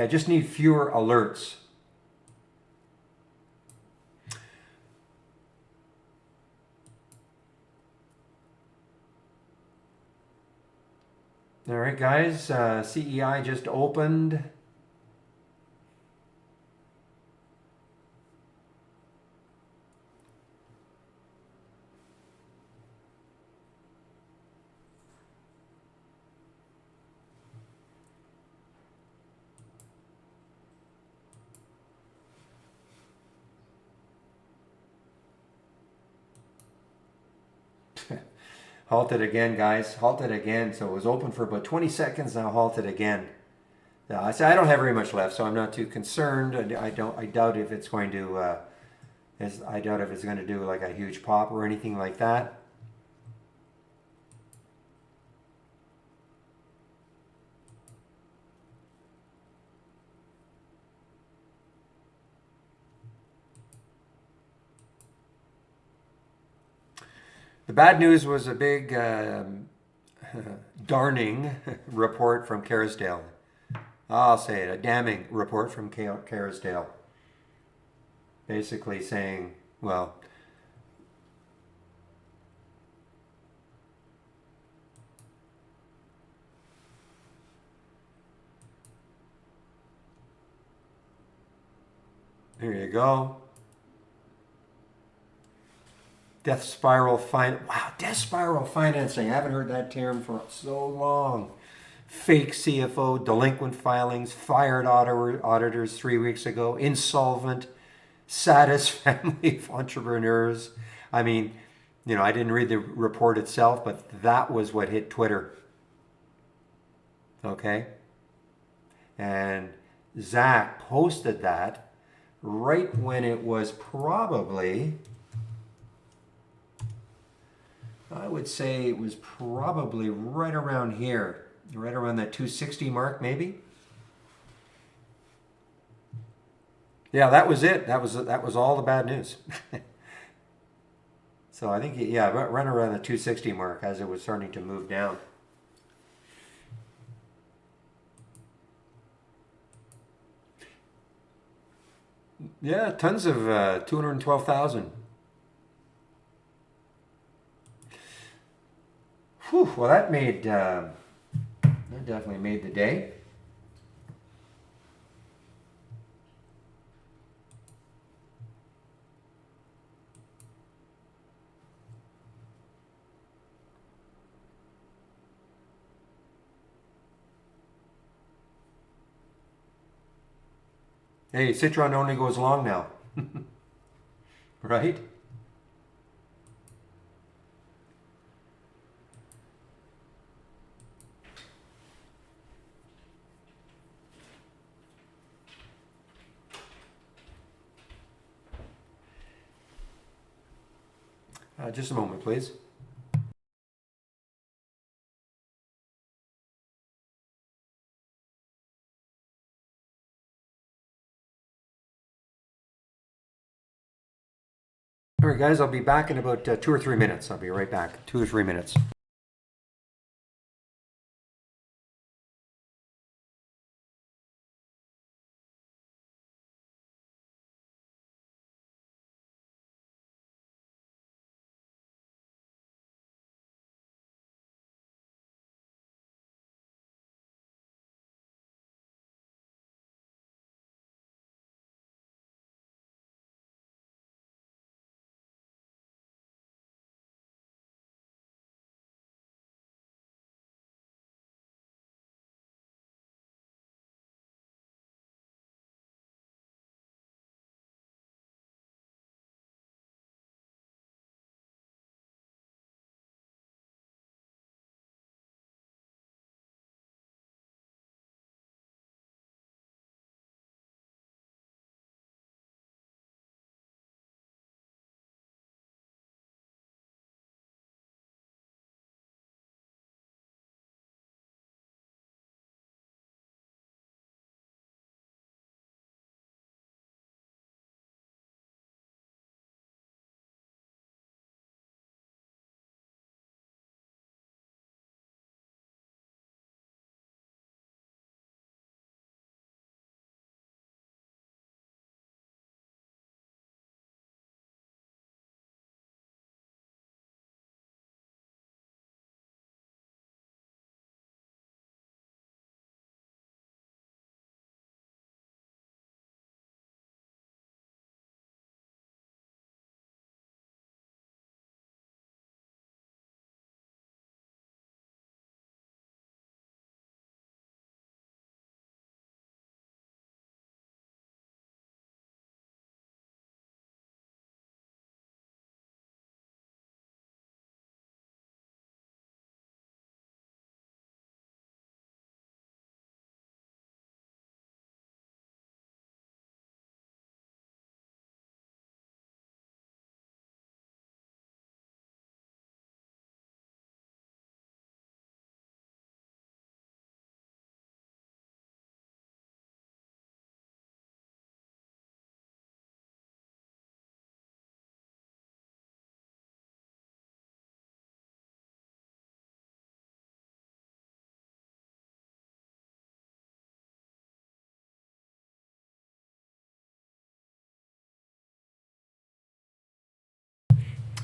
I just need fewer alerts. All right, guys, CEI just opened. Halted again, guys. Halted again. So it was open for about 20 seconds, now halted again. I said I don't have very much left, so I'm not too concerned. I don't. I doubt if it's going to. I doubt if it's going to do like a huge pop or anything like that. The bad news was a big darning report from Kerrisdale. I'll say it, a damning report from Kerrisdale. Basically saying, well, here you go. Death spiral death spiral financing. I haven't heard that term for so long. Fake CFO, delinquent filings, fired auditors 3 weeks ago, insolvent, saddest family of entrepreneurs. I mean, I didn't read the report itself, but that was what hit Twitter. Okay? And Zach posted that right when it was probably, I would say it was probably right around here, right around that 260 mark, maybe. Yeah, that was it. That was all the bad news. So I think, yeah, right around the 260 mark as it was starting to move down. Yeah, tons of 212,000. Well, that definitely made the day. Hey, Citron only goes long now, right? Just a moment, please. All right, guys, I'll be back in about 2 or 3 minutes. I'll be right back. 2 or 3 minutes.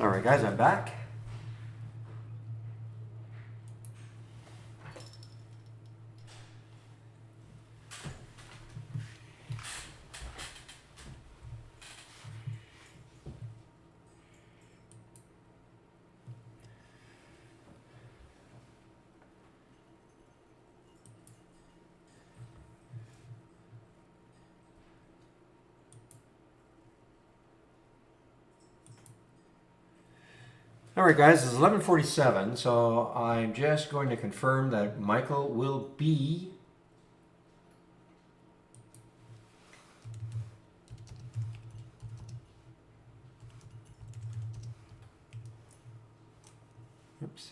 All right, guys, I'm back. All right, guys, it's 11:47, so I'm just going to confirm that Michael will be oops.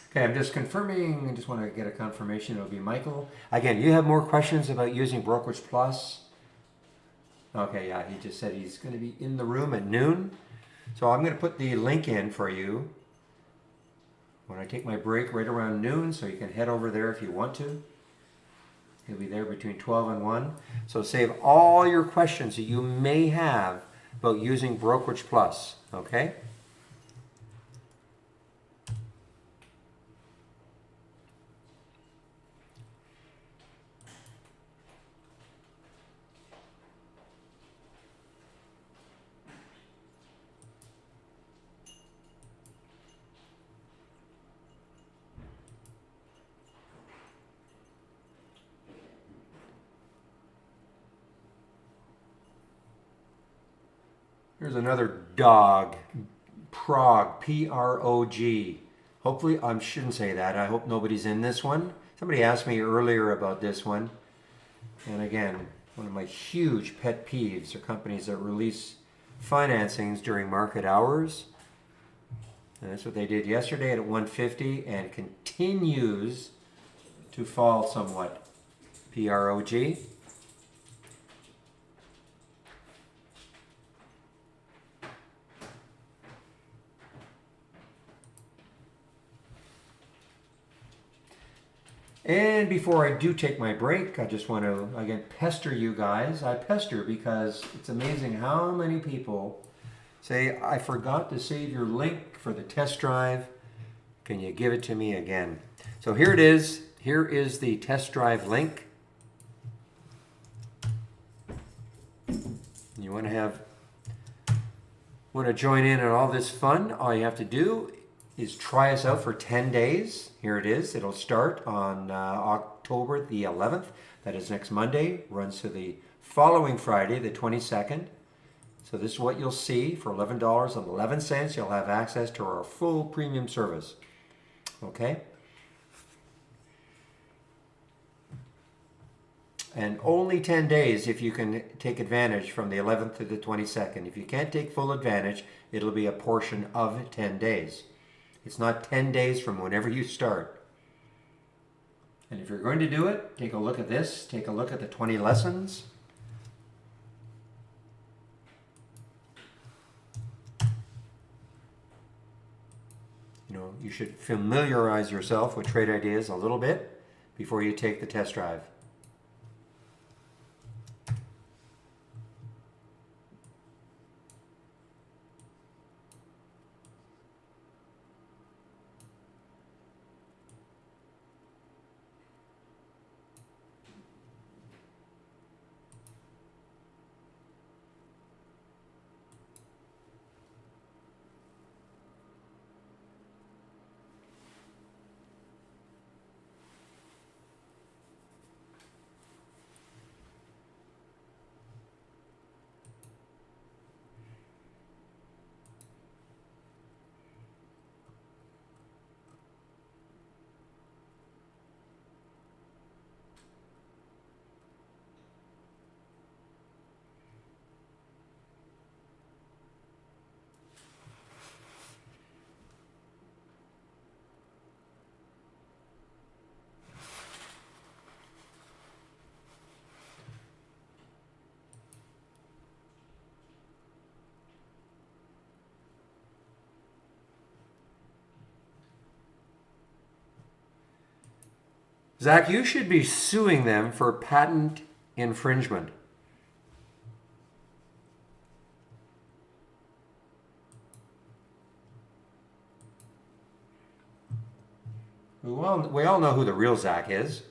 Okay, I'm just confirming. I just want to get a confirmation. It'll be Michael. Again, you have more questions about using Brokerage Plus? Okay, yeah, he just said he's going to be in the room at noon. So I'm going to put the link in for you when I take my break right around noon, so you can head over there if you want to. He'll be there between 12 and 1. So save all your questions that you may have about using Brokerage Plus, okay? Here's another dog, Prog, P-R-O-G. Hopefully, I shouldn't say that. I hope nobody's in this one. Somebody asked me earlier about this one. And again, one of my huge pet peeves are companies that release financings during market hours. And that's what they did yesterday at 150 and continues to fall somewhat. P-R-O-G. And before I do take my break, I just want to, again, pester you guys. I pester because it's amazing how many people say, I forgot to save your link for the test drive. Can you give it to me again? So here it is. Here is the test drive link. You want to join in on all this fun? All you have to do is try us out for 10 days. Here it is. It'll start on October the 11th. That is next Monday. Runs to the following Friday, the 22nd. So this is what you'll see. For $11.11, you'll have access to our full premium service. Okay? And only 10 days if you can take advantage from the 11th to the 22nd. If you can't take full advantage, it'll be a portion of 10 days. It's not 10 days from whenever you start. And if you're going to do it, take a look at this. Take a look at the 20 lessons. You should familiarize yourself with trade ideas a little bit before you take the test drive. Zach, you should be suing them for patent infringement. Well, we all know who the real Zach is.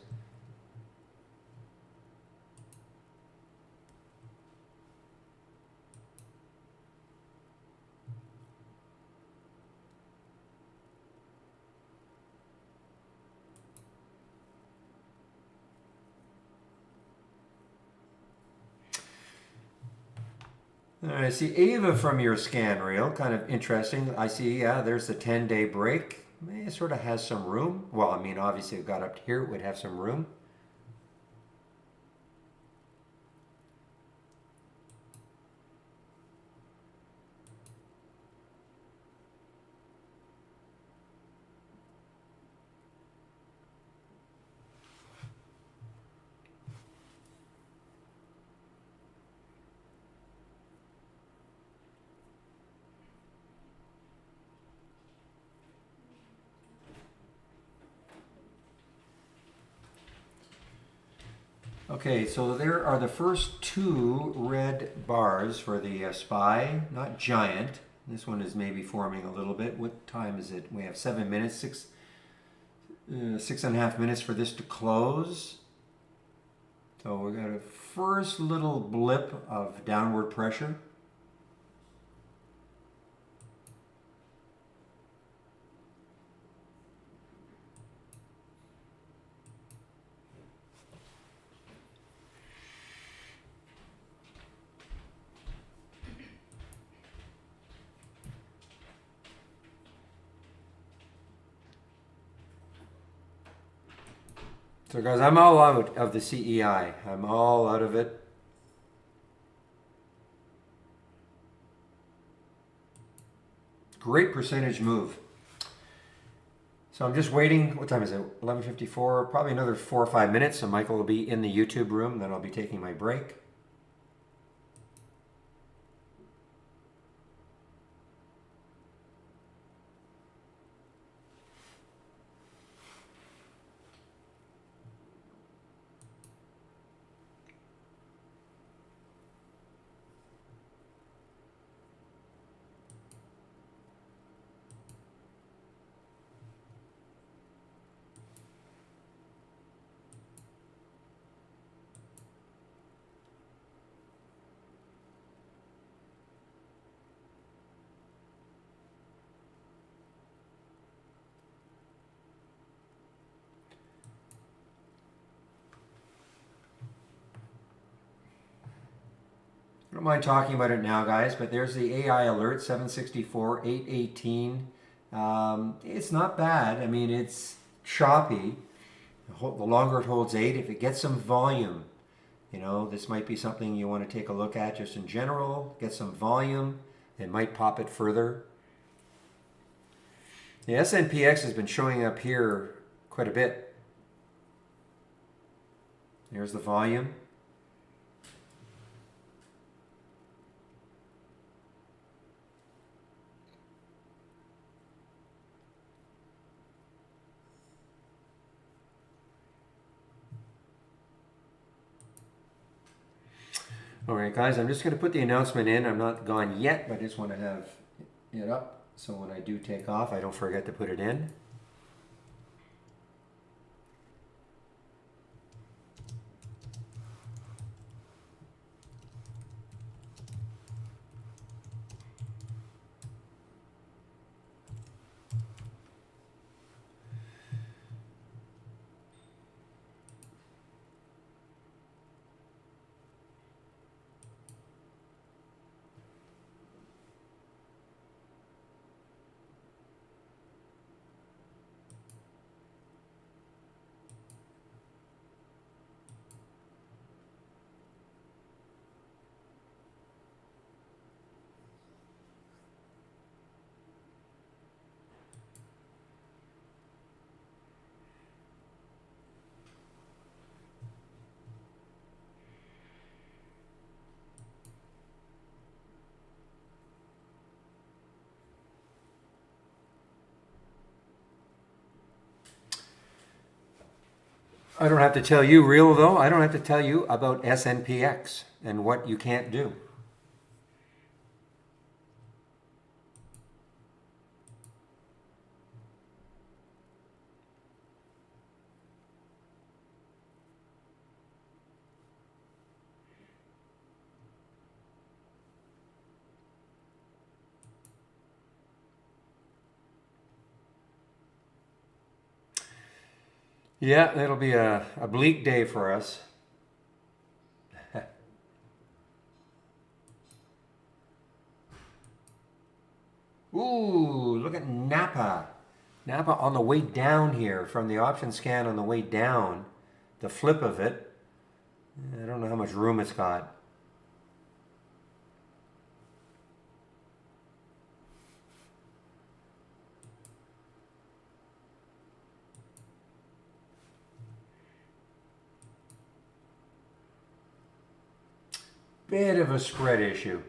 I see Ava from your scan reel, kind of interesting. I see, yeah, there's the 10-day break. It sort of has some room. Well, I mean, obviously, it got up to here, it would have some room. Okay, so there are the first two red bars for the SPY, not giant. This one is maybe forming a little bit. What time is it? We have 7 minutes, 6.5 minutes for this to close. So we got a first little blip of downward pressure. So guys, I'm all out of the CEI. I'm all out of it. Great percentage move. So I'm just waiting. What time is it? 11:54. Probably another 4 or 5 minutes. So Michael will be in the YouTube room. Then I'll be taking my break. I don't mind talking about it now, guys, but there's the AI alert, 764, 818. It's not bad. I mean, it's choppy. The longer it holds 8, if it gets some volume, you know, this might be something you want to take a look at just in general. Get some volume. It might pop it further. The SNPX has been showing up here quite a bit. There's the volume. All right, guys, I'm just going to put the announcement in. I'm not gone yet, but I just want to have it up so when I do take off, I don't forget to put it in. I don't have to tell you, real though, I don't have to tell you about SNPX and what you can't do. Yeah, it'll be a bleak day for us. Ooh, look at Napa. Napa on the way down here from the option scan on the way down. The flip of it. I don't know how much room it's got. Bit of a spread issue.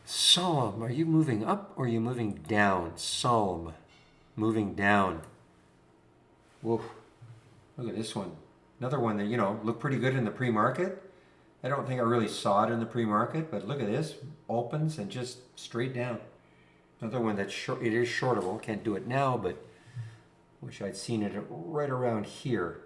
Solemn, are you moving up or are you moving down? Solemn, moving down. Whoa, look at this one. Another one that, you know, looked pretty good in the pre-market. I don't think I really saw it in the pre-market, but look at this. Opens and just straight down. Another one that's short, it is shortable. Can't do it now, but wish I'd seen it right around here.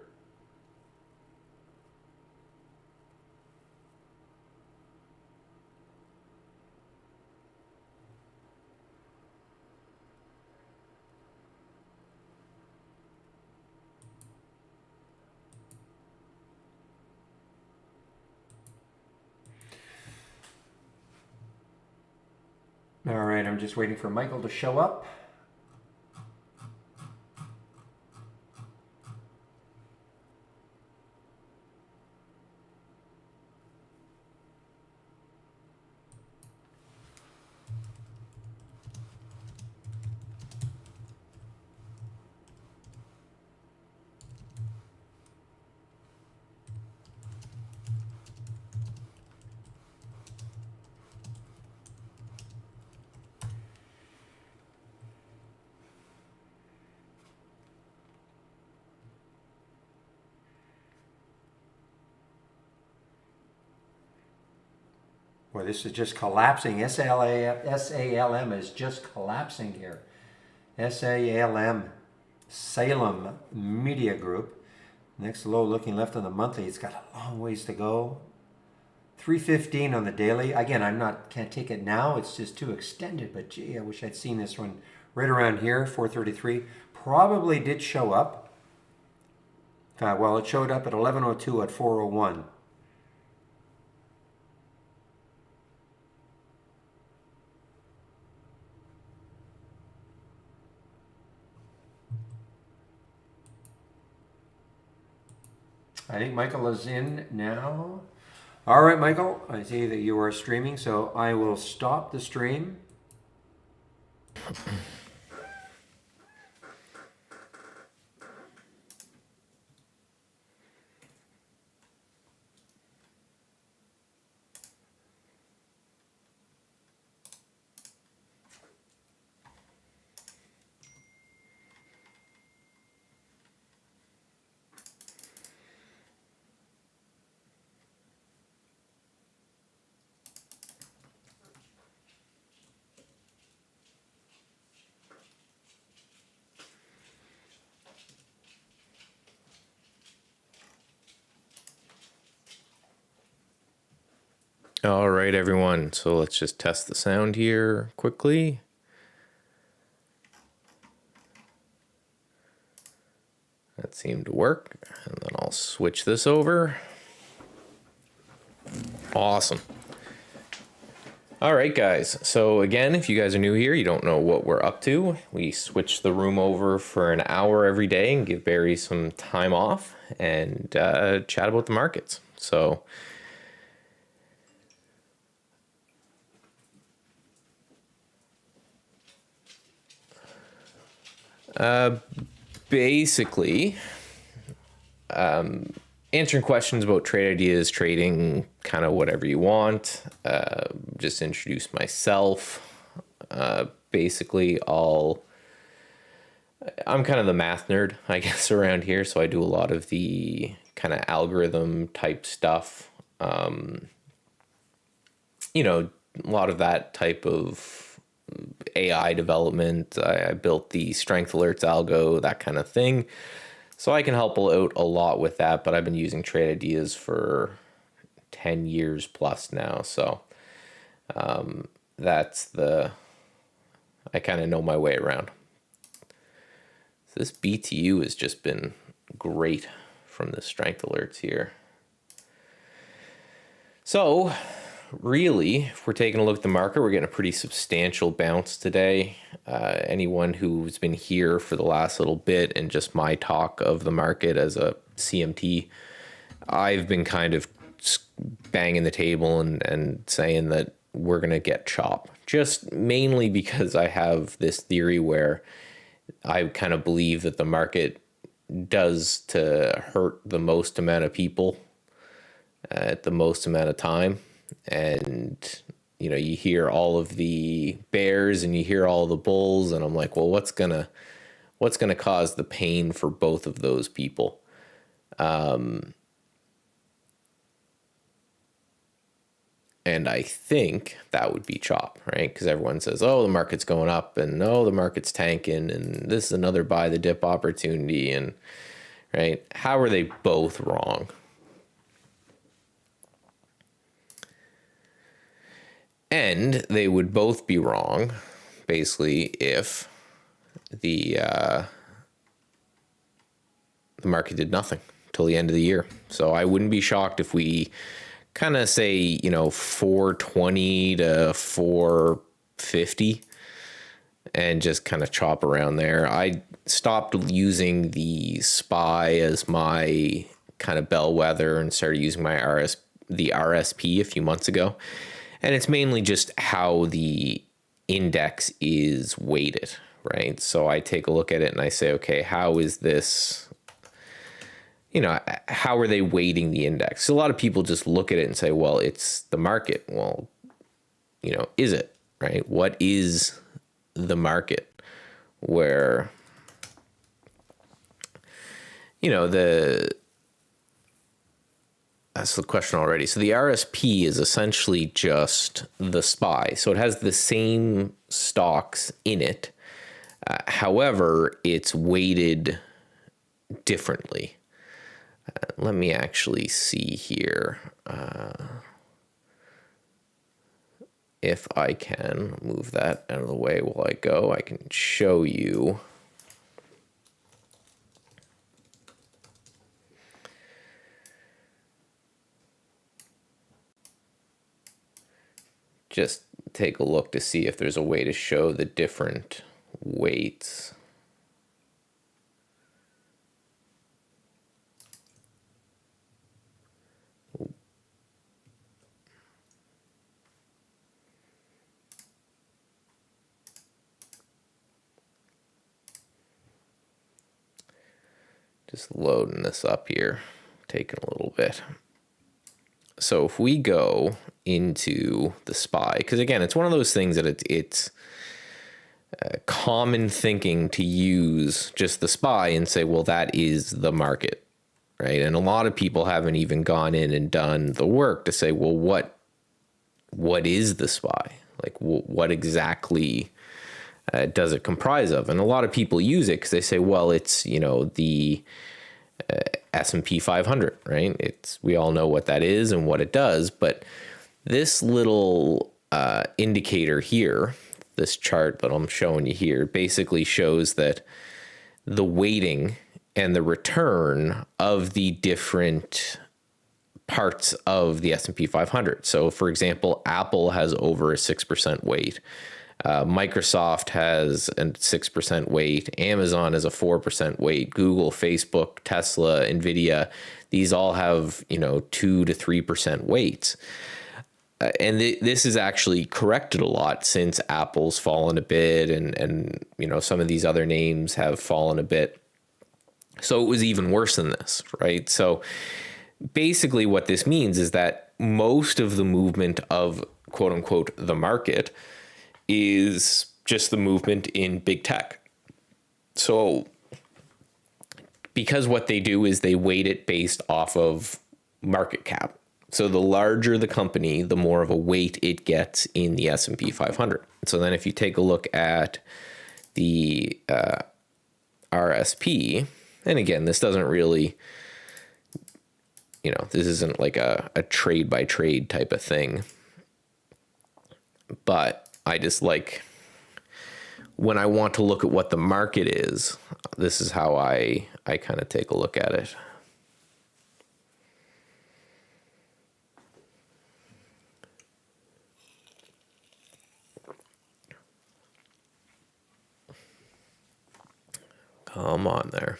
All right, I'm just waiting for Michael to show up. Boy, this is just collapsing. SALM is just collapsing here. SALM, Salem Media Group. Next low looking left on the monthly. It's got a long ways to go. 315 on the daily. Again, can't take it now. It's just too extended, but gee, I wish I'd seen this one right around here, 433. Probably did show up. Well, it showed up at 1102 at 401. I think Michael is in now. All right, Michael, I see that you are streaming, so I will stop the stream. All right, everyone. So let's just test the sound here quickly. That seemed to work. And then I'll switch this over. Awesome. All right, guys. So again, if you guys are new here, you don't know what we're up to. We switch the room over for an hour every day and give Barry some time off and chat about the markets. So basically answering questions about trade ideas, trading, kind of whatever you want. Just introduce myself. Basically, I'm kind of the math nerd, I guess, around here. So I do a lot of the kind of algorithm type stuff. A lot of that type of AI development. I built the strength alerts algo, that kind of thing. So I can help out a lot with that, but I've been using trade ideas for 10 years plus now. So I kind of know my way around. So this BTU has just been great from the strength alerts here. So really, if we're taking a look at the market, we're getting a pretty substantial bounce today. Anyone who's been here for the last little bit and just my talk of the market as a CMT, I've been kind of banging the table and saying that we're going to get chop. Just mainly because I have this theory where I kind of believe that the market does to hurt the most amount of people at the most amount of time. And you hear all of the bears and you hear all the bulls, and I'm like, well, what's gonna cause the pain for both of those people? And I think that would be chop, right? Because everyone says, oh, the market's going up, and oh, the market's tanking, and this is another buy the dip opportunity, and right? How are they both wrong? And they would both be wrong, basically, if the market did nothing till the end of the year. So I wouldn't be shocked if we kind of say, 420 to 450 and just kind of chop around there. I stopped using the SPY as my kind of bellwether and started using my the RSP a few months ago. And it's mainly just how the index is weighted, right? So I take a look at it and I say, okay, how is this, how are they weighting the index? So a lot of people just look at it and say, well, it's the market. Well, is it, right? What is the market? Where, that's the question already. So the RSP is essentially just the SPY. So it has the same stocks in it. However, it's weighted differently. Let me actually see here. If I can move that out of the way while I go, I can show you. Just take a look to see if there's a way to show the different weights. Just loading this up here, taking a little bit. So if we go into the SPY, because again, it's one of those things that it's common thinking to use just the SPY and say, well, that is the market, right? And a lot of people haven't even gone in and done the work to say, well, what is the SPY? Like, what exactly does it comprise of? And a lot of people use it because they say, well, it's, the S&P 500, right? We all know what that is and what it does, but this little indicator here, this chart that I'm showing you here, basically shows that the weighting and the return of the different parts of the S&P 500. So for example, Apple has over a 6% weight. Microsoft has a 6% weight. Amazon has a 4% weight. Google, Facebook, Tesla, Nvidia, these all have 2 to 3% weights. And this is actually corrected a lot since Apple's fallen a bit, and some of these other names have fallen a bit. So it was even worse than this, right? So basically what this means is that most of the movement of quote unquote the market is just the movement in big tech. So because what they do is they weight it based off of market cap. So the larger the company, the more of a weight it gets in the S&P 500. So then if you take a look at the RSP, and again, this doesn't really, this isn't like a trade by trade type of thing. But I just like, when I want to look at what the market is, this is how I kind of take a look at it. Come on there.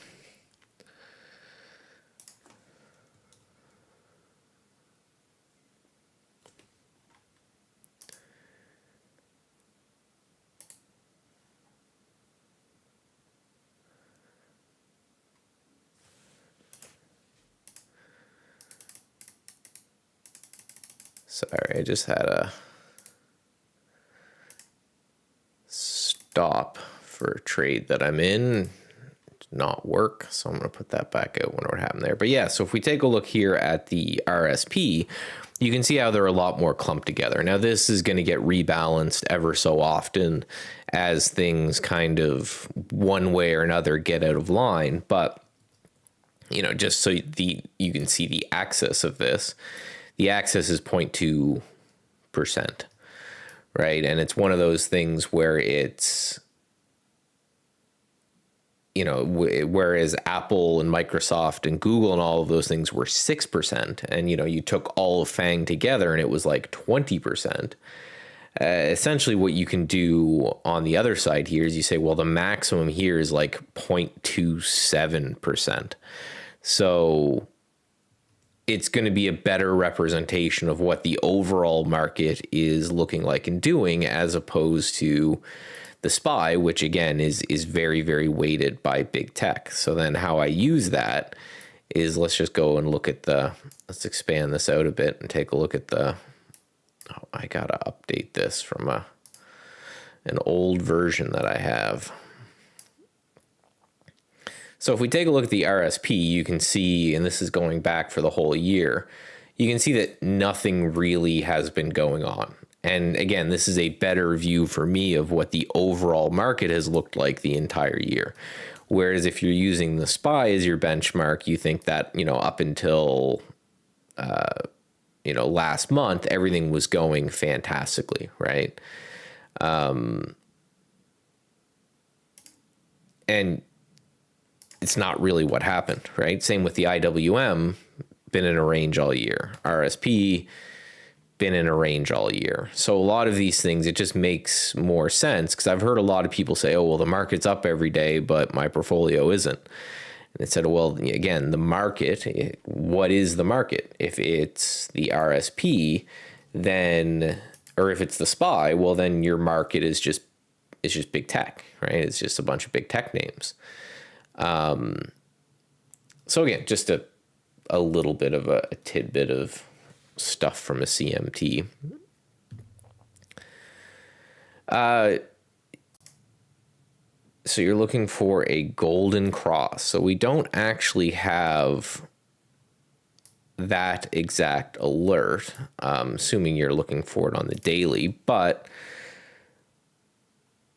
Sorry, I just had a stop for a trade that I'm in. Not work, so I'm going to put that back out. Wonder what happened there. But yeah, so if we take a look here at the RSP, you can see how they're a lot more clumped together. Now this is going to get rebalanced ever so often as things kind of one way or another get out of line. But just so you can see the axis of this, the axis is 0.2%, right? And it's one of those things where it's, whereas Apple and Microsoft and Google and all of those things were 6%, and you took all of FANG together and it was like 20%. Essentially what you can do on the other side here is you say, well, the maximum here is like 0.27%. So it's going to be a better representation of what the overall market is looking like and doing, as opposed to the SPY, which again is very, very weighted by big tech. So then how I use that is, let's just go and look at let's expand this out a bit and take a look at I gotta update this from an old version that I have. So if we take a look at the RSP, you can see, and this is going back for the whole year, you can see that nothing really has been going on. And again, this is a better view for me of what the overall market has looked like the entire year. Whereas if you're using the SPY as your benchmark, you think that, up until, last month, everything was going fantastically, right? And it's not really what happened, right? Same with the IWM, been in a range all year. RSP, been in a range all year. So a lot of these things, it just makes more sense, because I've heard a lot of people say, oh, well, the market's up every day, but my portfolio isn't. And it said, well, again, the market, what is the market? If it's the RSP, then, or if it's the SPY, well, then your market is just big tech, right? It's just a bunch of big tech names. So again, just a little bit of a tidbit of stuff from a CMT. So you're looking for a golden cross. So we don't actually have that exact alert, assuming you're looking for it on the daily, but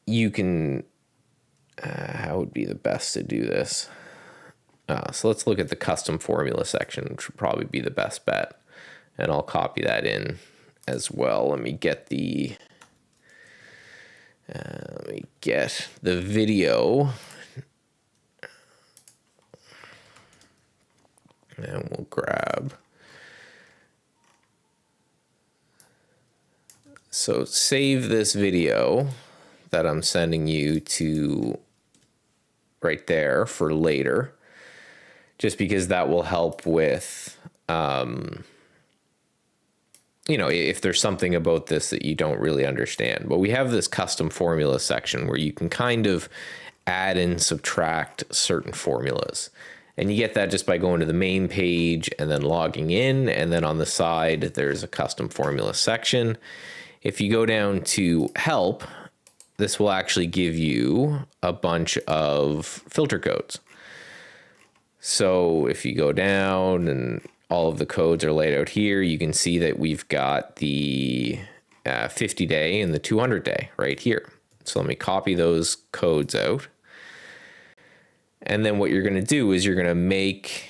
you can, how would be the best to do this? So let's look at the custom formula section, which would probably be the best bet. And I'll copy that in as well. Let me get the video. And we'll grab. So save this video that I'm sending you to right there for later, just because that will help with, if there's something about this that you don't really understand. But we have this custom formula section where you can kind of add and subtract certain formulas. And you get that just by going to the main page and then logging in. And then on the side, there's a custom formula section. If you go down to help, this will actually give you a bunch of filter codes. So if you go down and all of the codes are laid out here, you can see that we've got the 50 day and the 200 day right here. So let me copy those codes out. And then what you're going to do is you're going to make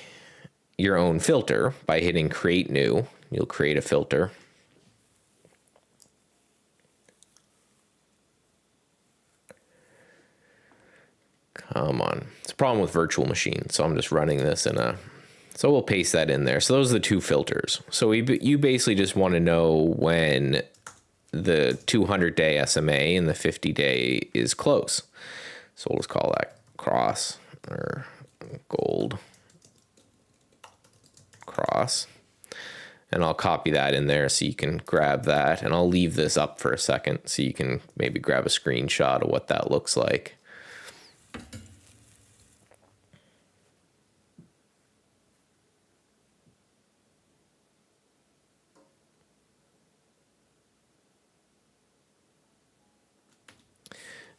your own filter by hitting create new. You'll create a filter. Come on. It's a problem with virtual machines. So I'm just running this in a, so we'll paste that in there. So those are the two filters. So you basically just want to know when the 200 day SMA and the 50 day is close. So we'll just call that cross or gold cross. And I'll copy that in there so you can grab that. And I'll leave this up for a second so you can maybe grab a screenshot of what that looks like.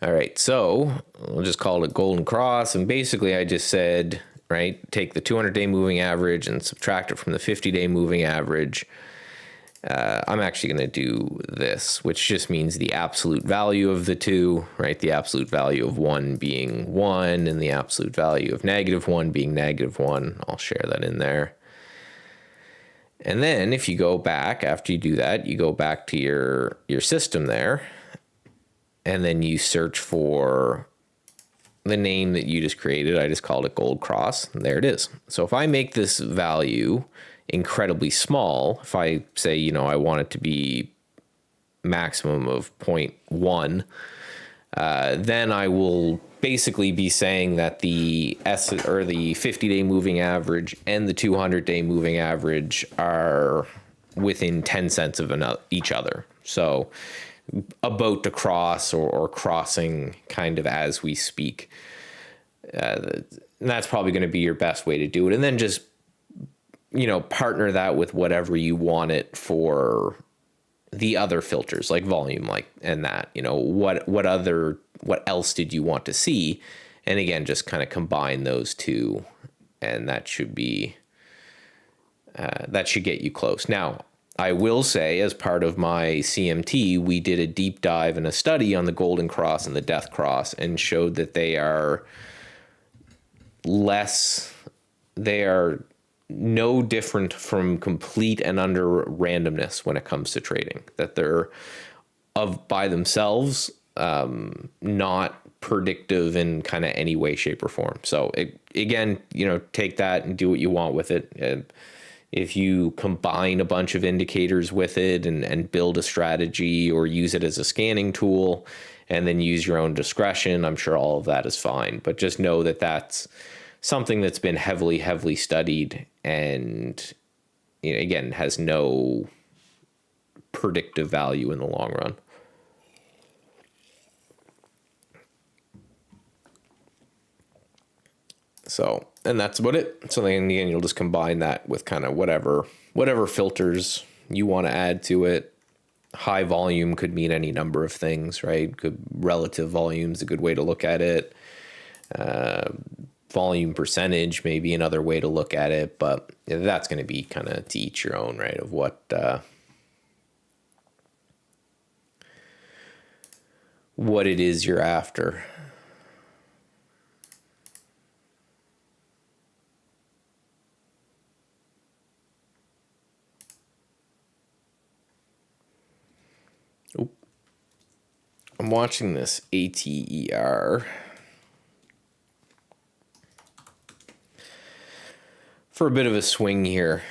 All right, so we'll just call it golden cross. And basically I just said, right, take the 200-day moving average and subtract it from the 50-day moving average. I'm actually going to do this, which just means the absolute value of the two, right? The absolute value of 1 being 1 and the absolute value of -1 being -1. I'll share that in there. And then if you go back, after you do that, you go back to your system there. And then you search for the name that you just created. I just called it Gold Cross. And there it is. So if I make this value incredibly small, if I say, you know, I want it to be maximum of 0.1, then I will basically be saying that the 50-day moving average and the 200-day moving average are within 10 cents of each other. So about to cross or crossing kind of as we speak. And that's probably going to be your best way to do it. And then just, you know, partner that with whatever you want it for the other filters like volume, like, and that, you know, what else did you want to see? And again, just kind of combine those two, and that should be, that should get you close. Now, I will say, as part of my CMT, we did a deep dive and a study on the Golden Cross and the Death Cross and showed that they are no different from complete and utter randomness when it comes to trading, that they're by themselves, not predictive in kind of any way, shape, or form. So again, you know, take that and do what you want with it. If you combine a bunch of indicators with it and build a strategy or use it as a scanning tool and then use your own discretion, I'm sure all of that is fine. But just know that that's something that's been heavily studied and, you know, again, has no predictive value in the long run. So, and that's about it. So then again, you'll just combine that with kind of whatever filters you want to add to it. High volume could mean any number of things, right? Relative volume is a good way to look at it. Volume percentage may be another way to look at it, but that's going to be kind of to each your own, right? Of what it is you're after. I'm watching this ATER for a bit of a swing here.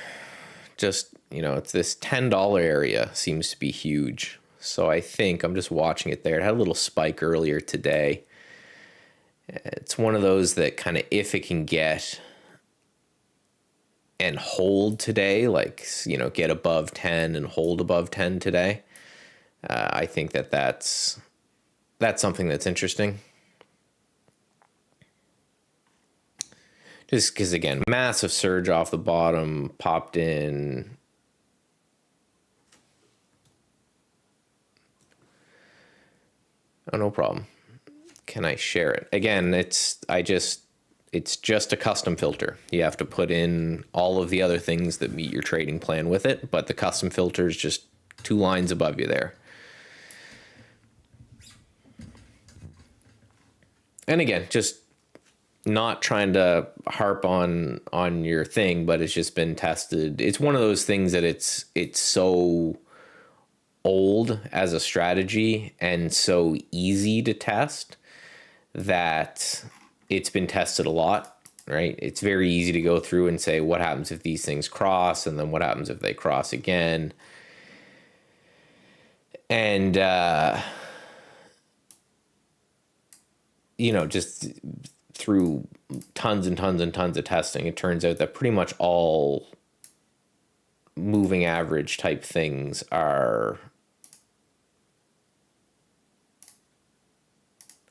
Just, you know, it's this $10 area seems to be huge. So I think I'm just watching it there. It had a little spike earlier today. It's one of those that kind of, if it can get and hold today, like, you know, get above 10 and hold above 10 today, I think that's something that's interesting. Just because, again, massive surge off the bottom, popped in. Oh, no problem. Can I share it? Again, it's just a custom filter. You have to put in all of the other things that meet your trading plan with it, but the custom filter is just 2 lines above you there. And again, just not trying to harp on your thing, but it's just been tested. It's one of those things that it's so old as a strategy and so easy to test that it's been tested a lot, right? It's very easy to go through and say, what happens if these things cross? And then what happens if they cross again? And, just through tons and tons and tons of testing, it turns out that pretty much all moving average type things are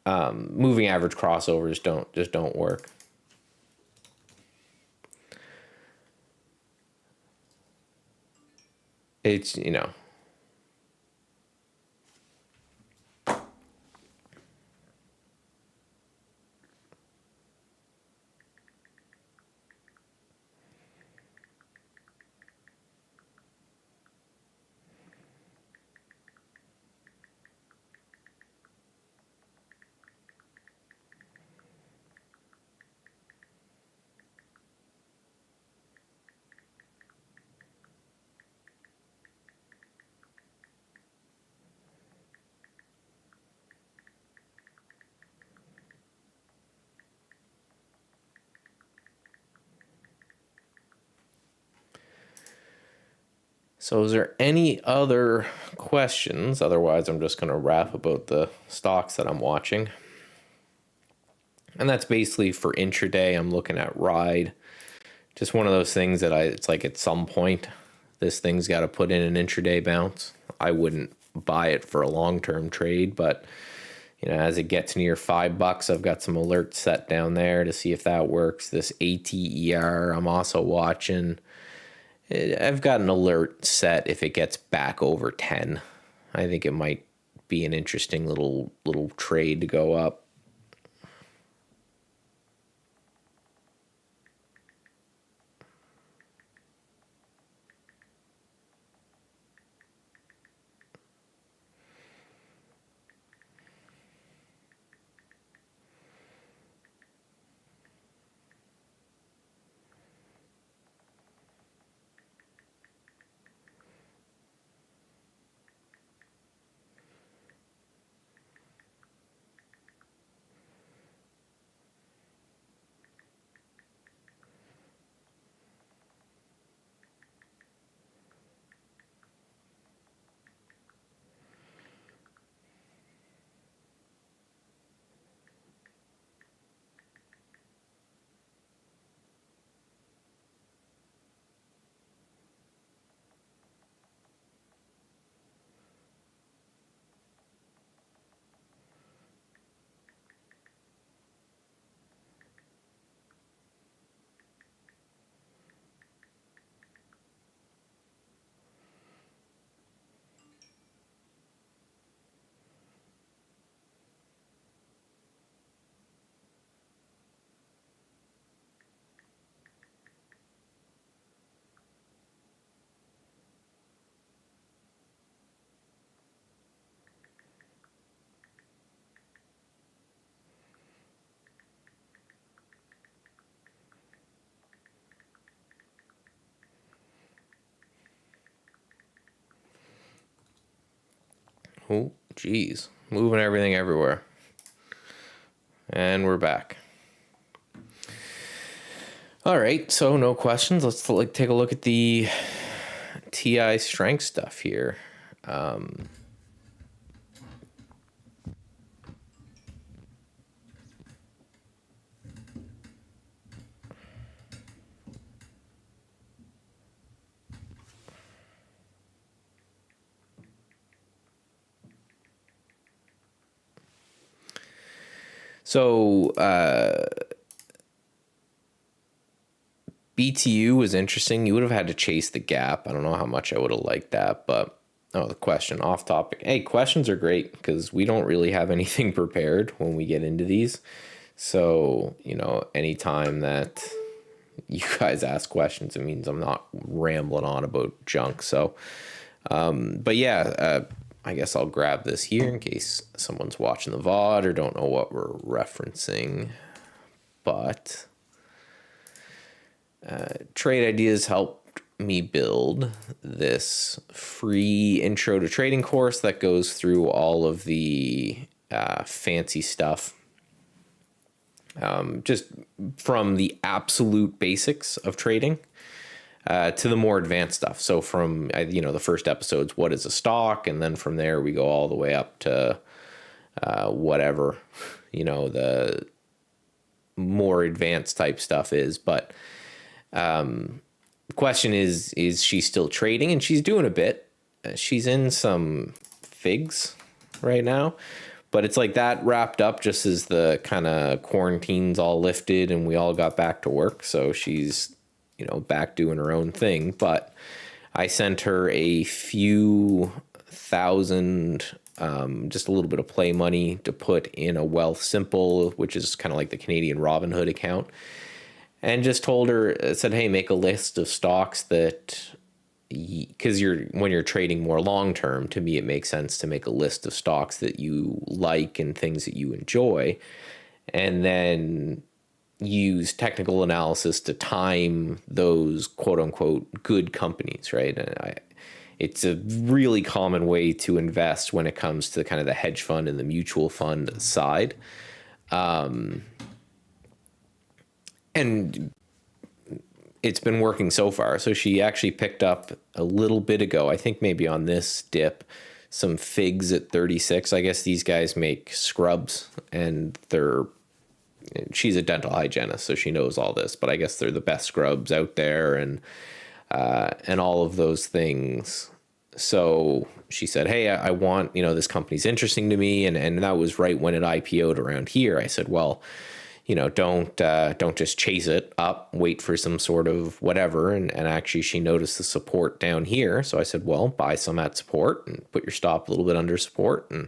moving average crossovers don't work. It's, So is there any other questions? Otherwise, I'm just going to wrap about the stocks that I'm watching. And that's basically for intraday. I'm looking at Ride. Just one of those things that it's like at some point, this thing's got to put in an intraday bounce. I wouldn't buy it for a long-term trade, but as it gets near $5, I've got some alerts set down there to see if that works. This ATER, I'm also watching. I've got an alert set if it gets back over 10. I think it might be an interesting little trade to go up. Oh, geez. Moving everything everywhere. And we're back. All right, so no questions. Let's take a look at the TI strength stuff here. So BTU was interesting. You would have had to chase the gap. I don't know how much I would have liked that, but oh, the question off topic. Hey, questions are great because we don't really have anything prepared when we get into these. So, anytime that you guys ask questions, it means I'm not rambling on about junk. So, but yeah, I guess I'll grab this here in case someone's watching the VOD or don't know what we're referencing. But Trade Ideas helped me build this free intro to trading course that goes through all of the fancy stuff. Just from the absolute basics of trading to the more advanced stuff. So from, the first episode's what is a stock? And then from there we go all the way up to whatever, the more advanced type stuff is. But the question is she still trading? And she's doing a bit. She's in some figs right now. But it's like that wrapped up just as the kind of quarantine's all lifted and we all got back to work. So she's, back doing her own thing. But I sent her a few thousand, just a little bit of play money to put in a Wealth Simple, which is kind of like the Canadian Robinhood account. And just told her, said, hey, make a list of stocks that, because when you're trading more long term, to me it makes sense to make a list of stocks that you like and things that you enjoy, and then use technical analysis to time those quote unquote good companies, right? And it's a really common way to invest when it comes to kind of the hedge fund and the mutual fund side. And it's been working so far. So she actually picked up a little bit ago, I think maybe on this dip, some figs at 36. I guess these guys make scrubs and she's a dental hygienist, so she knows all this, but I guess they're the best scrubs out there and all of those things. So she said, hey, I want, this company's interesting to me. And that was right when it IPO'd around here. I said, well, don't just chase it up, wait for some sort of whatever. And actually she noticed the support down here. So I said, well, buy some at support and put your stop a little bit under support and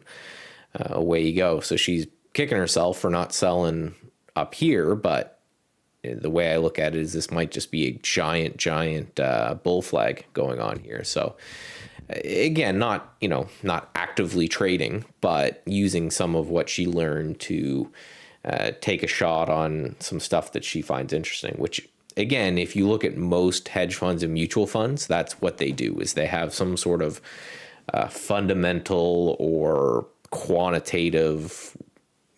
away you go. So she's kicking herself for not selling up here. But the way I look at it is this might just be a giant bull flag going on here. So again, not actively trading, but using some of what she learned to take a shot on some stuff that she finds interesting, which again, if you look at most hedge funds and mutual funds, that's what they do, is they have some sort of fundamental or quantitative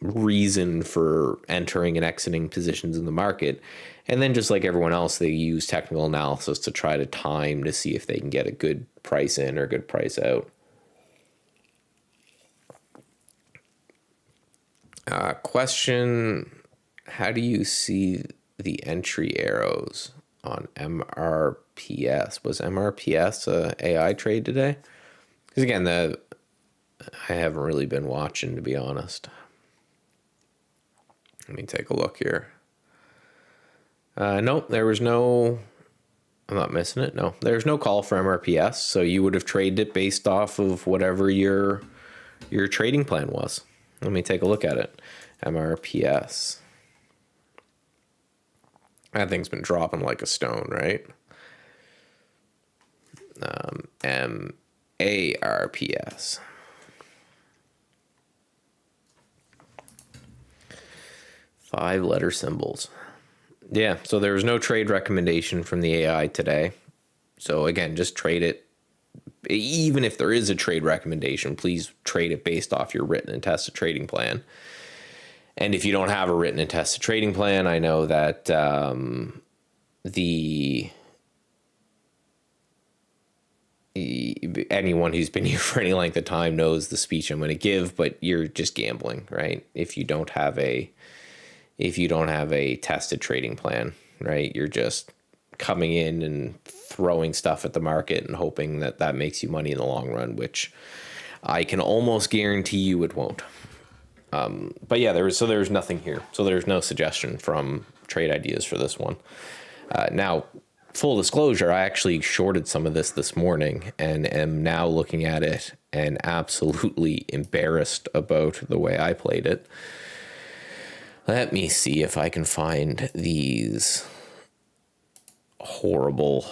reason for entering and exiting positions in the market. And then just like everyone else, they use technical analysis to try to time to see if they can get a good price in or a good price out. Question, how do you see the entry arrows on MRPS? Was MRPS a AI trade today? Because again, I haven't really been watching, to be honest. Let me take a look here. No, there was no, I'm not missing it. No, there's no call for MRPS. So you would have traded it based off of whatever your trading plan was. Let me take a look at it. MRPS. That thing's been dropping like a stone, right? MARPS. Five-letter symbols. Yeah, so there was no trade recommendation from the AI today. So again, just trade it. Even if there is a trade recommendation, please trade it based off your written and tested trading plan. And if you don't have a written and tested trading plan, I know that anyone who's been here for any length of time knows the speech I'm going to give, but you're just gambling, right? If you don't have a tested trading plan, right? You're just coming in and throwing stuff at the market and hoping that makes you money in the long run, which I can almost guarantee you it won't. But yeah, there's nothing here. So there's no suggestion from Trade Ideas for this one. Now, full disclosure, I actually shorted some of this morning and am now looking at it and absolutely embarrassed about the way I played it. Let me see if I can find these horrible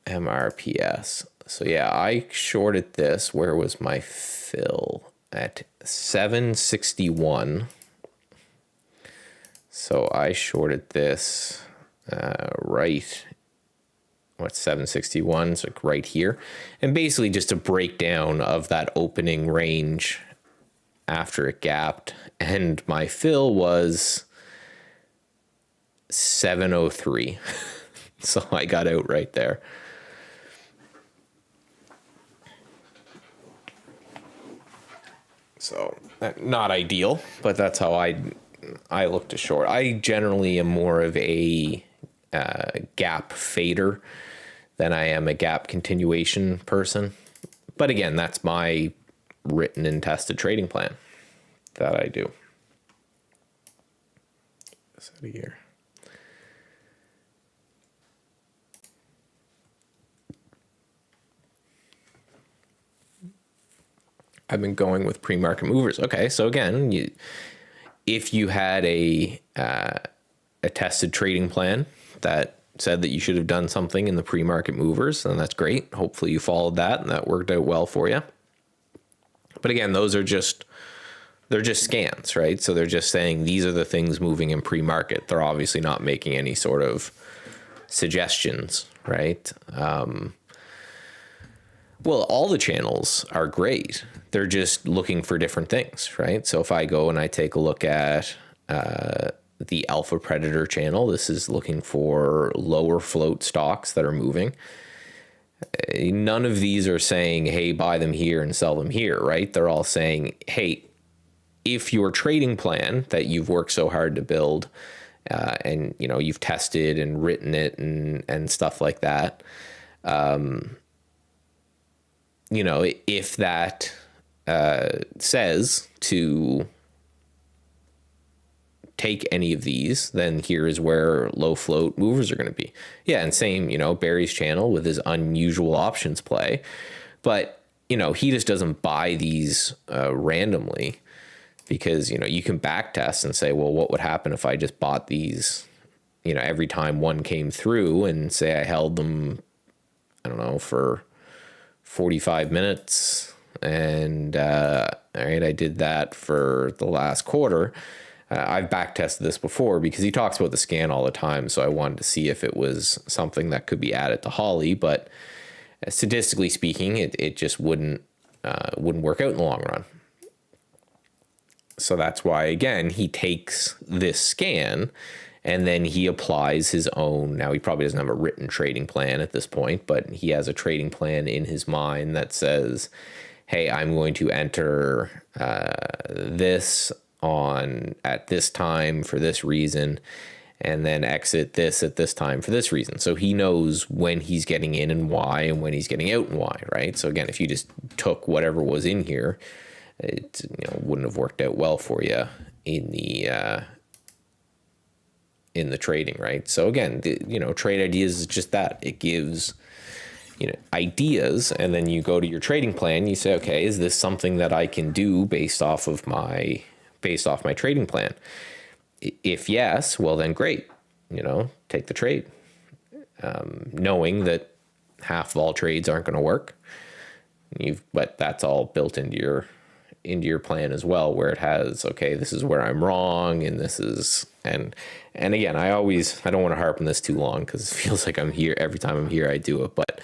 MRPS. So yeah, I shorted this. Where was my fill? At 761. So I shorted this right, what's 761? So right here. And basically just a breakdown of that opening range after it gapped. And my fill was 703. So I got out right there. So not ideal, but that's how I look to short. I generally am more of a gap fader than I am a gap continuation person. But again, that's my written and tested trading plan that I do. Get this out of here. I've been going with pre-market movers. Okay, so again, if you had a tested trading plan that said that you should have done something in the pre-market movers, then that's great. Hopefully you followed that and that worked out well for you. But again, those are they're just scans, right? So they're just saying these are the things moving in pre-market. They're obviously not making any sort of suggestions, right? Well, all the channels are great. They're just looking for different things, right? So if I go and I take a look at the Alpha Predator channel, this is looking for lower float stocks that are moving. None of these are saying, hey, buy them here and sell them here, right? They're all saying, hey, if your trading plan that you've worked so hard to build and, you know, you've tested and written it and stuff like that, you know, if that says to take any of these, then here is where low float movers are going to be. Yeah, and same, you know, Barry's channel with his unusual options play. But, you know, he just doesn't buy these randomly because, you know, you can back test and say, well, what would happen if I just bought these, you know, every time one came through and say I held them, I don't know, for 45 minutes. And, all right, I did that for the last quarter. I've back tested this before because he talks about the scan all the time. So I wanted to see if it was something that could be added to Holly, but statistically speaking, it just wouldn't work out in the long run. So that's why, again, he takes this scan and then he applies his own. Now, he probably doesn't have a written trading plan at this point, but he has a trading plan in his mind that says, hey, I'm going to enter this on at this time for this reason, and then exit this at this time for this reason. So he knows when he's getting in and why, and when he's getting out and why, right? So again, if you just took whatever was in here, it, you know, wouldn't have worked out well for you in the trading, right? So again, you know, trade ideas is just that. It gives, you know, ideas, and then you go to your trading plan. You say, okay, is this something that I can do based off my trading plan? If yes, well then great, you know, take the trade, knowing that half of all trades aren't going to work. But that's all built into your plan as well, where it has, okay, this is where I'm wrong, and this is, and again, I don't want to harp on this too long because it feels like I'm here every time I'm here I do it, but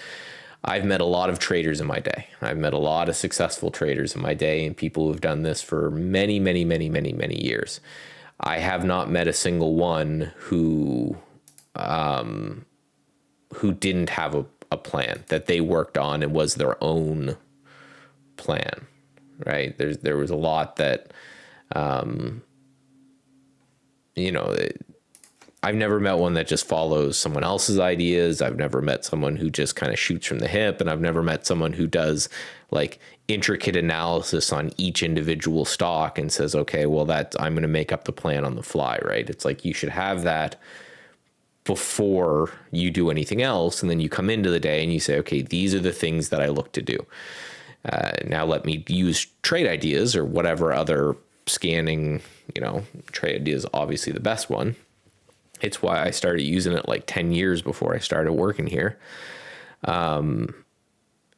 I've met a lot of traders in my day. I've met a lot of successful traders in my day and people who've done this for many, many, many, many, many years. I have not met a single one who didn't have a plan that they worked on and was their own plan, right? There was a lot that, you know, I've never met one that just follows someone else's ideas. I've never met someone who just kind of shoots from the hip, and I've never met someone who does like intricate analysis on each individual stock and says, okay, well, that I'm going to make up the plan on the fly, right? It's like you should have that before you do anything else, and then you come into the day and you say, okay, these are the things that I look to do. Now let me use trade ideas or whatever other scanning, trade ideas, obviously the best one. It's why I started using it like 10 years before I started working here. And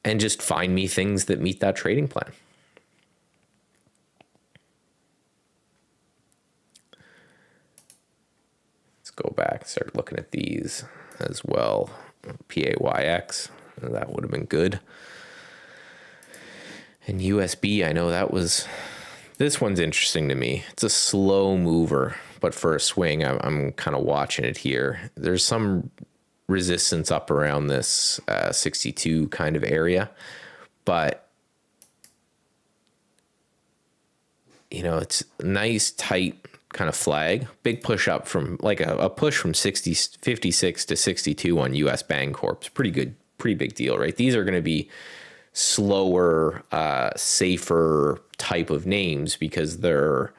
just find me things that meet that trading plan. Let's go back and start looking at these as well. PAYX, that would have been good. And USB, I know this one's interesting to me. It's a slow mover, but for a swing, I'm kind of watching it here. There's some resistance up around this 62 kind of area, but it's a nice tight kind of flag, big push up from like a push from 56 to 62 on US Bancorp's pretty good, pretty big deal, right? These are going to be slower, safer type of names because they're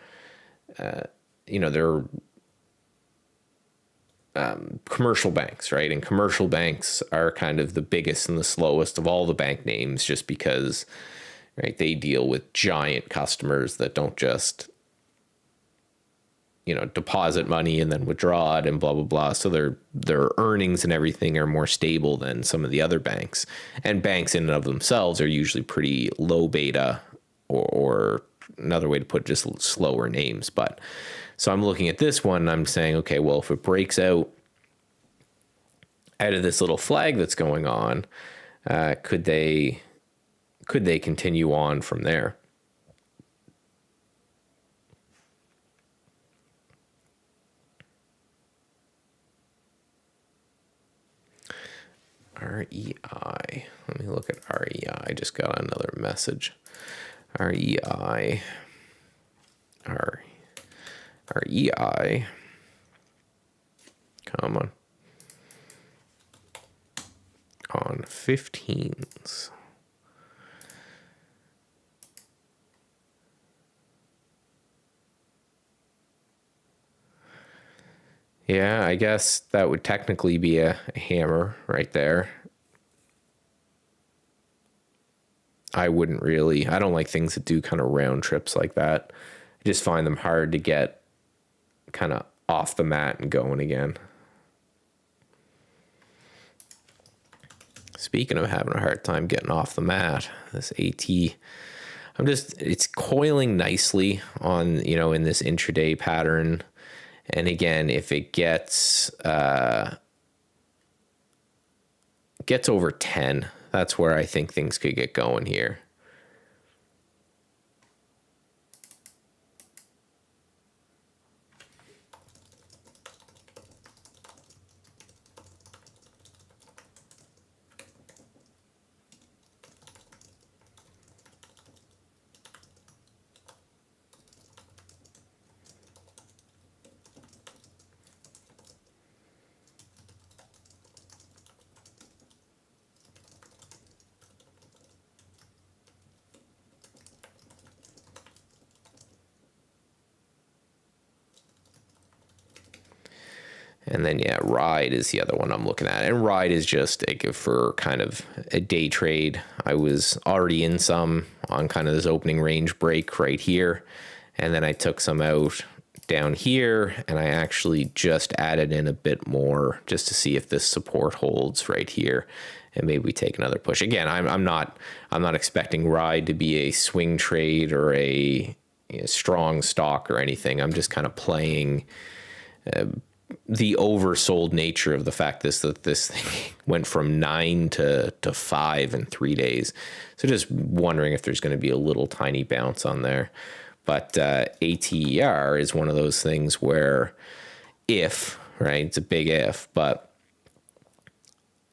commercial banks, right? And commercial banks are kind of the biggest and the slowest of all the bank names just because, right, they deal with giant customers that don't just, deposit money and then withdraw it and blah, blah, blah. So their earnings and everything are more stable than some of the other banks. And banks in and of themselves are usually pretty low beta or another way to put it, just slower names. But so I'm looking at this one and I'm saying, okay, well, if it breaks out of this little flag that's going on, could they continue on from there? REI. Let me look at REI. I just got another message. REI. REI. Come on. On 15s. Yeah, I guess that would technically be a hammer right there. I don't like things that do kind of round trips like that. I just find them hard to get kind of off the mat and going again. Speaking of having a hard time getting off the mat, this AT, it's coiling nicely on, in this intraday pattern. And again, if it gets over 10, that's where I think things could get going here. And then, Ride is the other one I'm looking at. And Ride is just for kind of a day trade. I was already in some on kind of this opening range break right here. And then I took some out down here. And I actually just added in a bit more just to see if this support holds right here. And maybe we take another push. Again, I'm not expecting Ride to be a swing trade or a strong stock or anything. I'm just kind of playing the oversold nature of the fact that this thing went from 9 to 5 in 3 days. So just wondering if there's going to be a little tiny bounce on there. But ATER is one of those things where right, it's a big if, but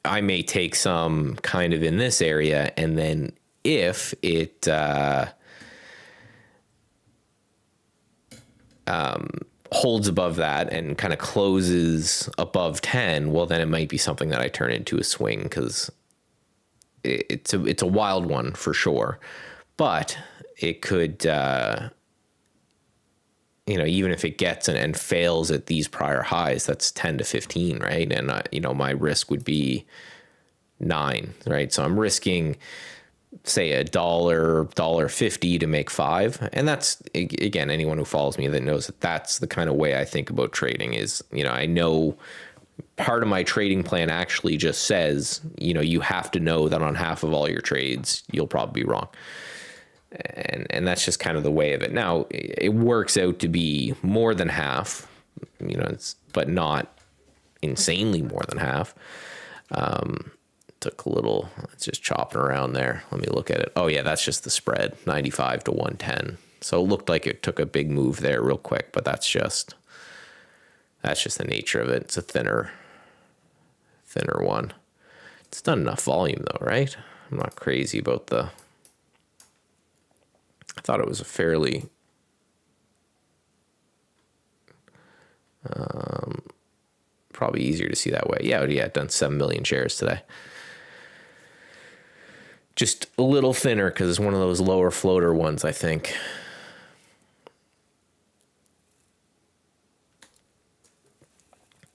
I may take some kind of in this area, and then if it holds above that and kind of closes above 10, well, then it might be something that I turn into a swing, because it's a wild one for sure. But it could, even if it gets and fails at these prior highs, that's 10 to 15, right? And, my risk would be 9, right? So I'm risking, say, $1.50 to make 5. And that's, again, anyone who follows me that knows that that's the kind of way I think about trading is, I know part of my trading plan actually just says, you have to know that on half of all your trades, you'll probably be wrong. And that's just kind of the way of it. Now, it works out to be more than half, but not insanely more than half. Took a little, it's just chopping around there. Let me look at it. Oh yeah, that's just the spread, 95 to 110. So it looked like it took a big move there real quick, but that's just the nature of it. It's a thinner one. It's done enough volume though, right? I'm not crazy about I thought it was a fairly probably easier to see that way. Yeah, it done 7 million shares today. Just a little thinner because it's one of those lower floater ones, I think.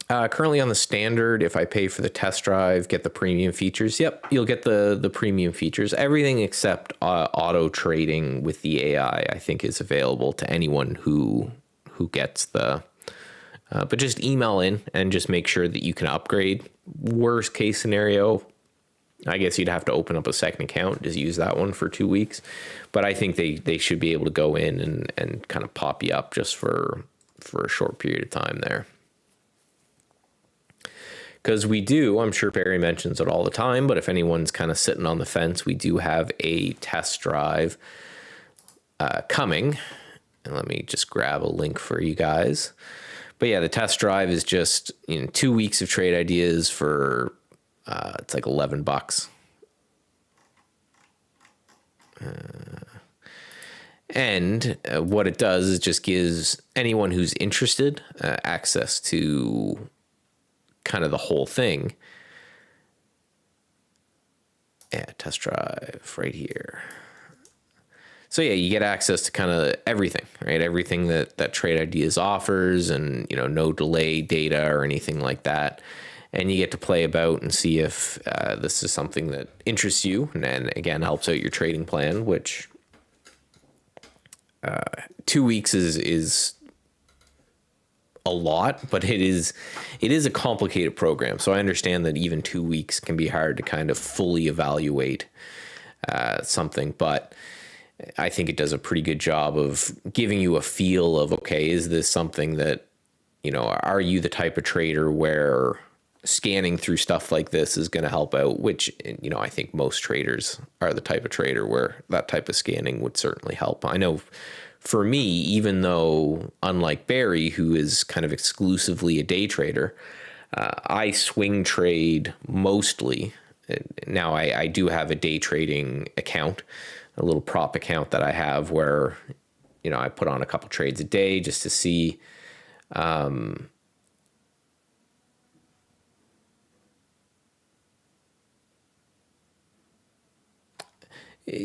Currently on the standard, if I pay for the test drive, get the premium features. Yep, you'll get the premium features. Everything except auto trading with the AI, I think, is available to anyone who gets the. But just email in and just make sure that you can upgrade. Worst case scenario, I guess you'd have to open up a second account, just use that one for 2 weeks. But I think they should be able to go in and kind of pop you up just for a short period of time there. Because we do, I'm sure Barry mentions it all the time, but if anyone's kind of sitting on the fence, we do have a test drive coming. And let me just grab a link for you guys. But yeah, the test drive is just 2 weeks of trade ideas for it's like $11. And what it does is just gives anyone who's interested access to kind of the whole thing. Yeah, test drive right here. So yeah, you get access to kind of everything, right? Everything that Trade Ideas offers, and no delay data or anything like that. And you get to play about and see if this is something that interests you, and again helps out your trading plan. Which 2 weeks is a lot, but it is a complicated program. So I understand that even 2 weeks can be hard to kind of fully evaluate something, but I think it does a pretty good job of giving you a feel of, okay, is this something that, are you the type of trader where scanning through stuff like this is going to help out, which, I think most traders are the type of trader where that type of scanning would certainly help. I know for me, even though unlike Barry, who is kind of exclusively a day trader, I swing trade mostly. Now I do have a day trading account, a little prop account that I have where, I put on a couple trades a day just to see, and let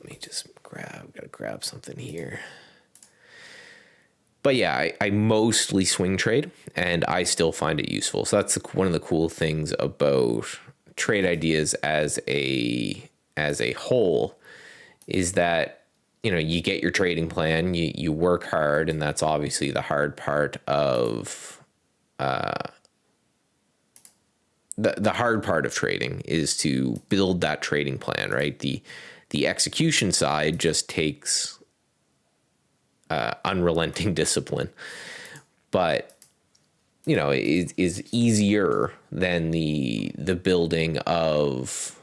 me just gotta grab something here. But yeah, I mostly swing trade, and I still find it useful. So that's one of the cool things about Trade Ideas as a whole, is that, you get your trading plan, you work hard, and that's obviously the hard part of the hard part of trading is to build that trading plan, right? The execution side just takes unrelenting discipline, but is easier than the building of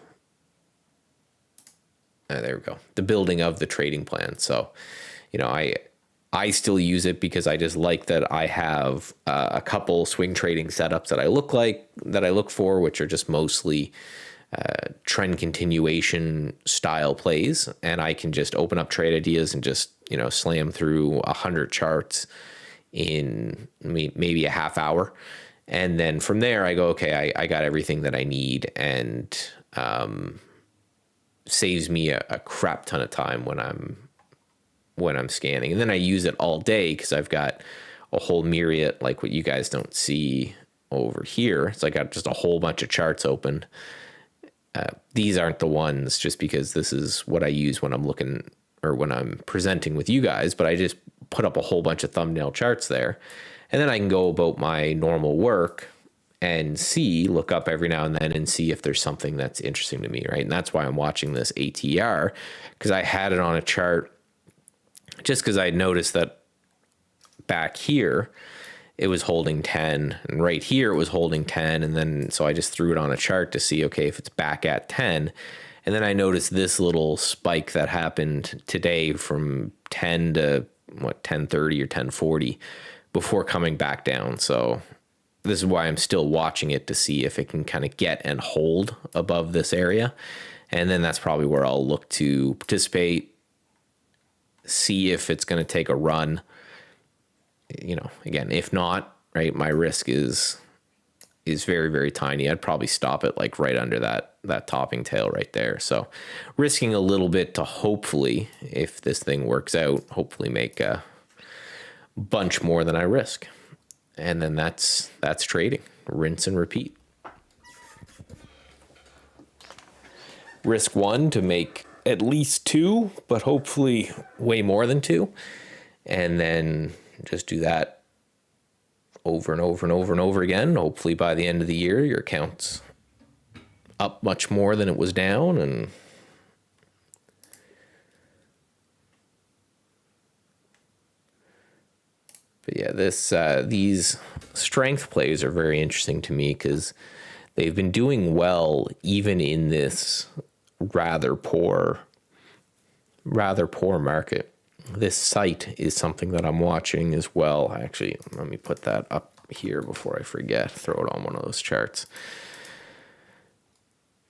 there we go, the building of the trading plan. So I still use it because I just like that I have a couple swing trading setups that I look for, which are just mostly trend continuation style plays, and I can just open up Trade Ideas and just slam through 100 charts in maybe a half hour. And then from there I go, okay, I got everything that I need, and saves me a crap ton of time when I'm scanning. And then I use it all day because I've got a whole myriad, like what you guys don't see over here. So I got just a whole bunch of charts open. These aren't the ones just because this is what I use when I'm looking or when I'm presenting with you guys, but I just put up a whole bunch of thumbnail charts there. And then I can go about my normal work and look up every now and then and see if there's something that's interesting to me, right? And that's why I'm watching this ATR, because I had it on a chart just because I noticed that back here it was holding 10, and right here it was holding 10, and then so I just threw it on a chart to see, okay, if it's back at 10. And then I noticed this little spike that happened today from 10 to 10:30 or 10:40 before coming back down. So this is why I'm still watching it to see if it can kind of get and hold above this area. And then that's probably where I'll look to participate, see if it's going to take a run. Again, if not, right, my risk is very, very tiny. I'd probably stop it like right under that topping tail right there. So risking a little bit to hopefully, if this thing works out, hopefully make a bunch more than I risk. And then that's trading. Rinse and repeat. Risk 1 to make at least 2, but hopefully way more than 2. And then just do that over and over and over and over again. Hopefully by the end of the year, your account's up much more than it was down. And but yeah, these strength plays are very interesting to me because they've been doing well even in this rather poor market. This site is something that I'm watching as well. Actually, let me put that up here before I forget. Throw it on one of those charts.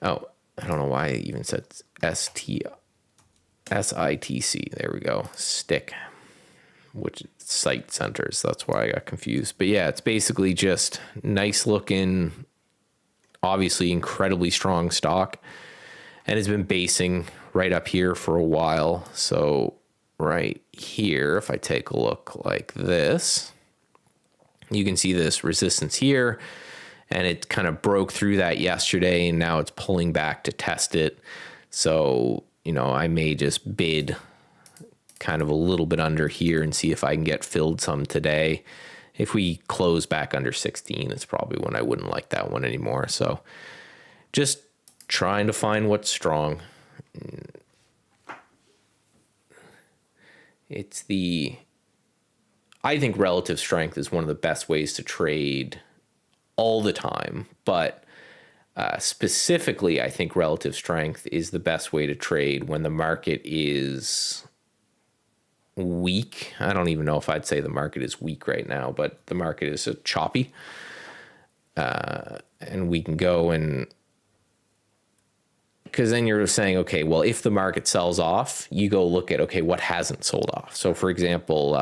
Oh, I don't know why I even said SITC. There we go. Stick. Which site centers. That's why I got confused. But yeah, it's basically just nice looking, obviously incredibly strong stock, and has been basing right up here for a while. So right here, if I take a look like this, you can see this resistance here, and it kind of broke through that yesterday, and now it's pulling back to test it. So, I may just bid kind of a little bit under here and see if I can get filled some today. If we close back under 16, it's probably when I wouldn't like that one anymore. So just trying to find what's strong. I think relative strength is one of the best ways to trade all the time, but specifically, I think relative strength is the best way to trade when the market is weak. I don't even know if I'd say the market is weak right now, but the market is choppy. And we can go and, because then you're saying, okay, well, if the market sells off, you go look at, okay, what hasn't sold off? So for example,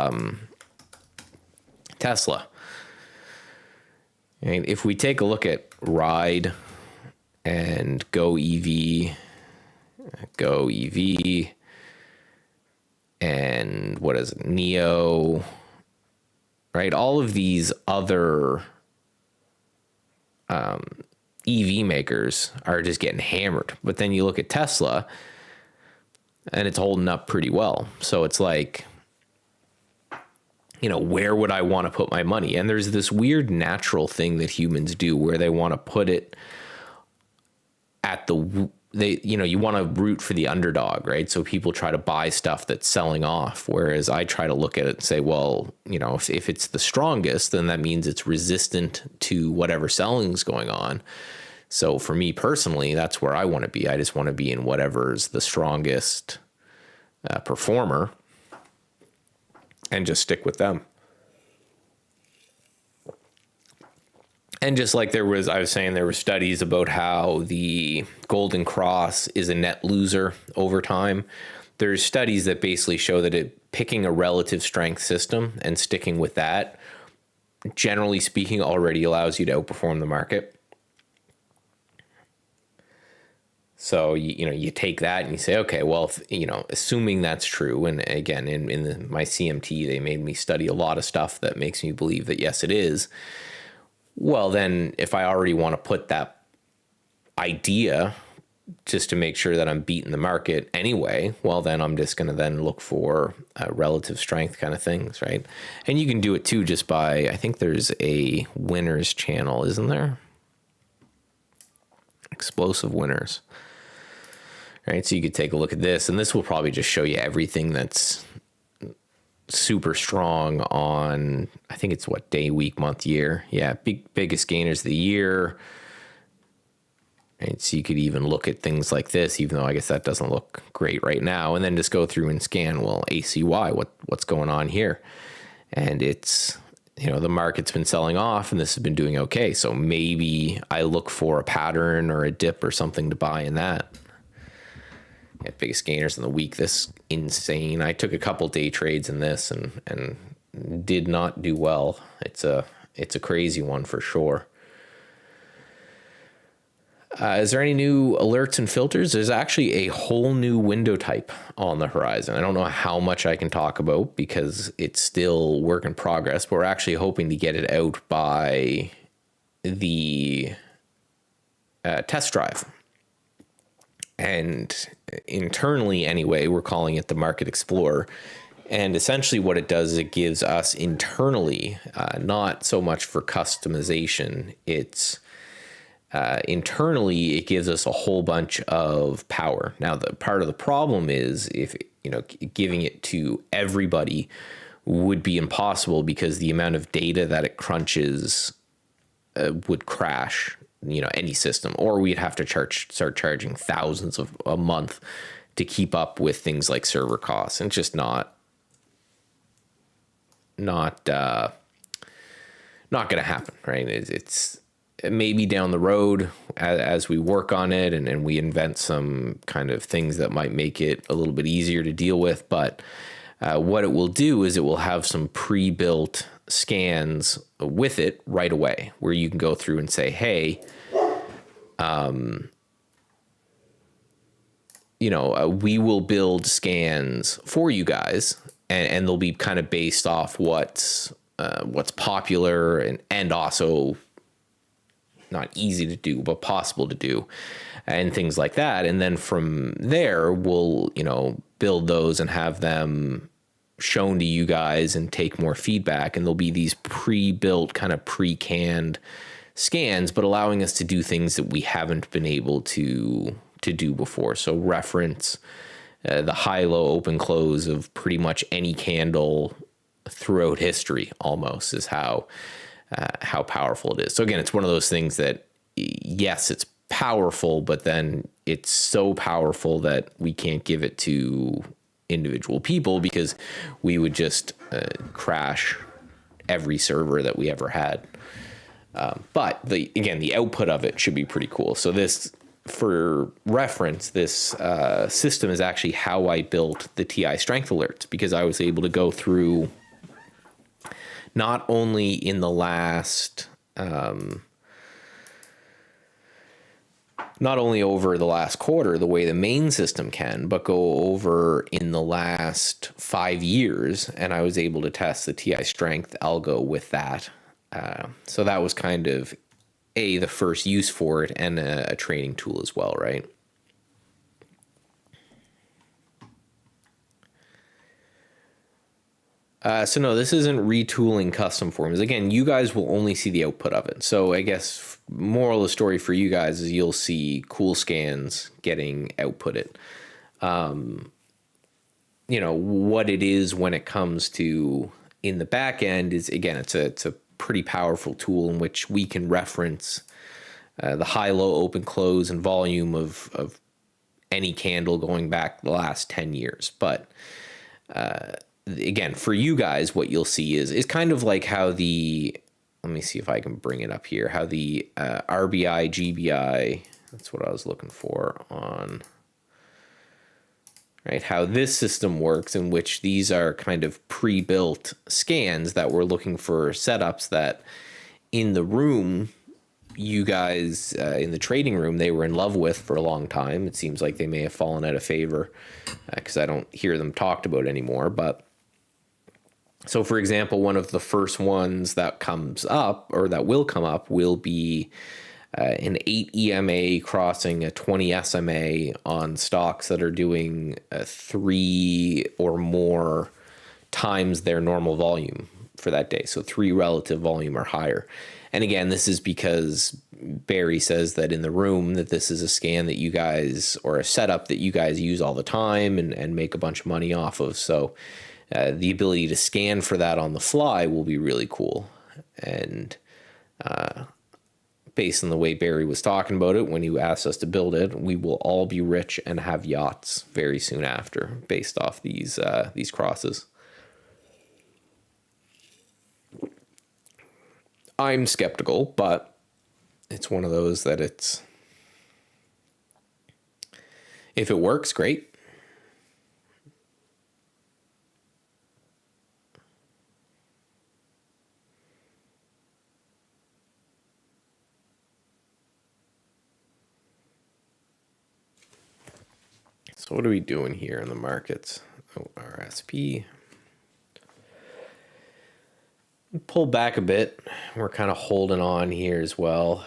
Tesla. And if we take a look at Ride and Go EV, and what is it, Neo, right? All of these other EV makers are just getting hammered. But then you look at Tesla, and it's holding up pretty well. So it's like, where would I want to put my money? And there's this weird natural thing that humans do where they want to put it at you want to root for the underdog, right? So people try to buy stuff that's selling off, whereas I try to look at it and say, well, if it's the strongest, then that means it's resistant to whatever selling's going on. So for me personally, that's where I want to be. I just want to be in whatever's the strongest performer and just stick with them. And just like I was saying, there were studies about how the Golden Cross is a net loser over time. there's studies that basically show that picking a relative strength system and sticking with that, generally speaking, already allows you to outperform the market. So, you take that and you say, okay, well, assuming that's true, and again, in my CMT, they made me study a lot of stuff that makes me believe that, yes, it is. Well, then if I already want to put that idea just to make sure that I'm beating the market anyway, well, then I'm just going to then look for relative strength kind of things, right? And you can do it too just by, I think there's a winners channel, isn't there? Explosive winners. Right, so you could take a look at this, and this will probably just show you everything that's super strong on, I think it's what, day, week, month, year. Yeah, biggest gainers of the year. Right, so you could even look at things like this, even though I guess that doesn't look great right now, and then just go through and scan, well, ACY, what's going on here? And it's, the market's been selling off, and this has been doing okay. So maybe I look for a pattern or a dip or something to buy in that. Yeah, biggest gainers in the week. This insane. I took a couple day trades in this and did not do well. It's a crazy one for sure. Is there any new alerts and filters? There's actually a whole new window type on the horizon. I don't know how much I can talk about because it's still work in progress, but we're actually hoping to get it out by the test drive. And internally, anyway, we're calling it the Market Explorer. And essentially what it does is it gives us internally, not so much for customization, it's internally, it gives us a whole bunch of power. Now, the part of the problem is if, giving it to everybody would be impossible because the amount of data that it crunches would crash any system, or we'd have to start charging thousands of a month to keep up with things like server costs. And it's just not going to happen, right? It's maybe down the road as we work on it and we invent some kind of things that might make it a little bit easier to deal with. But what it will do is it will have some pre-built scans with it right away where you can go through and say, hey, we will build scans for you guys, and they'll be kind of based off what's popular and also not easy to do, but possible to do, and things like that. And then from there, we'll, build those and have them shown to you guys and take more feedback. And there'll be these pre-built kind of pre-canned scans, but allowing us to do things that we haven't been able to do before. So reference the high, low, open, close of pretty much any candle throughout history almost is how powerful it is. So again, it's one of those things that, yes, it's powerful, but then it's so powerful that we can't give it to individual people because we would just crash every server that we ever had. But the output of it should be pretty cool. So this, for reference, this system is actually how I built the TI strength alerts, because I was able to go through not only in the last, not only over the last quarter, the way the main system can, but go over in the last 5 years. And I was able to test the TI strength algo with that. So that was kind of the first use for it and a training tool as well, right? So no, this isn't retooling custom forms. Again, you guys will only see the output of it. So I guess moral of the story for you guys is you'll see cool scans getting outputted. What it is when it comes to in the back end is, again, it's a pretty powerful tool in which we can reference the high, low, open, close, and volume of any candle going back the last 10 years. But again, for you guys, what you'll see is kind of like how let me see if I can bring it up here, how the RBI, GBI, that's what I was looking for on right? How this system works, in which these are kind of pre-built scans that we're looking for setups that in the room, you guys in the trading room, they were in love with for a long time. It seems like they may have fallen out of favor because I don't hear them talked about anymore. But so, for example, one of the first ones that comes up, or that will come up, will be an 8 EMA crossing a 20 SMA on stocks that are doing 3 or more times their normal volume for that day. So 3 relative volume or higher. And again, this is because Barry says that in the room that this is a scan that you guys, or a setup that you guys use all the time and make a bunch of money off of. So the ability to scan for that on the fly will be really cool. And based on the way Barry was talking about it when he asked us to build it, we will all be rich and have yachts very soon after, based off these crosses. I'm skeptical, but it's one of those that if it works, great. So what are we doing here in the markets? Oh, RSP. Pull back a bit. We're kind of holding on here as well.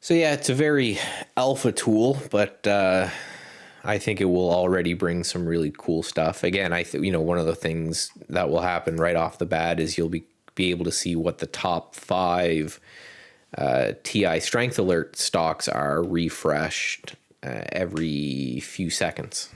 So yeah, it's a very alpha tool, but I think it will already bring some really cool stuff. Again, one of the things that will happen right off the bat is you'll be able to see what the top 5 TI Strength Alert stocks are refreshed every few seconds.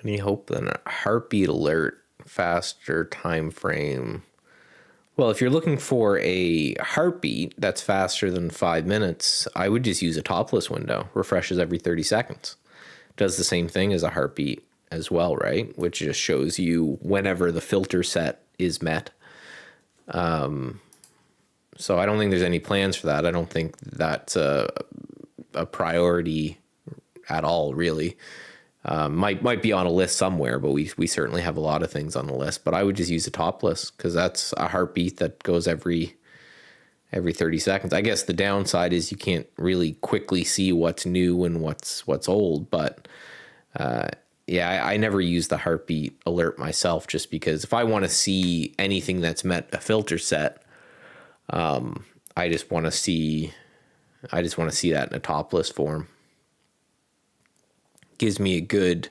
Any hope that a heartbeat alert, faster time frame? Well, if you're looking for a heartbeat that's faster than 5 minutes, I would just use a topless window. Refreshes every 30 seconds. Does the same thing as a heartbeat as well, right? Which just shows you whenever the filter set is met. So I don't think there's any plans for that. I don't think that's a priority at all, really. Might be on a list somewhere, but we certainly have a lot of things on the list. But I would just use a topless because that's a heartbeat that goes every 30 seconds. I guess the downside is you can't really quickly see what's new and what's old. But yeah, I never use the heartbeat alert myself, just because if I want to see anything that's met a filter set, I just want to see that in a topless form. Gives me a good,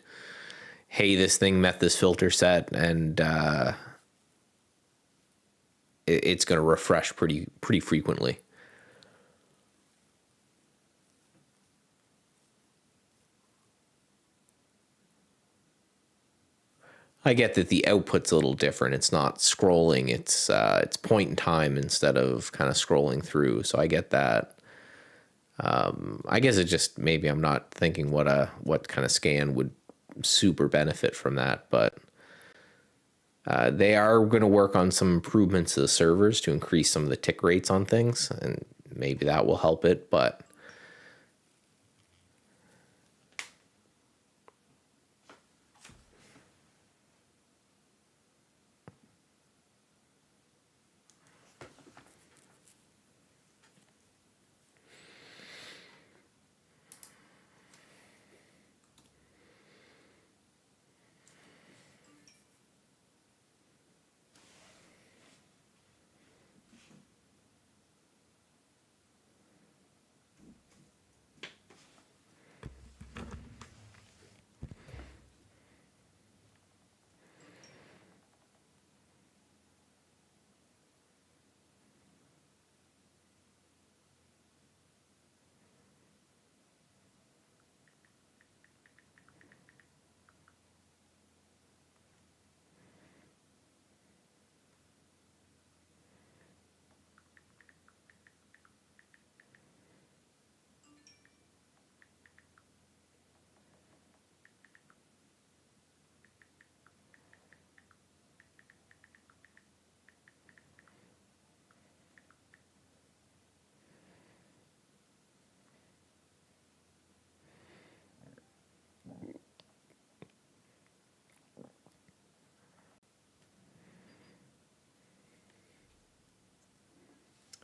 hey, this thing met this filter set, and it's going to refresh pretty frequently. I get that the output's a little different. It's not scrolling. It's point in time instead of kind of scrolling through. So I get that. I guess it just, maybe I'm not thinking what kind of scan would super benefit from that, but they are going to work on some improvements to the servers to increase some of the tick rates on things, and maybe that will help it, but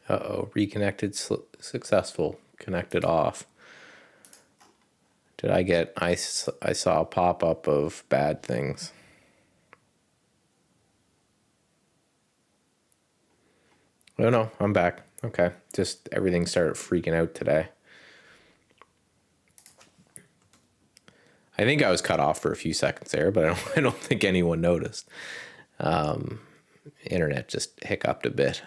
Uh-oh, reconnected successful. Connected off. Did I get, I saw a pop-up of bad things. Oh no, I'm back. Okay, just everything started freaking out today. I think I was cut off for a few seconds there, but I don't think anyone noticed. Internet just hiccuped a bit.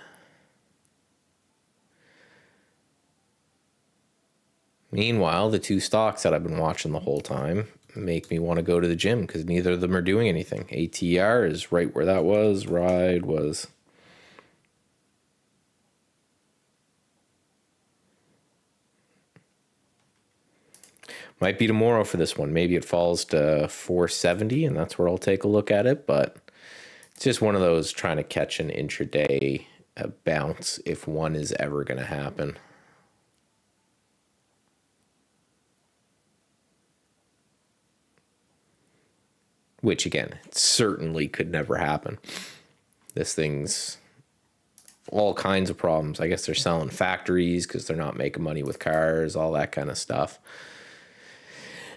Meanwhile, the two stocks that I've been watching the whole time make me want to go to the gym because neither of them are doing anything. ATR is right where that was. Ride was. Might be tomorrow for this one. Maybe it falls to 470, and that's where I'll take a look at it. But it's just one of those trying to catch an intraday bounce if one is ever going to happen. Which, again, it certainly could never happen. This thing's all kinds of problems. I guess they're selling factories because they're not making money with cars, all that kind of stuff.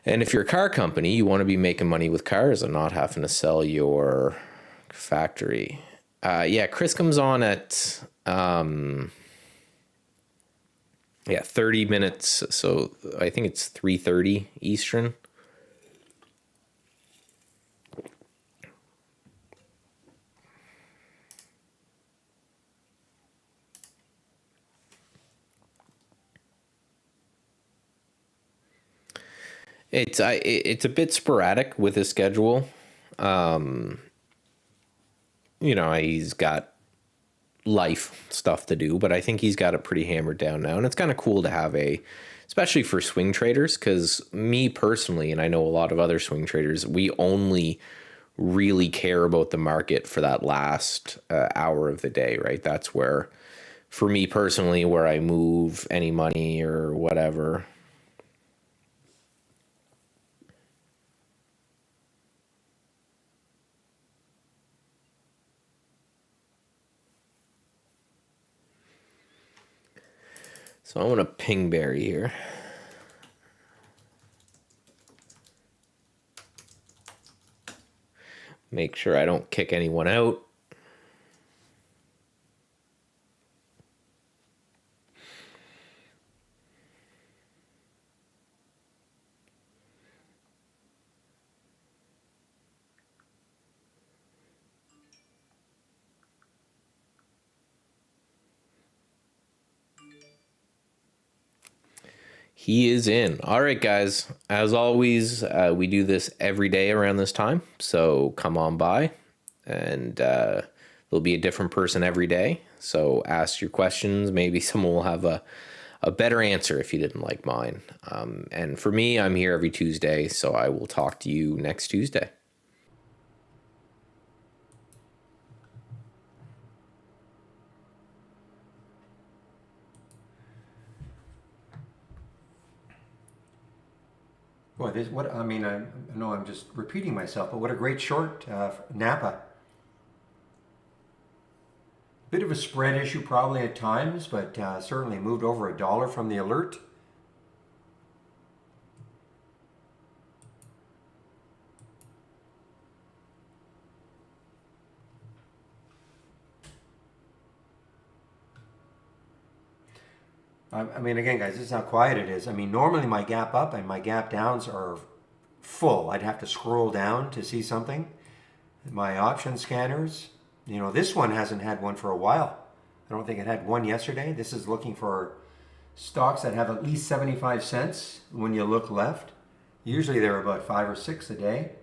And if you're a car company, you want to be making money with cars and not having to sell your factory. Yeah, Chris comes on at 30 minutes. So I think it's 3:30 Eastern. It's a bit sporadic with his schedule. He's got life stuff to do, but I think he's got it pretty hammered down now. And it's kind of cool to have especially for swing traders, because me personally, and I know a lot of other swing traders, we only really care about the market for that last hour of the day, right? That's where, for me personally, where I move any money or whatever. So I want to ping Barry here. Make sure I don't kick anyone out. He is in. All right, guys. As always, we do this every day around this time. So come on by, and there'll be a different person every day. So ask your questions. Maybe someone will have a better answer if you didn't like mine. And for me, I'm here every Tuesday. So I will talk to you next Tuesday. Boy, I know I'm just repeating myself, but what a great short, Napa. Bit of a spread issue probably at times, but certainly moved over $1 from the alert. Again, guys, this is how quiet it is. Normally my gap up and my gap downs are full. I'd have to scroll down to see something. My option scanners, this one hasn't had one for a while. I don't think it had one yesterday. This is looking for stocks that have at least 75 cents when you look left. Usually they're about 5 or 6 a day.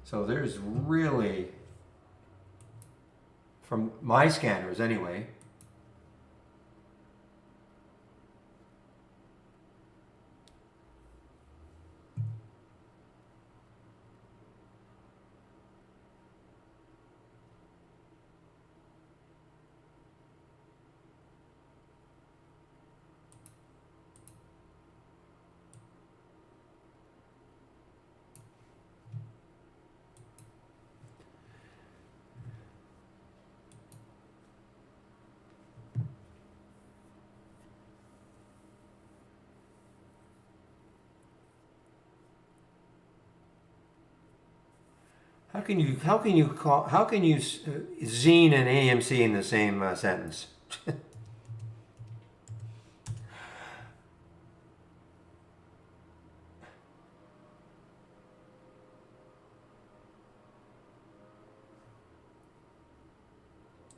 So there's really, from my scanners anyway, how can you zine and AMC in the same sentence?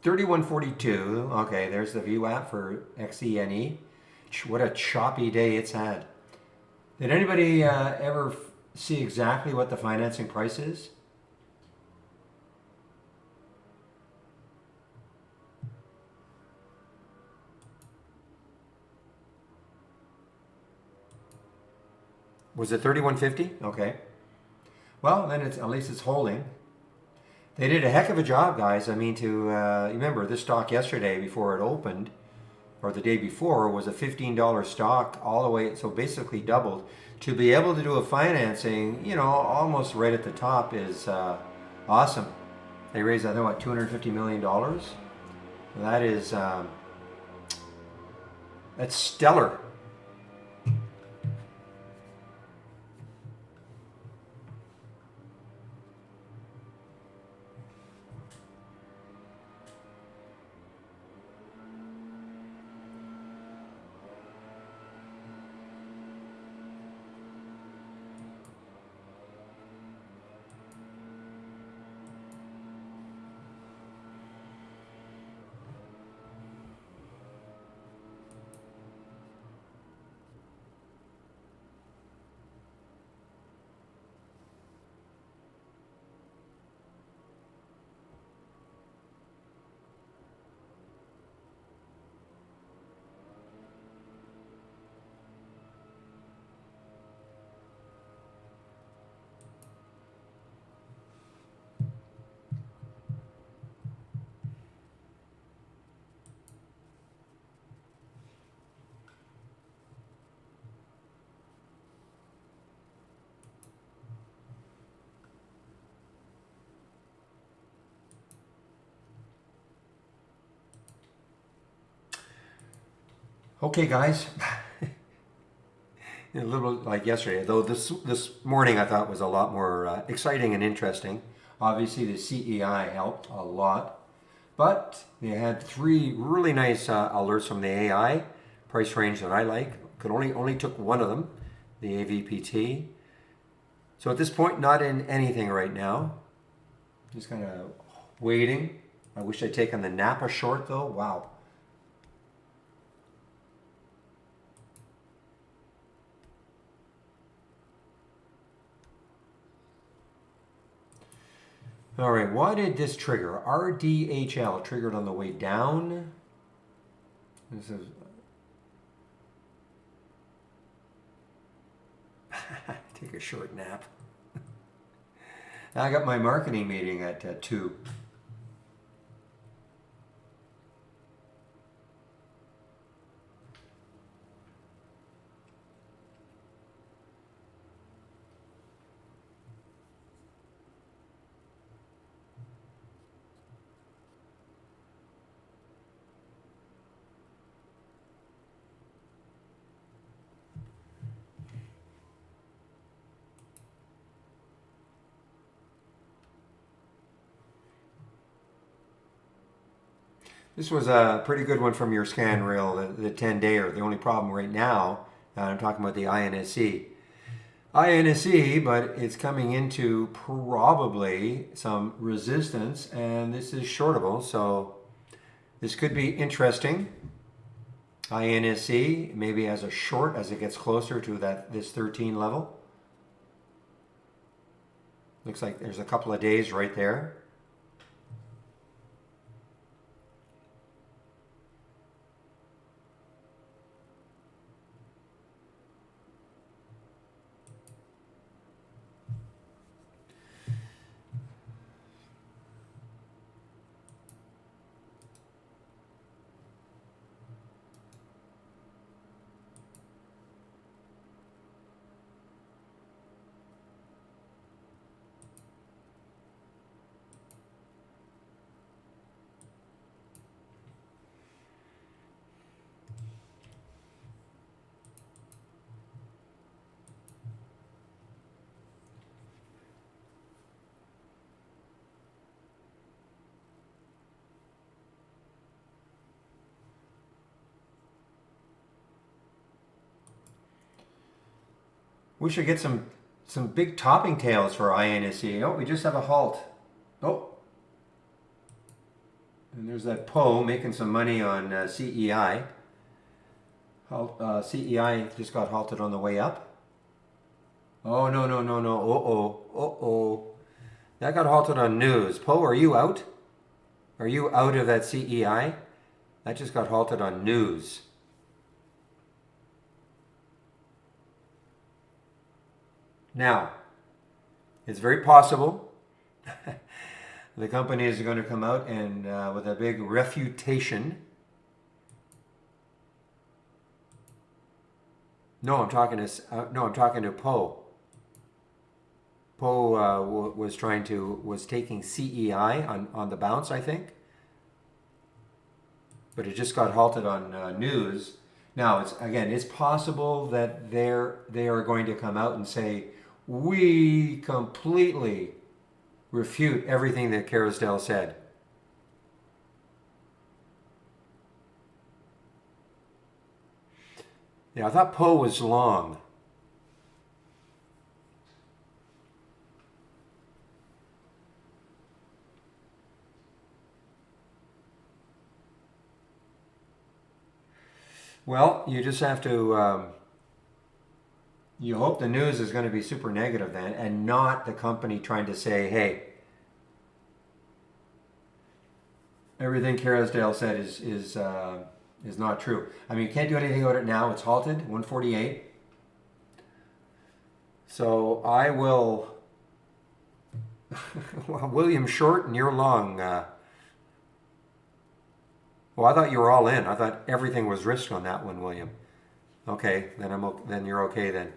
3142. Okay, there's the VWAP for XENE. What a choppy day it's had. Did anybody ever see exactly what the financing price is? Was it 3150? Okay. Well, then it's at least it's holding. They did a heck of a job, guys. I mean, to remember this stock yesterday before it opened, or the day before, was a $15 stock all the way, so basically doubled. To be able to do a financing, you know, almost right at the top is awesome. They raised, I think, what, $250 million? That is, that's stellar. Okay, guys. A little like yesterday, though this morning I thought was a lot more exciting and interesting. Obviously, the CEI helped a lot, but they had three really nice alerts from the AI price range that I like. Could only took one of them, the AVPT. So at this point, not in anything right now. Just kind of waiting. I wish I'd taken the Napa short though. Wow. All right, why did this trigger? RDHL triggered on the way down. This is take a short nap. I got my marketing meeting at 2. This was a pretty good one from your scan rail, the 10-dayer. The only problem right now, I'm talking about the INSE. INSE, but it's coming into probably some resistance, and this is shortable, so this could be interesting. INSE maybe as a short as it gets closer to this 13 level. Looks like there's a couple of days right there. We should get some big topping tails for INSE. Oh, we just have a halt. Oh, and there's that Poe making some money on CEI. CEI just got halted on the way up. Oh, no, no, no, no. Uh-oh. Uh-oh. That got halted on news. Poe, are you out? Are you out of that CEI? That just got halted on news. Now, it's very possible the company is going to come out and with a big refutation. No, I'm talking to Poe. Poe was taking CEI on the bounce, I think, but it just got halted on news. Now, it's possible that they are going to come out and say, we completely refute everything that Kerrisdale said. Yeah, I thought Poe was long. Well, you just have to, you hope the news is going to be super negative then, and not the company trying to say, hey, everything Kerrisdale said is not true. I mean, you can't do anything about it now. It's halted, 148. So I will, well, William short and you're long. Well, I thought you were all in. I thought everything was risk on that one, William. Okay, then you're okay then.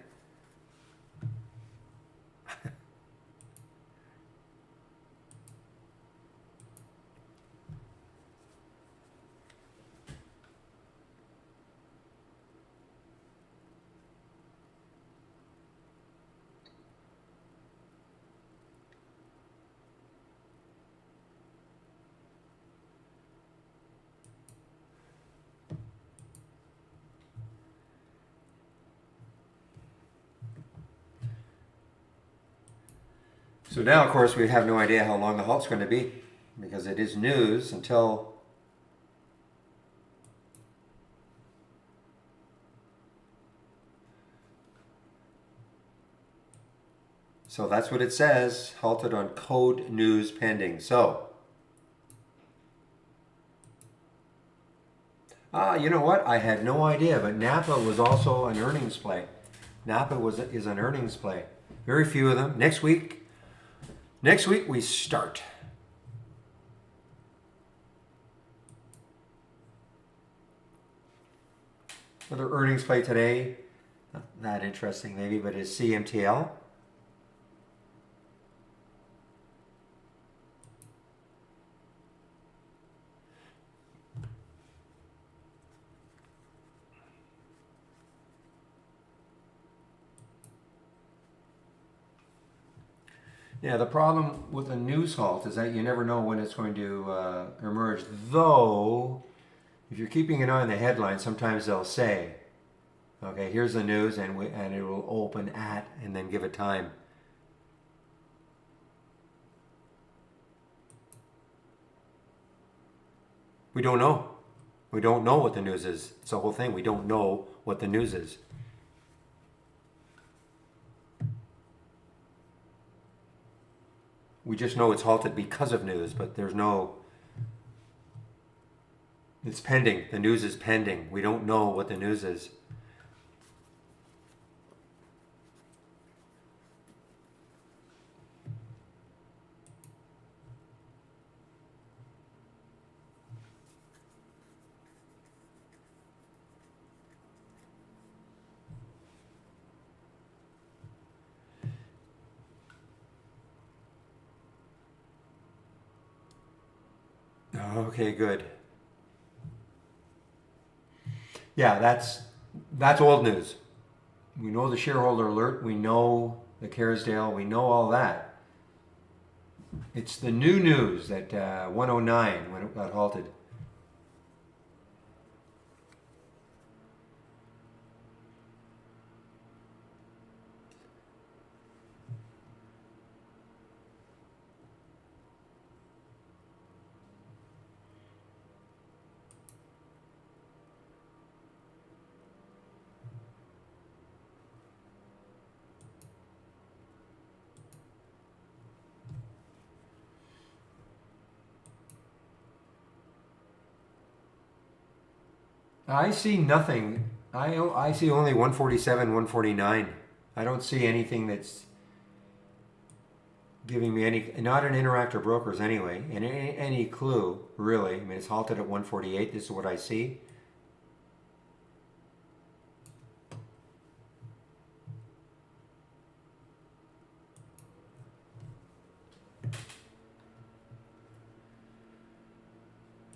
So now, of course, we have no idea how long the halt's going to be because it is news until so that's what it says, halted on code news pending. So, you know what? I had no idea, but Napa was also an earnings play. Napa is an earnings play. Very few of them. Next week we start. Another earnings play today. Not that interesting maybe, but is CMTL. Yeah, the problem with a news halt is that you never know when it's going to emerge. Though, if you're keeping an eye on the headlines, sometimes they'll say, okay, here's the news, and it will open at, and then give a time. We don't know. We don't know what the news is. It's the whole thing. We don't know what the news is. We just know it's halted because of news, but there's no... It's pending. The news is pending. We don't know what the news is. Okay, good. Yeah, that's old news. We know the shareholder alert. We know the Kerrisdale. We know all that. It's the new news that 109 when it got halted. I see nothing. I see only 147, 149. I don't see anything that's giving me any, not an Interactive Brokers anyway, and any clue really. I mean, it's halted at 148. This is what I see.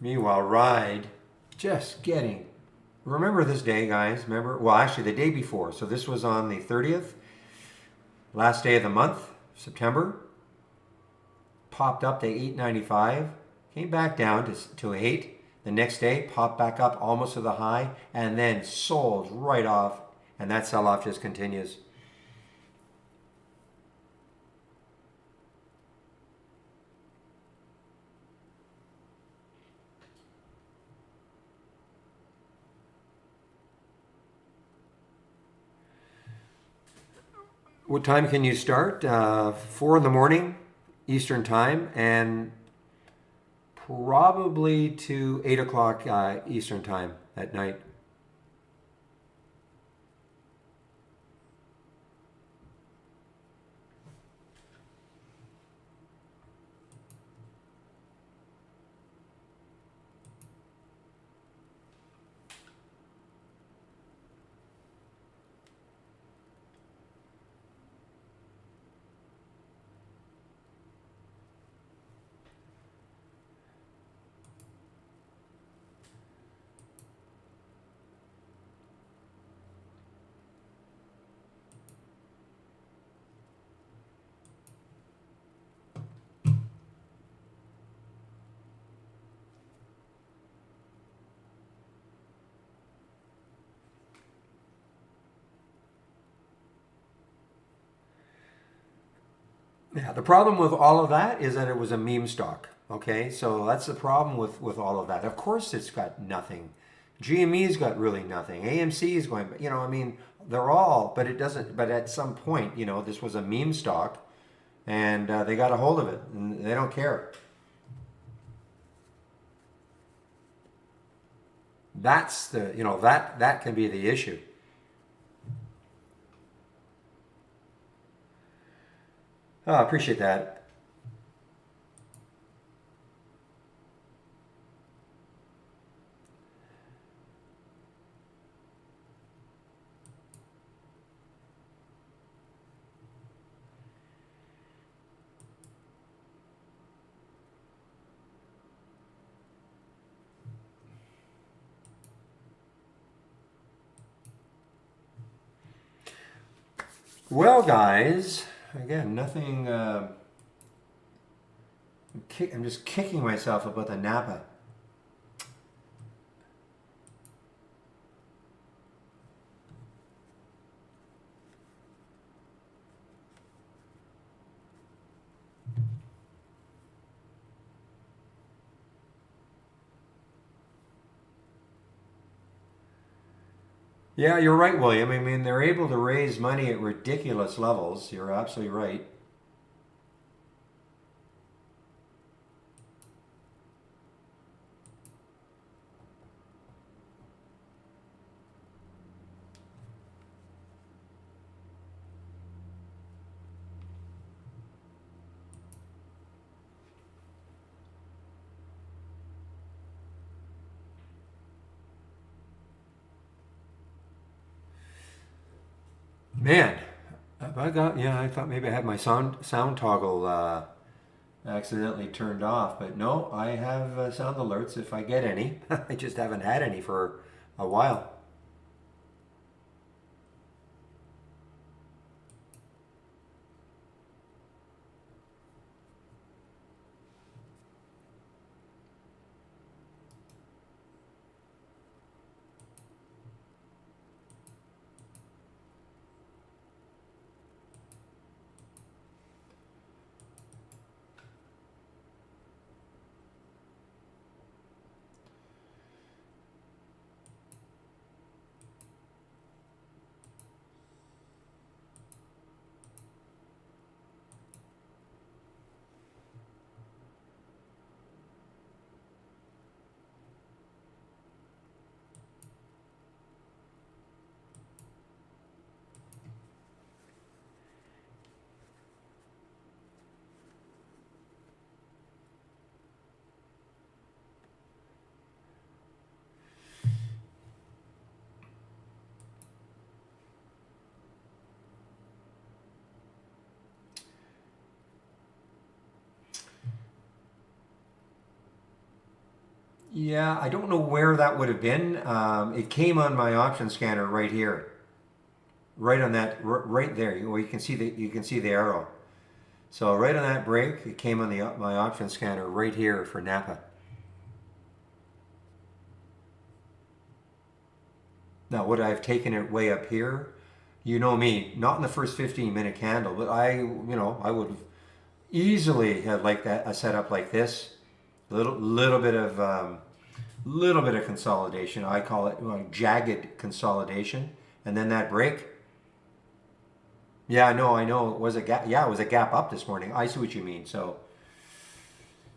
Meanwhile, Ride just getting. Remember this day, guys? Remember? Well, actually, the day before. So this was on the 30th, last day of the month, September. Popped up to 895, came back down to 8. The next day, popped back up almost to the high, and then sold right off, and that sell-off just continues. What time can you start? 4 in the morning, Eastern time, and probably to 8 o'clock Eastern time at night. Yeah, the problem with all of that is that it was a meme stock. Okay, so that's the problem with all of that. Of course, it's got nothing. GME's got really nothing. AMC is going, I mean, they're all, but it doesn't. But at some point, this was a meme stock, and they got a hold of it, and they don't care. That's the, that can be the issue. Oh, I appreciate that. Well, guys, again, nothing. I'm just kicking myself about the Napa. Yeah, you're right, William. I mean, they're able to raise money at ridiculous levels. You're absolutely right. Man, have I got, yeah, I thought maybe I had my sound toggle accidentally turned off, but no, I have sound alerts if I get any. I just haven't had any for a while. Yeah, I don't know where that would have been. It came on my option scanner right here, right on that, right there. Well, you can see the arrow. So right on that break, it came on the my option scanner right here for Napa. Now, would I have taken it way up here? You know me, not in the first 15-minute candle, but I would have easily had like that a setup like this, little bit of consolidation. I call it jagged consolidation, and then that break. Yeah, I know. It was a gap. Yeah, it was a gap up this morning. I see what you mean. So,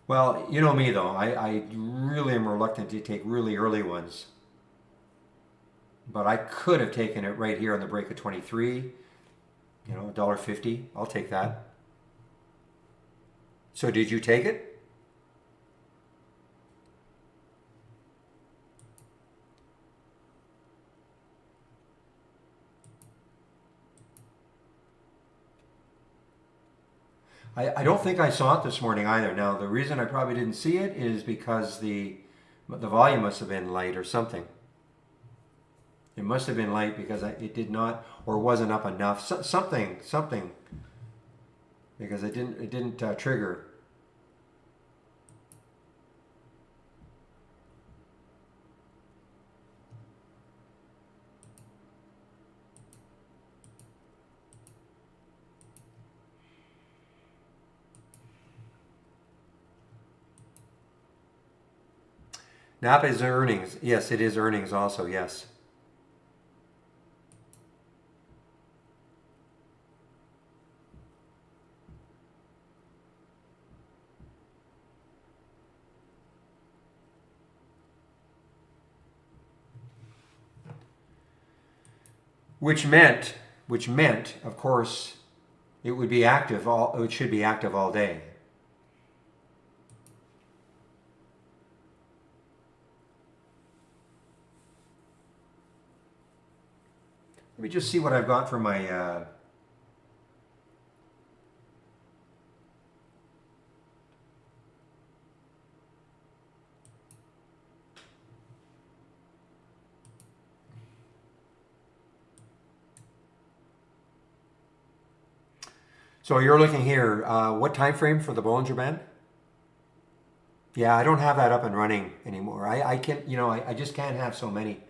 well, you know me though. I really am reluctant to take really early ones, but I could have taken it right here on the break of 23. $1.50. I'll take that. So, did you take it? I don't think I saw it this morning either. Now, the reason I probably didn't see it is because the volume must have been light or something. It must have been light because it did not or wasn't up enough. Something because it didn't trigger. Napa is earnings. Yes, it is earnings also. Yes. Which meant, of course, it would be active all. It should be active all day. Let me just see what I've got for my. So you're looking here. What time frame for the Bollinger Band? Yeah, I don't have that up and running anymore. I can, I just can't have so many.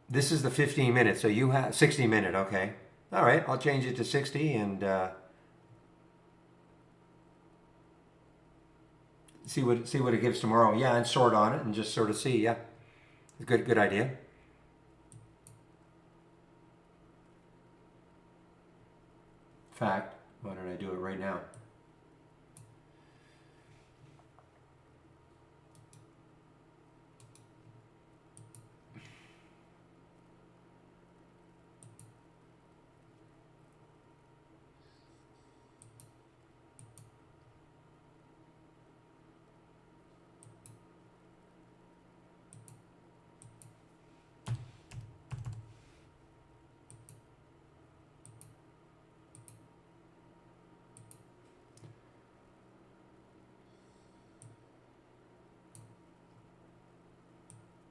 This is the 15 minutes, so you have 60 minute. Okay, all right. I'll change it to 60 and see what it gives tomorrow. Yeah, and sort on it and just sort of see. Yeah, good idea. Fact. Why don't I do it right now?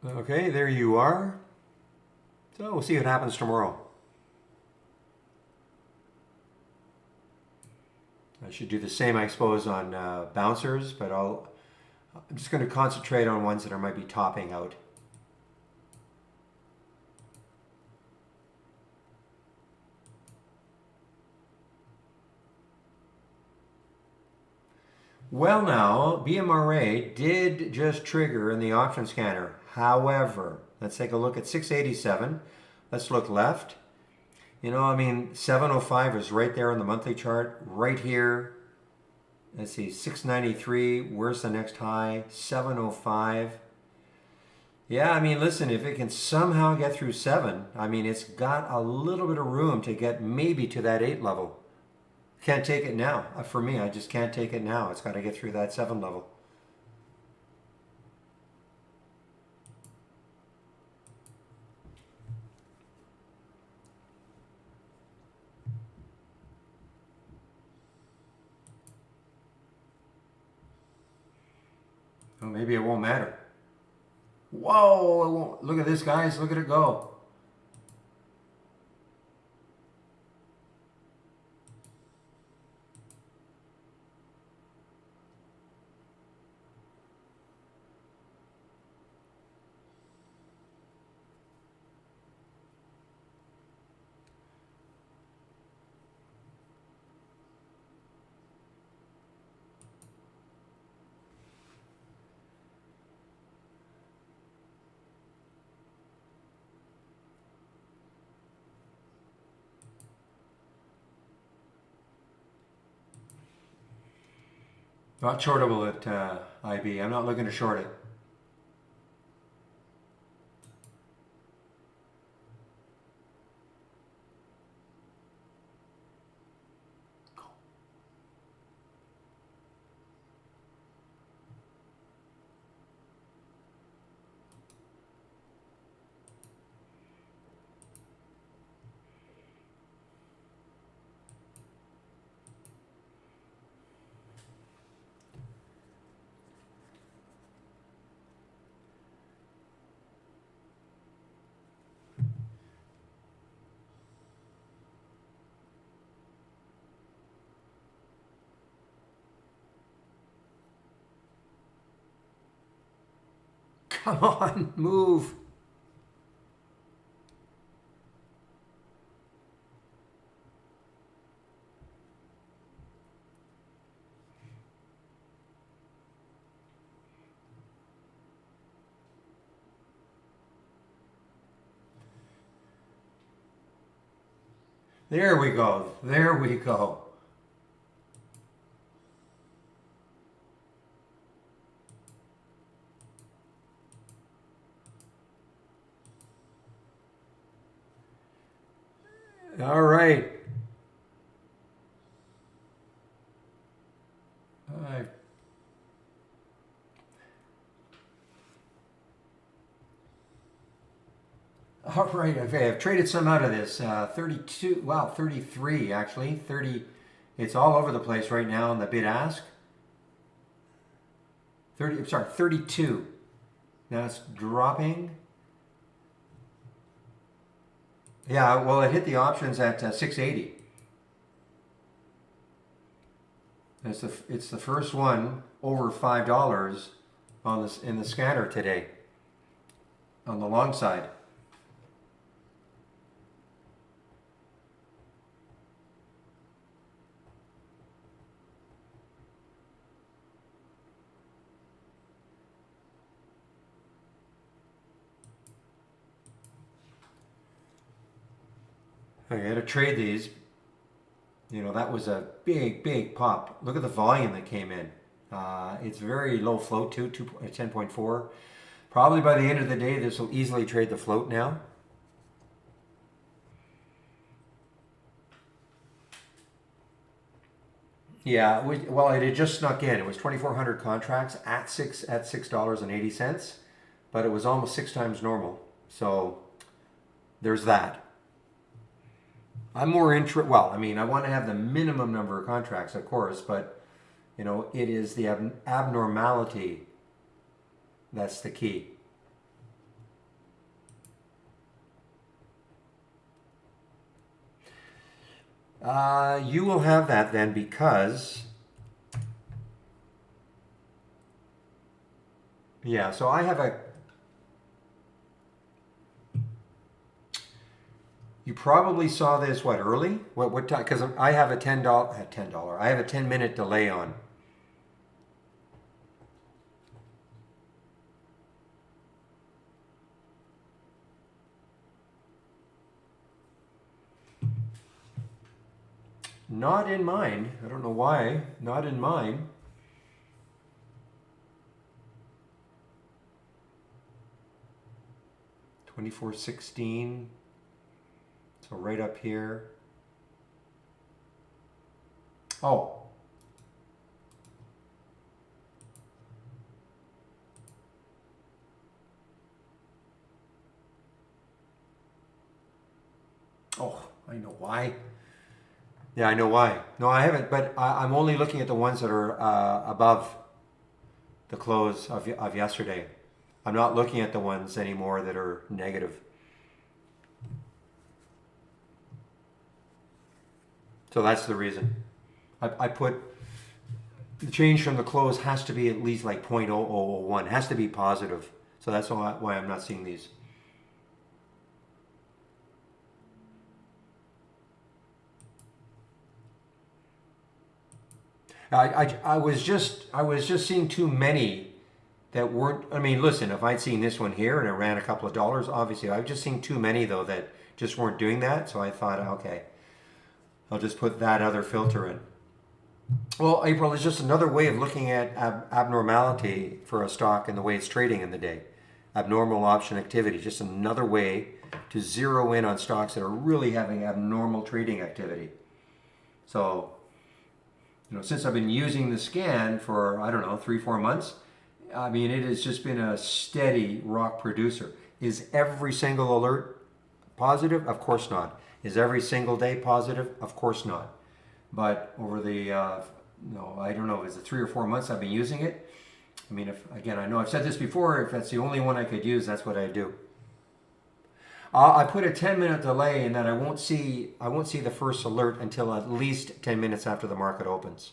Okay, there you are. So we'll see what happens tomorrow. I should do the same, I suppose, on bouncers, but I'm just going to concentrate on ones that might be topping out. Well, now, BMRA did just trigger in the option scanner. However, let's take a look at 687. Let's look left. 705 is right there on the monthly chart, right here. Let's see, 693, where's the next high? 705. Yeah, listen, if it can somehow get through 7, it's got a little bit of room to get maybe to that 8 level. Can't take it now. For me, I just can't take it now. It's got to get through that 7 level. maybe it won't matter. Whoa, it won't. Look at this, guys. Look at it go. Not shortable at IB. I'm not looking to short it. Come on, move. There we go. There we go. All right. I All right, okay, I've traded some out of this. 32, wow, 33 actually. 30, it's all over the place right now in the bid ask. 30, I'm sorry, 32. Now it's dropping. Yeah, well, it hit the options at 680. It's the first one over $5 on this in the scanner today on the long side. I got to trade these. You know, that was a big, big pop. Look at the volume that came in. It's very low float too, 10.4. Probably by the end of the day, this will easily trade the float now. Yeah, well, it had just snuck in. It was 2,400 contracts at $6.80, but it was almost 6 times normal. So there's that. I'm more well, I mean, I want to have the minimum number of contracts, of course, but you know, it is the abnormality that's the key. You will have that then because, yeah, so I have a, you probably saw this, what, early? What time? Because I have a $10, I have a 10-minute delay on. Not in mine. I don't know why. Not in mine. $24.16. So right up here. Oh. Oh, I know why. Yeah, I know why. No, I haven't, but I'm only looking at the ones that are above the close of yesterday. I'm not looking at the ones anymore that are negative. So that's the reason. I put the change from the close has to be at least like 0.0001, has to be positive. So that's why I'm not seeing these. I was just seeing too many that weren't. I mean, listen, if I'd seen this one here and it ran a couple of dollars, obviously I've just seen too many though that just weren't doing that. So I thought, okay, I'll just put that other filter in. Well, April is just another way of looking at abnormality for a stock and the way it's trading in the day. Abnormal option activity, just another way to zero in on stocks that are really having abnormal trading activity. So, since I've been using the scan for, I don't know, 3-4 months, I mean, it has just been a steady rock producer. Is every single alert positive? Of course not. Is every single day positive? Of course not. But over the, I don't know, is it 3 or 4 months I've been using it? I mean, I know I've said this before, if that's the only one I could use, that's what I do. I put a 10-minute delay in that I won't see the first alert until at least 10 minutes after the market opens.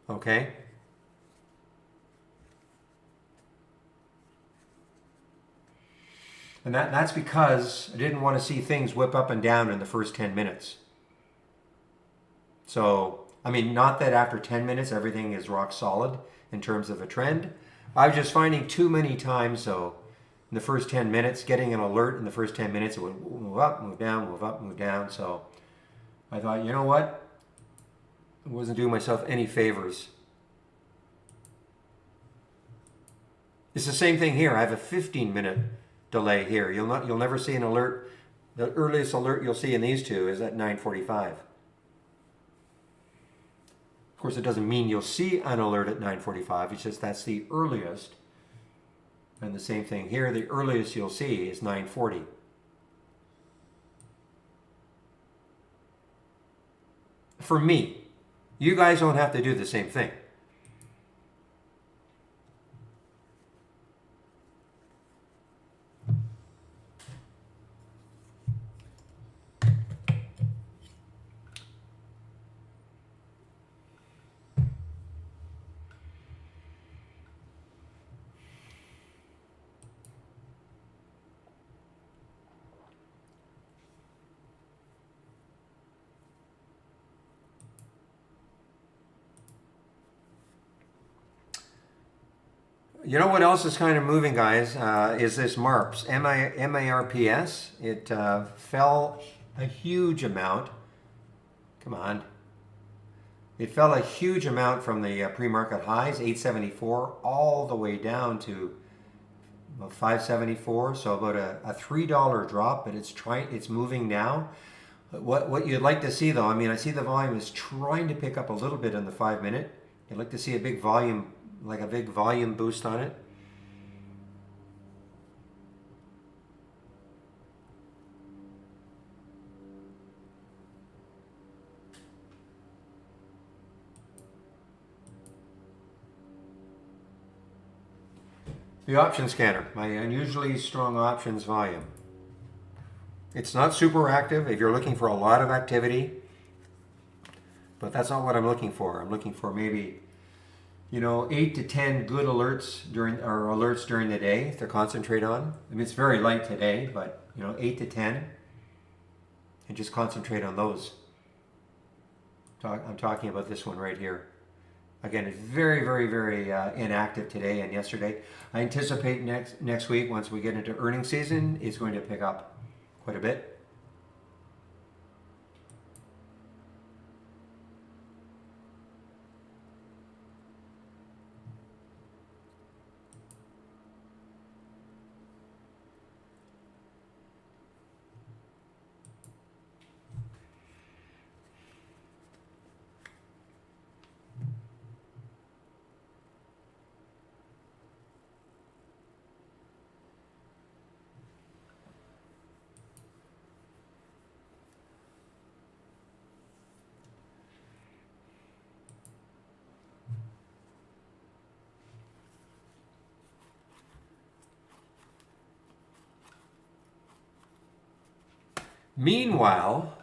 Okay? And that's because I didn't want to see things whip up and down in the first 10 minutes. So, I mean, not that after 10 minutes everything is rock solid in terms of a trend. I was just finding too many times, though, in the first 10 minutes, getting an alert in the first 10 minutes, it would move up, move down, move up, move down. So I thought, you know what? I wasn't doing myself any favors. It's the same thing here. I have a 15-minute delay here. You'll never see an alert. The earliest alert you'll see in these two is at 9:45. Of course, it doesn't mean you'll see an alert at 9:45. It's just that's the earliest. And the same thing here. The earliest you'll see is 9:40. For me, you guys don't have to do the same thing. You know what else is kind of moving, guys, is this MARPS, M-A-R-P-S. It fell a huge amount. Come on. It fell a huge amount from the pre-market highs, 874, all the way down to 574. So about a $3 drop, but it's moving now. What you'd like to see, though, I mean, I see the volume is trying to pick up a little bit in the 5-minute. You'd like to see a big volume boost on it. The option scanner, my unusually strong options volume. It's not super active if you're looking for a lot of activity, but that's not what I'm looking for. I'm looking for maybe 8 to 10 good alerts during the day to concentrate on. I mean, it's very light today, but 8 to 10, and just concentrate on those. I'm talking about this one right here. Again, it's very, very, very inactive today and yesterday. I anticipate next week, once we get into earnings season, it's going to pick up quite a bit. Meanwhile,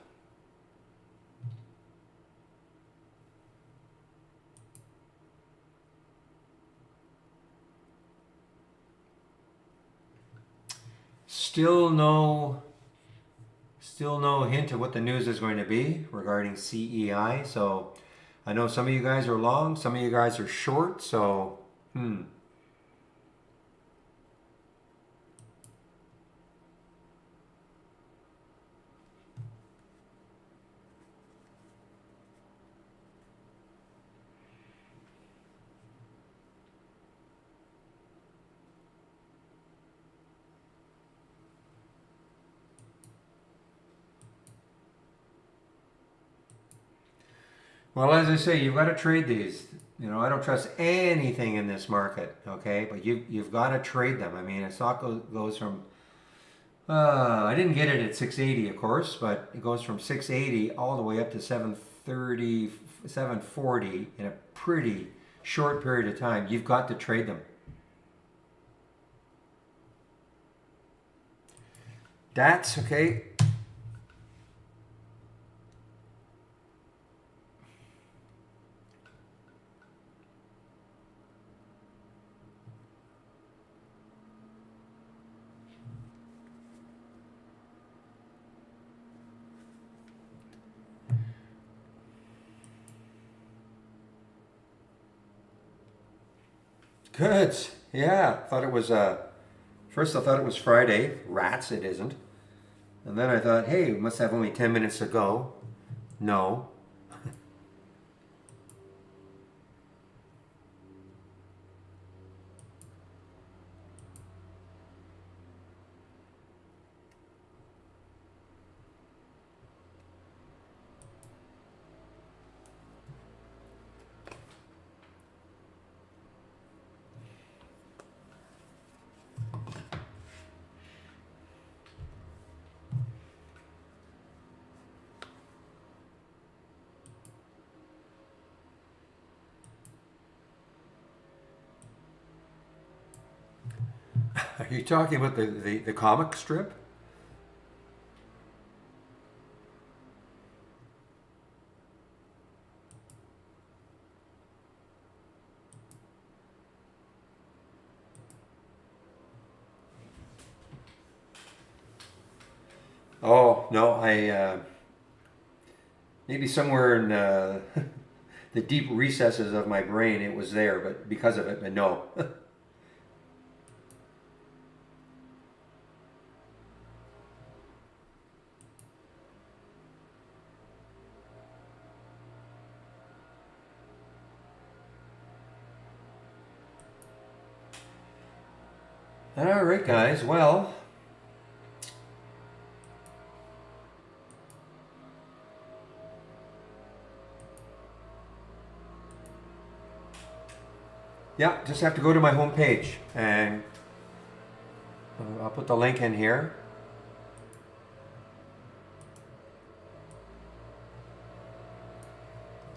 still no hint of what the news is going to be regarding CEI. So I know some of you guys are long, some of you guys are short. So well, as I say, you've got to trade these. You know, I don't trust anything in this market, okay? But you've got to trade them. I mean, a stock goes from I didn't get it at 680, of course, but it goes from 680 all the way up to 730, 740 in a pretty short period of time. You've got to trade them. That's okay. Good. Yeah. Thought it was first I thought it was Friday. Rats, it isn't. And then I thought, hey, we must have only 10 minutes to go. No. Are you talking about the comic strip? Oh, no, I maybe somewhere in the deep recesses of my brain it was there, but because of it, but no. All right, guys. Well, yeah, just have to go to my home page and I'll put the link in here.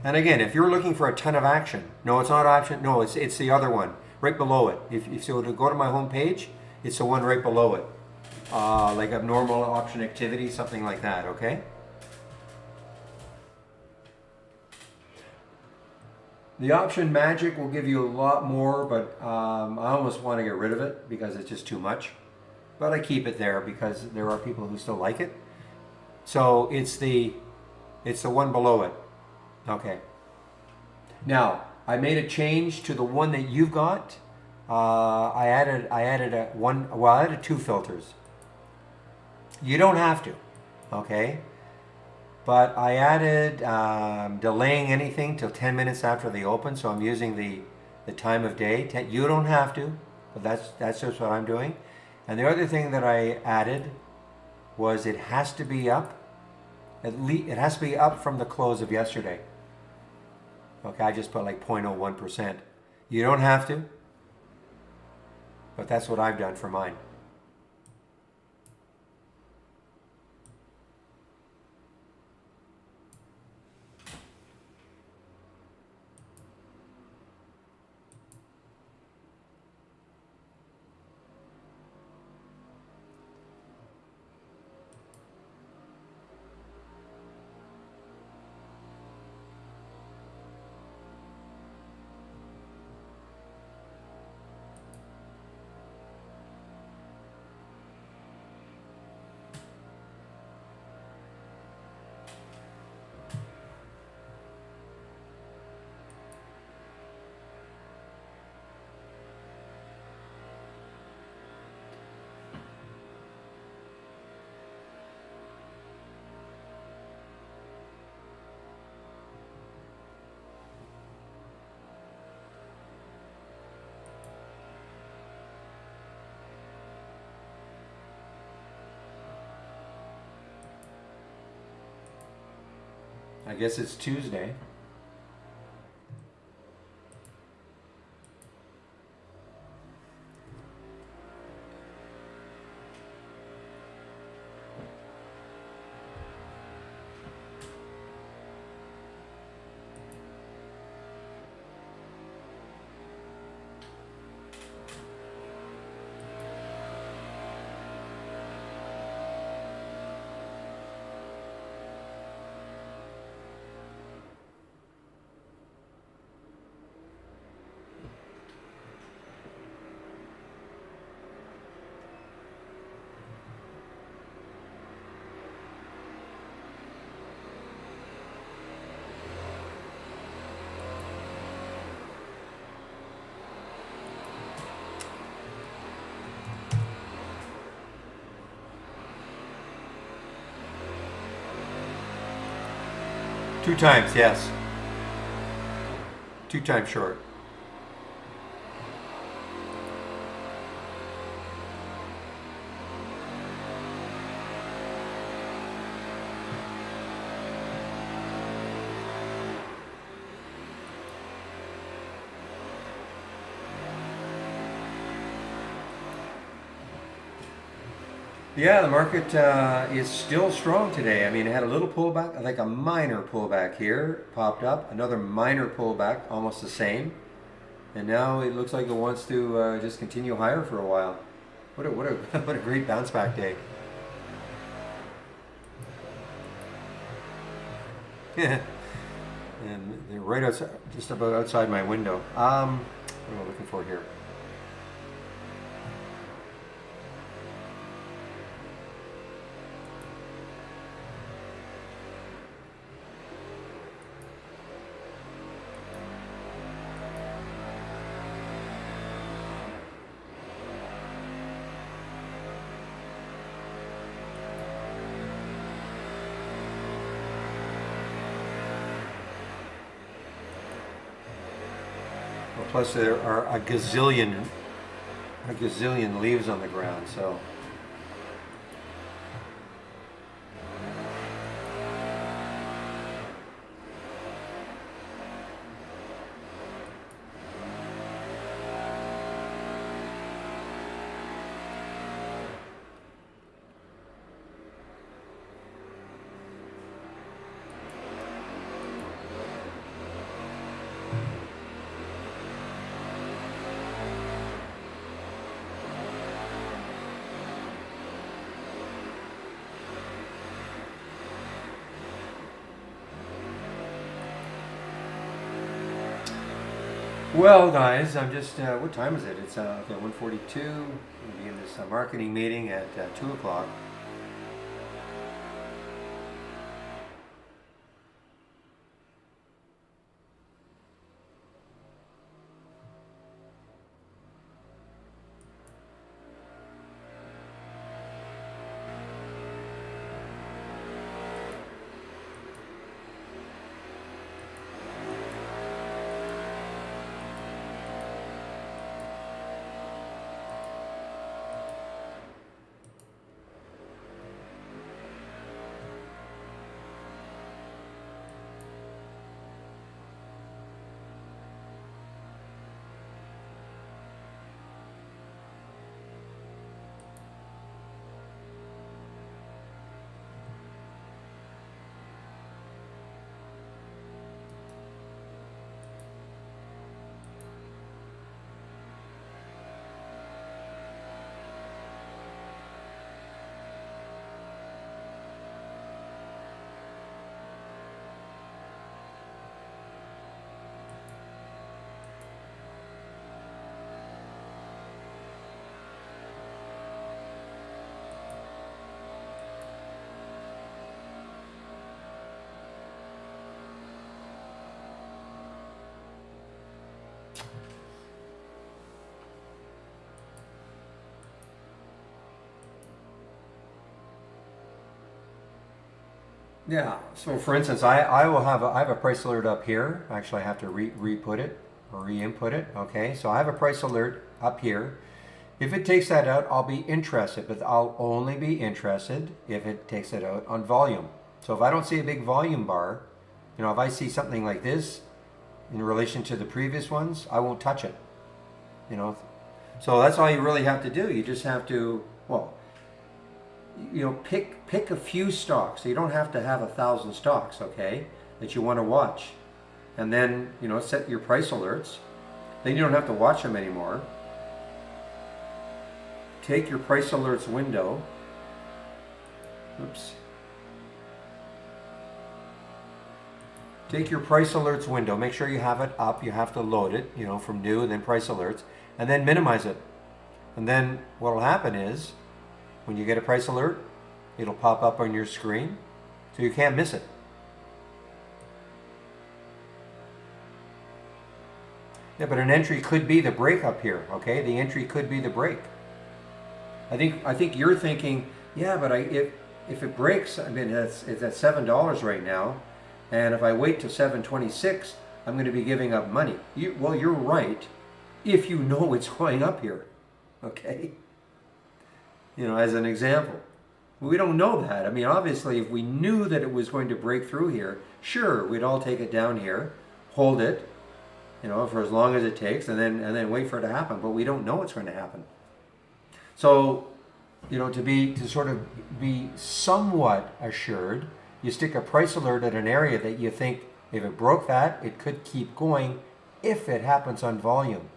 And again, if you're looking for a ton of action, no, it's not option. No, it's the other one right below it. If you were to go to my home page, it's the one right below it, like abnormal option activity, something like that. Okay. The option magic will give you a lot more, but I almost want to get rid of it because it's just too much. But I keep it there because there are people who still like it. So it's the one below it. Okay. Now I made a change to the one that you've got. I added two filters. You don't have to. Okay. But I added delaying anything till 10 minutes after the open, so I'm using the time of day. You don't have to, but that's just what I'm doing. And the other thing that I added was it has to be up. At least it has to be up from the close of yesterday. Okay, I just put like 0.01%. You don't have to, but that's what I've done for mine. guess it's Tuesday. Two times, yes. 2 times short. Yeah, the market is still strong today. I mean, it had a little pullback, like a minor pullback here, popped up, another minor pullback, almost the same, and now it looks like it wants to just continue higher for a while. What a what a great bounce back day. And they're right outside, just about outside my window. What am I looking for here? Well, plus there are a gazillion leaves on the ground, so. Well, guys, I'm just, what time is it? It's okay, 1:42. We'll be in this marketing meeting at 2 o'clock. Yeah. So, for instance, I will have I have a price alert up here. Actually, I have to re-put it or re-input it. Okay. So I have a price alert up here. If it takes that out, I'll be interested, but I'll only be interested if it takes it out on volume. So if I don't see a big volume bar, You know, if I see something like this in relation to the previous ones, I won't touch it. You know, so that's all you really have to do. You just have to, well, you know, pick a few stocks. So you don't have to have 1,000 stocks, okay, that you want to watch, and then you know set your price alerts. Then you don't have to watch them anymore. Take your price alerts window. Oops. Take your price alerts window. Make sure you have it up. You have to load it, you know, from new and then price alerts, and then minimize it. And then what will happen is, when you get a price alert, it'll pop up on your screen, so you can't miss it. Yeah, but an entry could be the break up here, okay? The entry could be the break. I think you're thinking, yeah, but if it breaks, I mean it's at $7 right now, and if I wait to 7.26, I'm going to be giving up money. Well, you're right, if you know it's going up here, okay? You know, as an example. We don't know that. I mean, obviously, if we knew that it was going to break through here, sure, we'd all take it down here, hold it, you know, for as long as it takes, and then wait for it to happen. But we don't know it's going to happen. So, you know, to sort of be somewhat assured, you stick a price alert at an area that you think if it broke that, it could keep going if it happens on volume.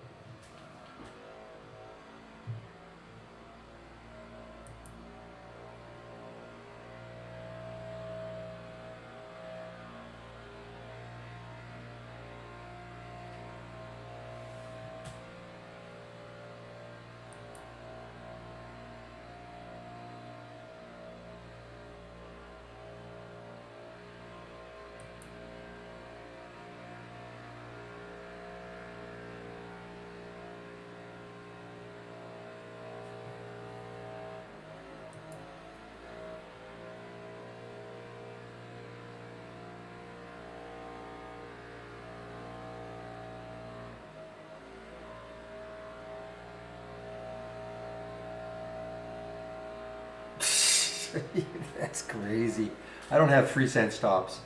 That's crazy. I don't have 3-cent stops.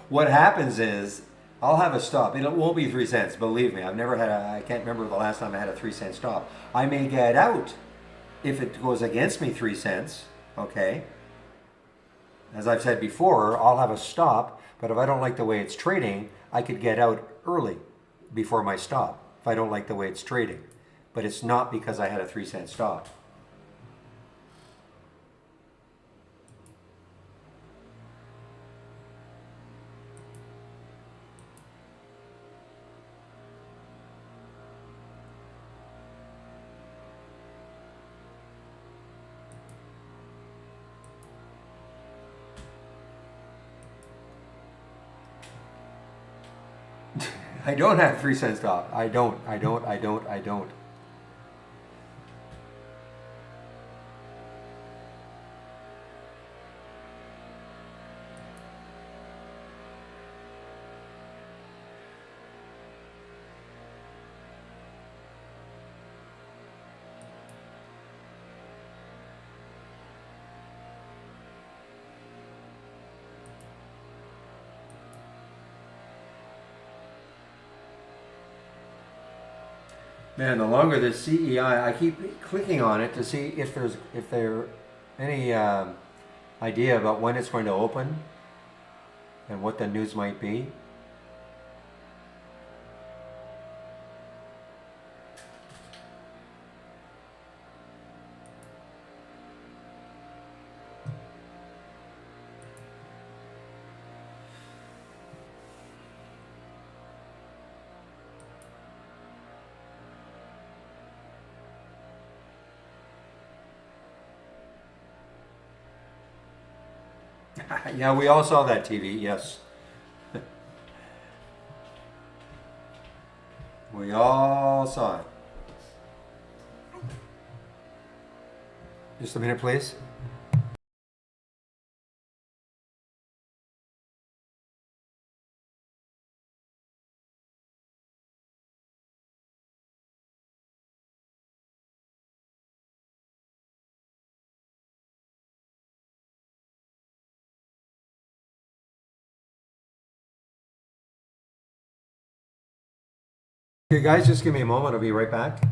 What happens is I'll have a stop. It won't be 3 cents. Believe me, I can't remember the last time I had a 3-cent stop. I may get out if it goes against me 3 cents. Okay. As I've said before, I'll have a stop, but if I don't like the way it's trading, I could get out early before my stop if I don't like the way it's trading. But it's not because I had a 3-cent stop. I don't have 3-cent stop. I don't. Man, the longer the CEI, I keep clicking on it to see if there any idea about when it's going to open and what the news might be. Yeah, we all saw that TV, yes. We all saw it. Just a minute, please. Okay, guys, just give me a moment. I'll be right back.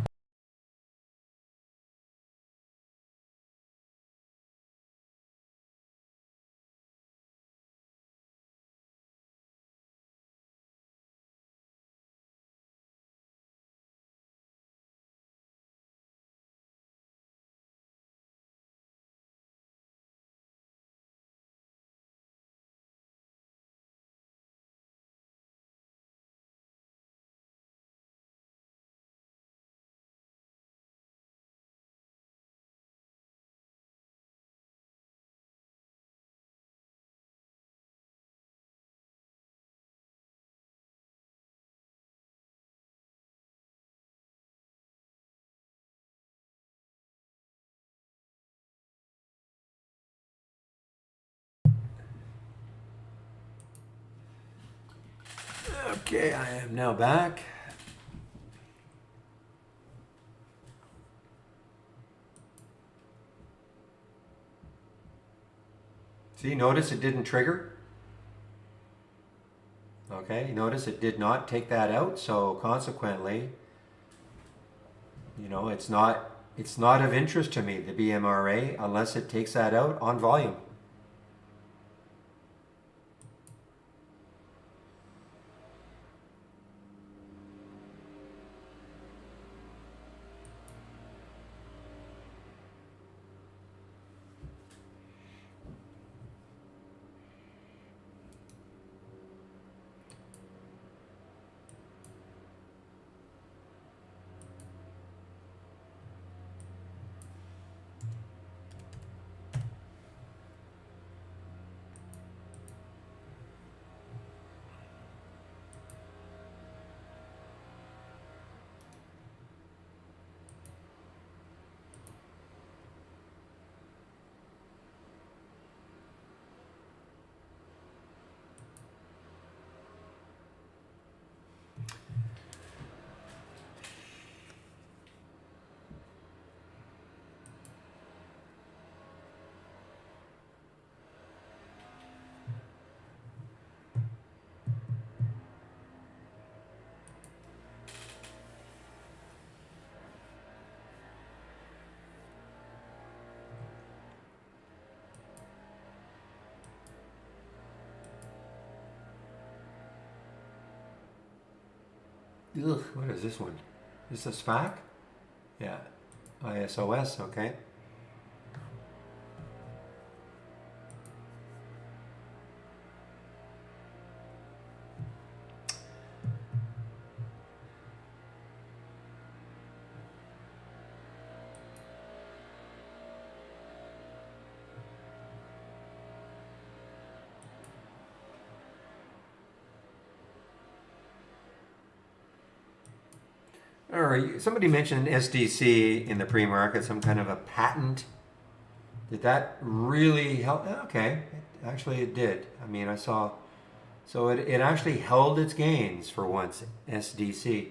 Okay, I am now back. See, notice it didn't trigger. Okay, notice it did not take that out, so consequently, it's not of interest to me, the BMRA, unless it takes that out on volume. Ugh, what is this one? Is this a SPAC? Yeah, ISOS, okay. All right, somebody mentioned SDC in the pre-market, some kind of a patent. Did that really help? Okay, actually it did. I mean, I saw, so it actually held its gains for once, SDC.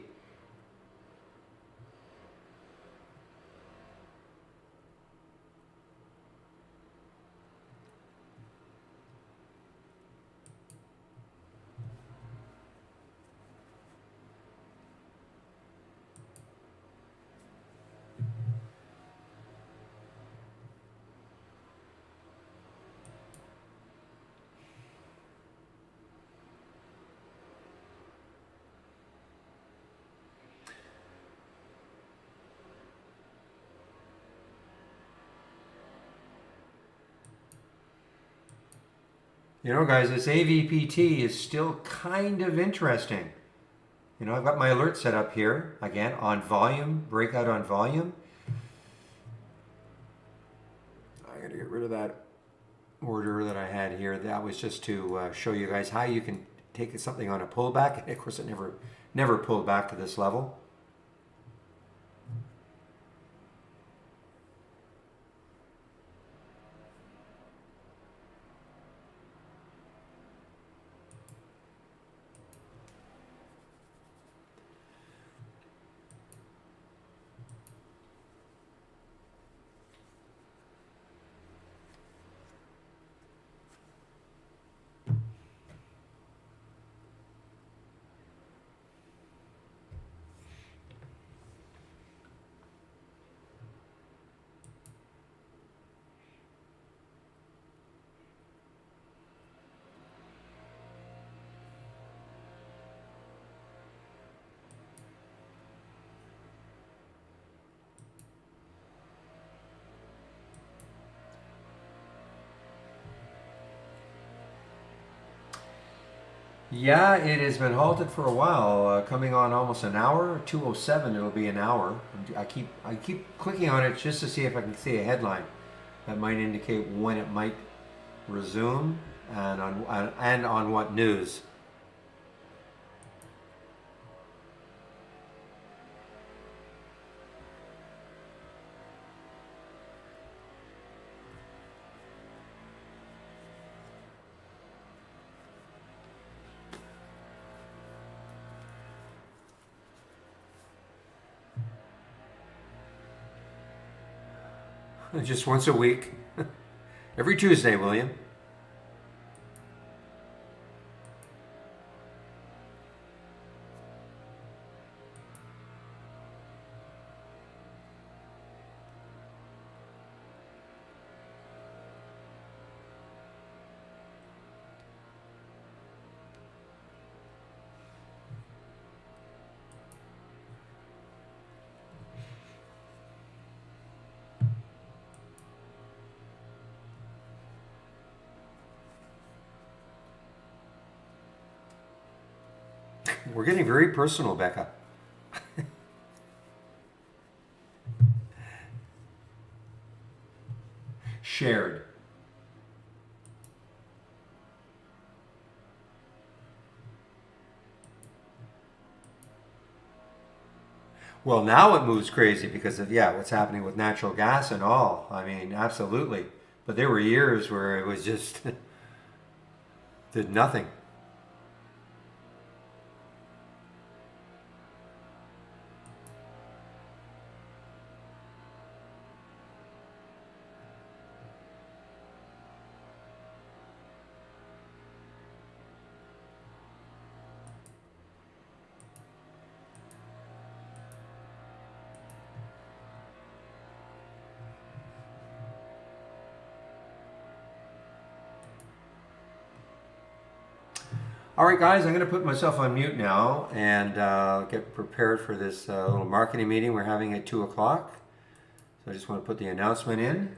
You know, guys, this AVPT is still kind of interesting. You know, I've got my alert set up here, again, on volume, breakout on volume. I gotta get rid of that order that I had here. That was just to show you guys how you can take something on a pullback. And of course, it never pulled back to this level. Yeah, it has been halted for a while, coming on almost an hour. 2:07, it'll be an hour. I keep clicking on it just to see if I can see a headline that might indicate when it might resume and on what news. Just once a week, every Tuesday, William. We're getting very personal, Becca. Shared. Well, now it moves crazy because of, yeah, what's happening with natural gas and all. I mean, absolutely. But there were years where it was just did nothing. All right, guys, I'm going to put myself on mute now and get prepared for this little marketing meeting we're having at 2 o'clock. So I just want to put the announcement in.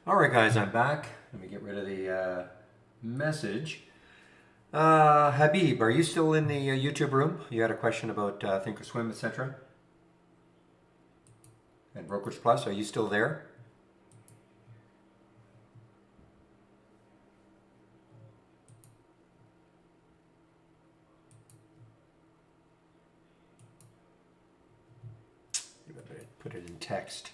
All right, guys, I'm back. Let me get rid of the message. Habib, are you still in the YouTube room? You had a question about Thinkorswim, etc. And Brokerage Plus. Are you still there? Maybe I better put it in text.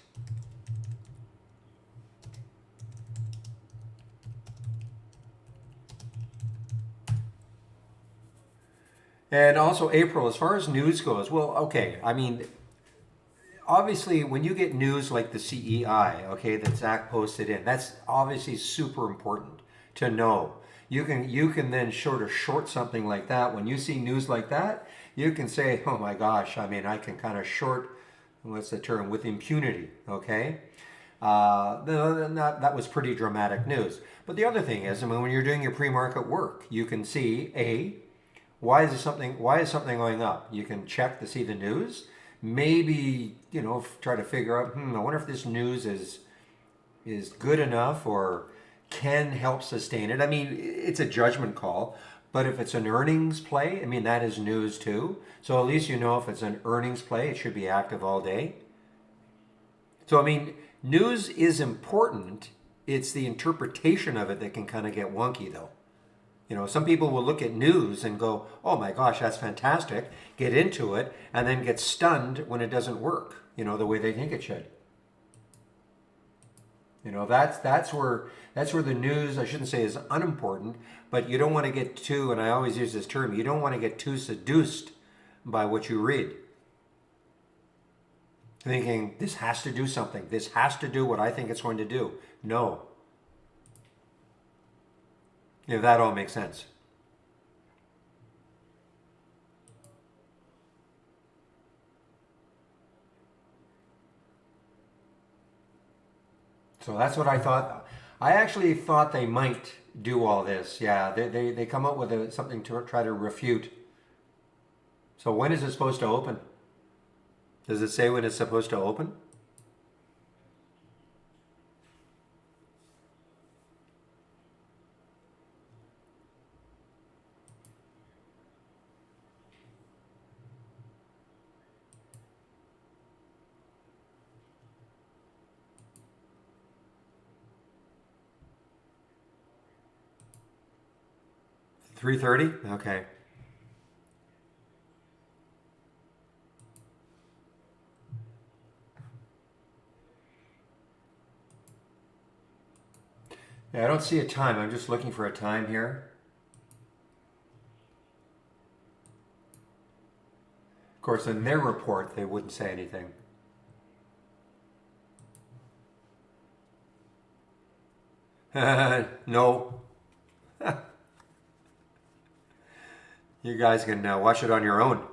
And also, April, as far as news goes, well, okay, I mean, obviously, when you get news like the CEI, okay, that Zach posted in, that's obviously super important to know. You can then short something like that. When you see news like that, you can say, oh my gosh, I mean, I can kind of short, what's the term, with impunity, okay? That was pretty dramatic news. But the other thing is, I mean, when you're doing your pre-market work, you can see, why is something going up? You can check to see the news. Maybe, try to figure out, I wonder if this news is good enough or can help sustain it. I mean, it's a judgment call, but if it's an earnings play, I mean, that is news too. So at least if it's an earnings play, it should be active all day. So, I mean, news is important. It's the interpretation of it that can kind of get wonky, though. Some people will look at news and go, oh my gosh, that's fantastic, get into it, and then get stunned when it doesn't work, the way they think it should. That's where the news, I shouldn't say is unimportant, but you don't want to get too, and I always use this term, you don't want to get too seduced by what you read. Thinking, this has to do something, this has to do what I think it's going to do. No. If that all makes sense. So that's what I thought. I actually thought they might do all this. Yeah, they come up with something to try to refute. So when is it supposed to open? Does it say when it's supposed to open? $3.30? Okay. Yeah, I don't see a time. I'm just looking for a time here. Of course, in their report, they wouldn't say anything. No. You guys can watch it on your own.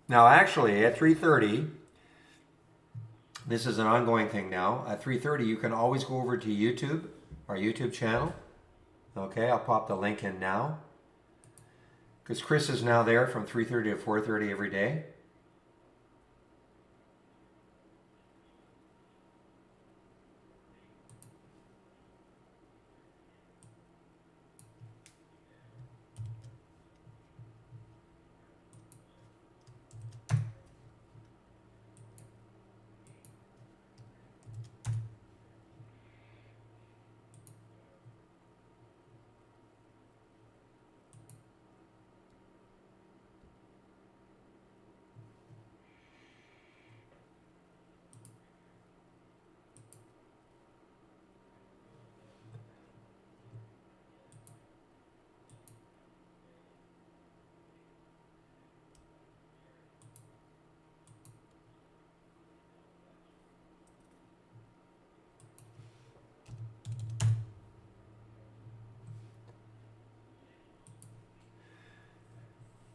Now, actually, at 3:30, this is an ongoing thing now. At 3:30, you can always go over to YouTube, our YouTube channel. Okay, I'll pop the link in now. Because Chris is now there from 3:30 to 4:30 every day.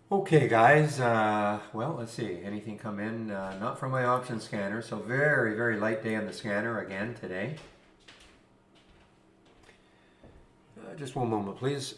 Okay, guys. Well, let's see. Anything come in? Not from my option scanner. So very, very light day on the scanner again today. Just one moment, please.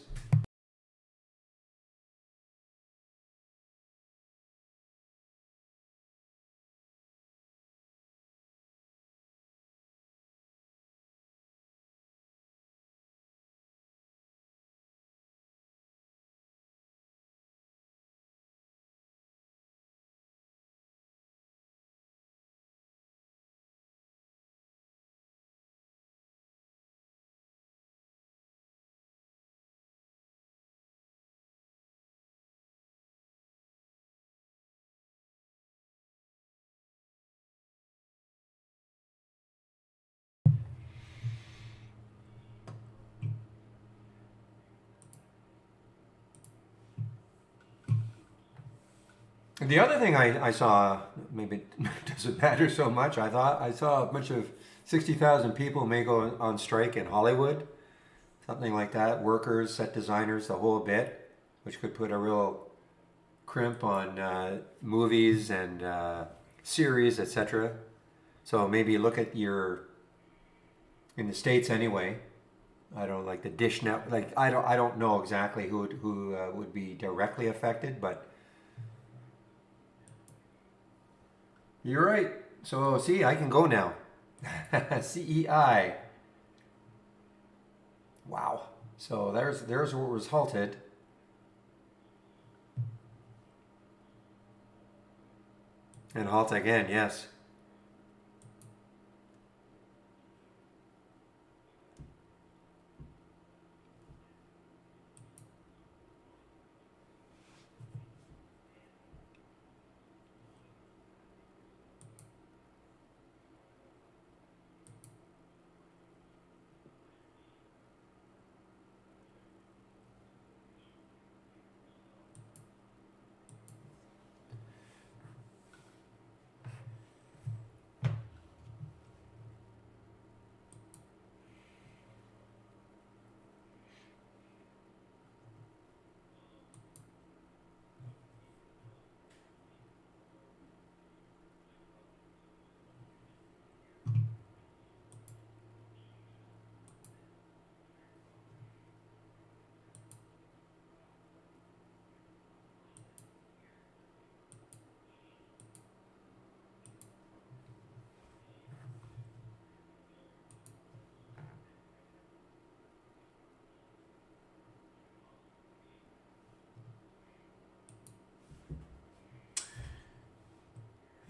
The other thing I saw, maybe it doesn't matter so much. I saw a bunch of 60,000 people may go on strike in Hollywood, something like that. Workers, set designers, the whole bit, which could put a real crimp on movies and series, etc. So maybe look at your in the States anyway. I don't like the Dish Net. Like I don't know exactly who would be directly affected, but you're right. So see, I can go now. CEI. Wow. So there's where it was halted. And halt again, yes.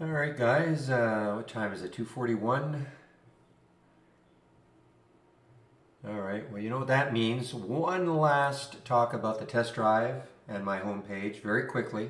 All right, guys. What time is it? 2:41. All right. Well, you know what that means. One last talk about the test drive and my homepage very quickly.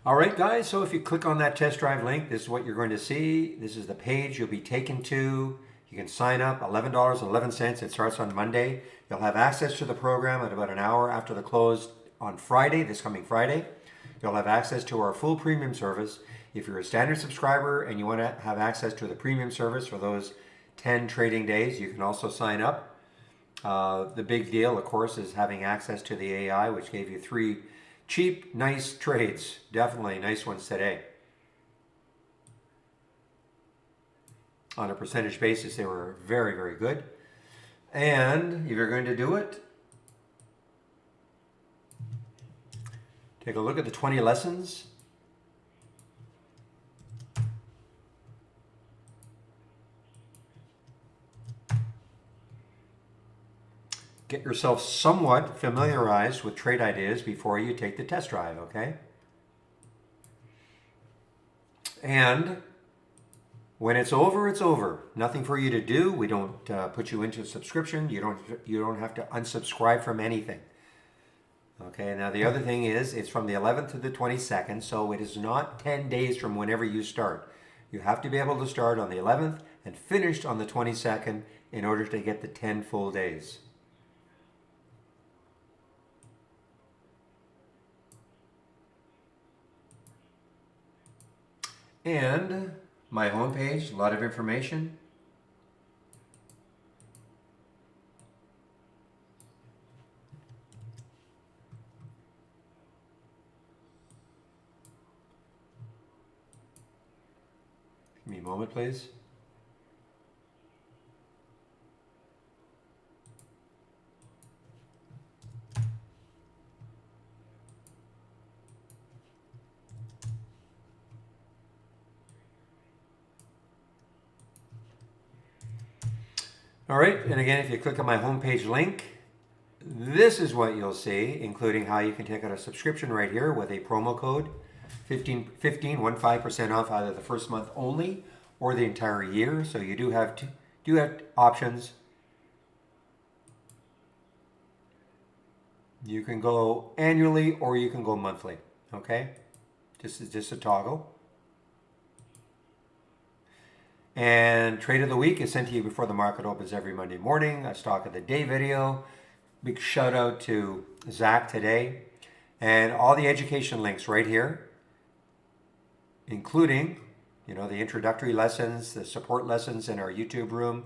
All right, guys. So if you click on that test drive link, this is what you're going to see. This is the page you'll be taken to. You can sign up, $11.11. It starts on Monday. You'll have access to the program at about an hour after the close on Friday, this coming Friday. You'll have access to our full premium service. If you're a standard subscriber and you want to have access to the premium service for those 10 trading days, you can also sign up. The big deal, of course, is having access to the AI, which gave you 3 cheap, nice trades. Definitely nice ones today. On a percentage basis, they were very, very good. And if you're going to do it, take a look at the 20 lessons. Get yourself somewhat familiarized with trade ideas before you take the test drive, okay? And when it's over, it's over. Nothing for you to do. We don't put you into a subscription. You don't have to unsubscribe from anything. Okay, now the other thing is it's from the 11th to the 22nd, so it is not 10 days from whenever you start. You have to be able to start on the 11th and finish on the 22nd in order to get the 10 full days. And my homepage, a lot of information. Give me a moment, please. All right, and again, if you click on my homepage link, this is what you'll see, including how you can take out a subscription right here with a promo code 15% off either the first month only or the entire year. So you do have options. You can go annually or you can go monthly. Okay, this is just a toggle. And trade of the week is sent to you before the market opens every Monday morning. A stock of the day video. Big shout out to Zach today. And all the education links right here, including, the introductory lessons, the support lessons in our YouTube room,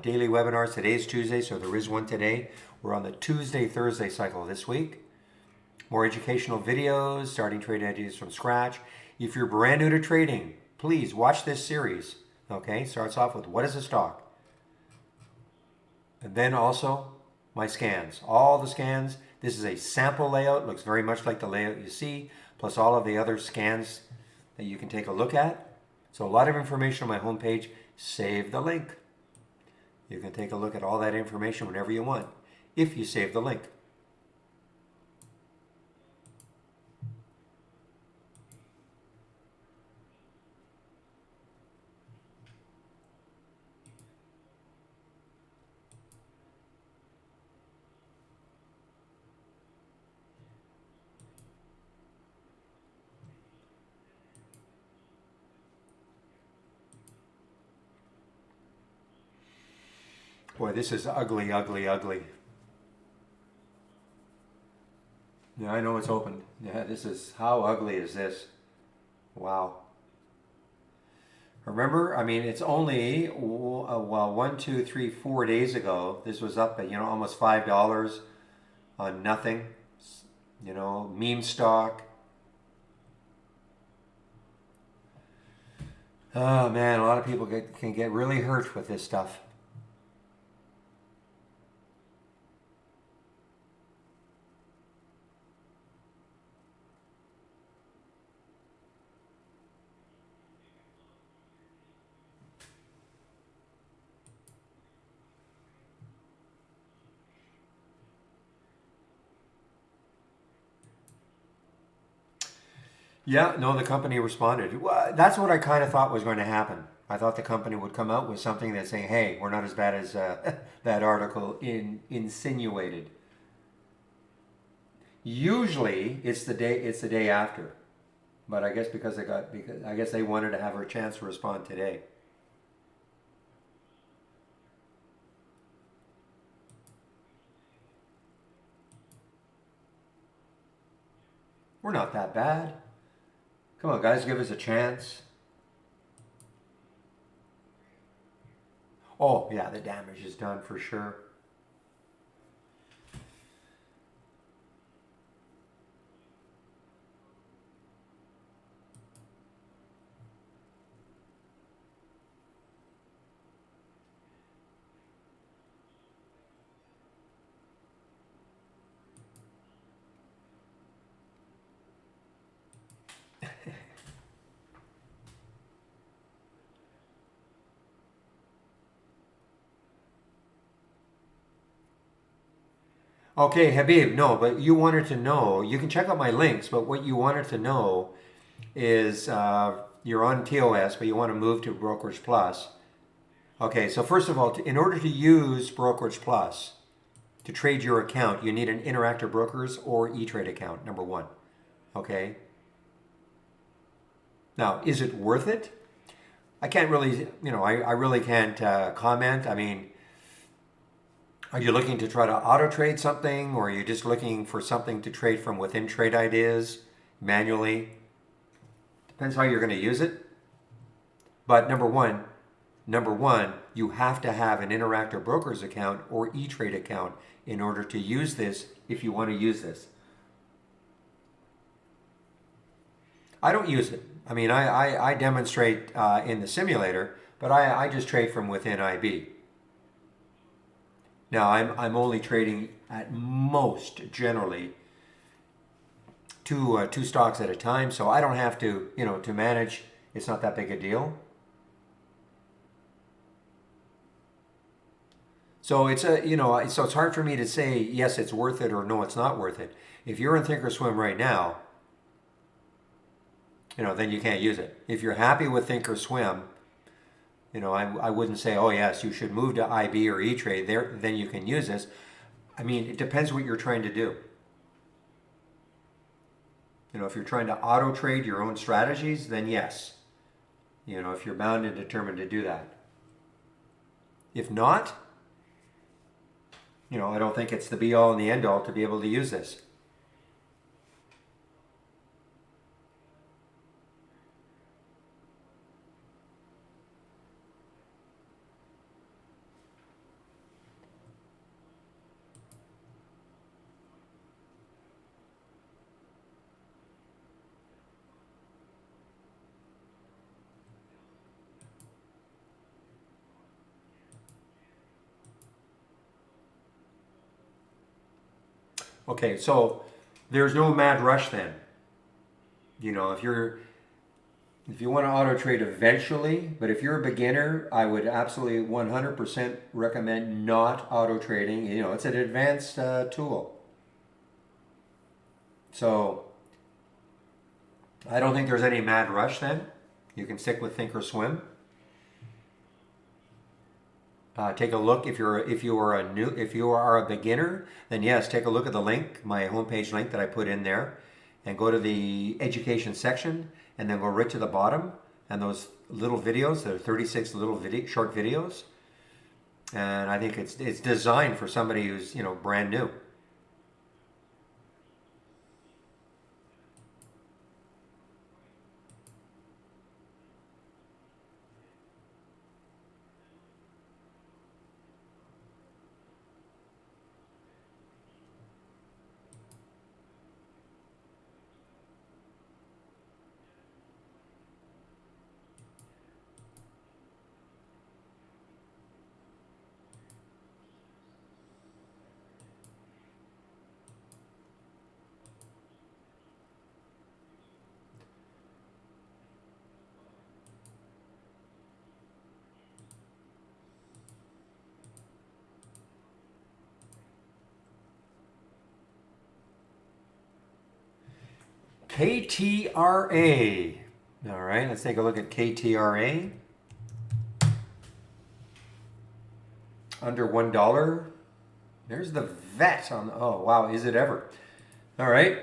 daily webinars. Today's Tuesday, so there is one today. We're on the Tuesday-Thursday cycle this week. More educational videos, starting trade ideas from scratch. If you're brand new to trading, please watch this series. Okay, starts off with what is a stock? And then also my scans. All the scans. This is a sample layout. Looks very much like the layout you see, plus all of the other scans that you can take a look at. So a lot of information on my homepage. Save the link. You can take a look at all that information whenever you want, if you save the link. Boy, this is ugly, ugly, ugly. Yeah, I know it's opened. Yeah, this is, how ugly is this? Wow. Remember, I mean, it's only, 4 days ago, this was up at, almost $5 on nothing. Meme stock. Oh man, a lot of people can get really hurt with this stuff. Yeah, no, the company responded. Well, that's what I kind of thought was going to happen. I thought the company would come out with something that's saying, "Hey, we're not as bad as that article insinuated." Usually, it's the day after, but I guess because I guess they wanted to have a chance to respond today. We're not that bad. Come on, guys, give us a chance. Oh, yeah, the damage is done for sure. Okay, Habib, no, but you wanted to know, you can check out my links, but what you wanted to know is you're on TOS, but you want to move to Brokerage Plus. Okay, so first of all, in order to use Brokerage Plus to trade your account, you need an Interactive Brokers or E-Trade account, number one. Okay? Now, is it worth it? I can't really, I really can't comment. I mean, are you looking to try to auto trade something, or are you just looking for something to trade from within trade ideas manually? Depends how you're going to use it. But number one, you have to have an Interactive Brokers account or E-Trade account in order to use this if you want to use this. I don't use it. I mean, I demonstrate in the simulator, but I just trade from within IB. Now, I'm only trading at most, generally, two stocks at a time, so I don't have to, to manage. It's not that big a deal. So it's so it's hard for me to say yes, it's worth it, or no, it's not worth it. If you're in Thinkorswim right now, then you can't use it. If you're happy with Thinkorswim, I wouldn't say, oh yes, you should move to IB or E-Trade. Then you can use this. I mean, it depends what you're trying to do. If you're trying to auto trade your own strategies, then yes. You know, if you're bound and determined to do that. If not, you know, I don't think it's the be all and the end all to be able to use this. Okay, so there's no mad rush then. You know, if you want to auto trade eventually, but if you're a beginner, I would absolutely 100% recommend not auto trading. You know, it's an advanced tool. So I don't think there's any mad rush then. You can stick with Thinkorswim. Take a look if you are a beginner, then yes, take a look at the link, my homepage link that I put in there, and go to the education section, and then go right to the bottom, and those little videos, there are 36 little short videos, and I think it's designed for somebody who's, you know, brand new. KTRA. All right, let's take a look at KTRA. Under $1. There's the vet on. Oh wow, is it ever? All right.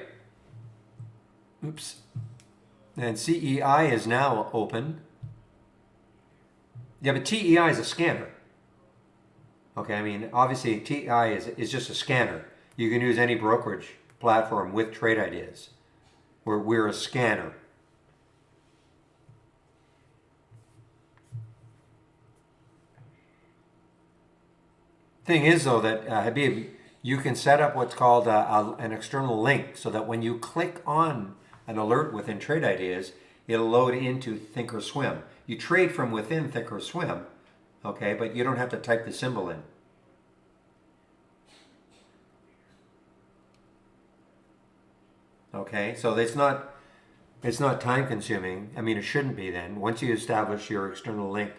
Oops. And CEI is now open. Yeah, but TEI is a scanner. Okay, I mean, obviously TEI is just a scanner. You can use any brokerage platform with trade ideas. We're a scanner. Thing is, though, that Habib, you can set up what's called an external link, so that when you click on an alert within Trade Ideas, it'll load into Thinkorswim. You trade from within Thinkorswim, okay, but you don't have to type the symbol in. Okay, so it's not time consuming. I mean, it shouldn't be then. Once you establish your external link.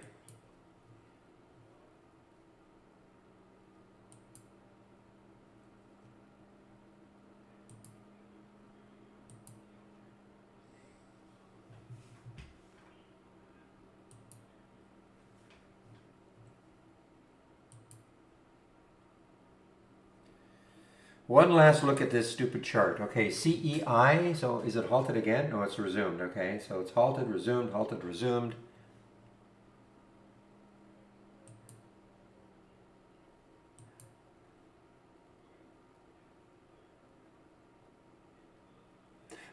One last look at this stupid chart. Okay, CEI, so is it halted again? No, it's resumed. Okay, so it's halted, resumed.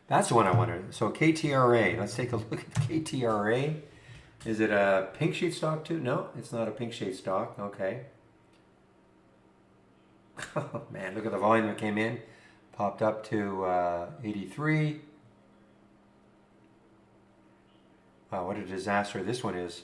That's the one I wanted. So KTRA, let's take a look at KTRA. Is it a pink sheet stock too? No, it's not a pink sheet stock. Okay. Oh man, look at the volume that came in. Popped up to 83. Wow, what a disaster this one is.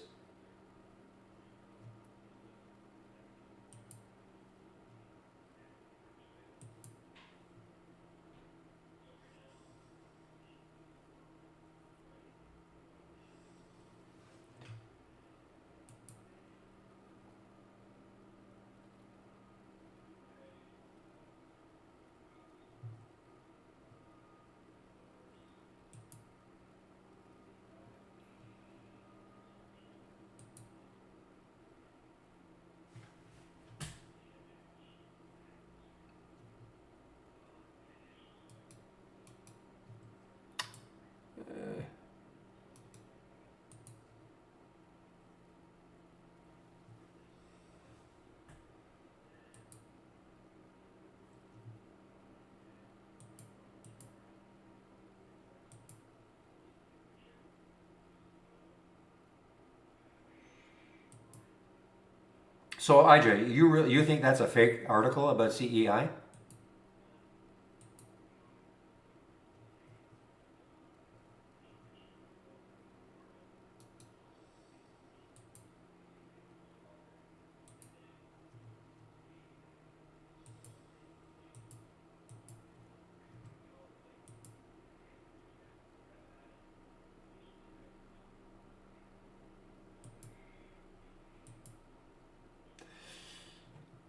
So IJ, you think that's a fake article about CEI?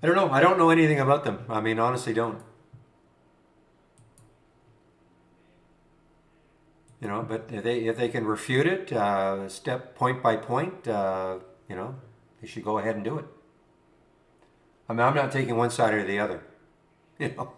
I don't know. I don't know anything about them. I mean, honestly, don't. You know, but if they can refute it, step point by point, you know, they should go ahead and do it. I mean, I'm not taking one side or the other. You know.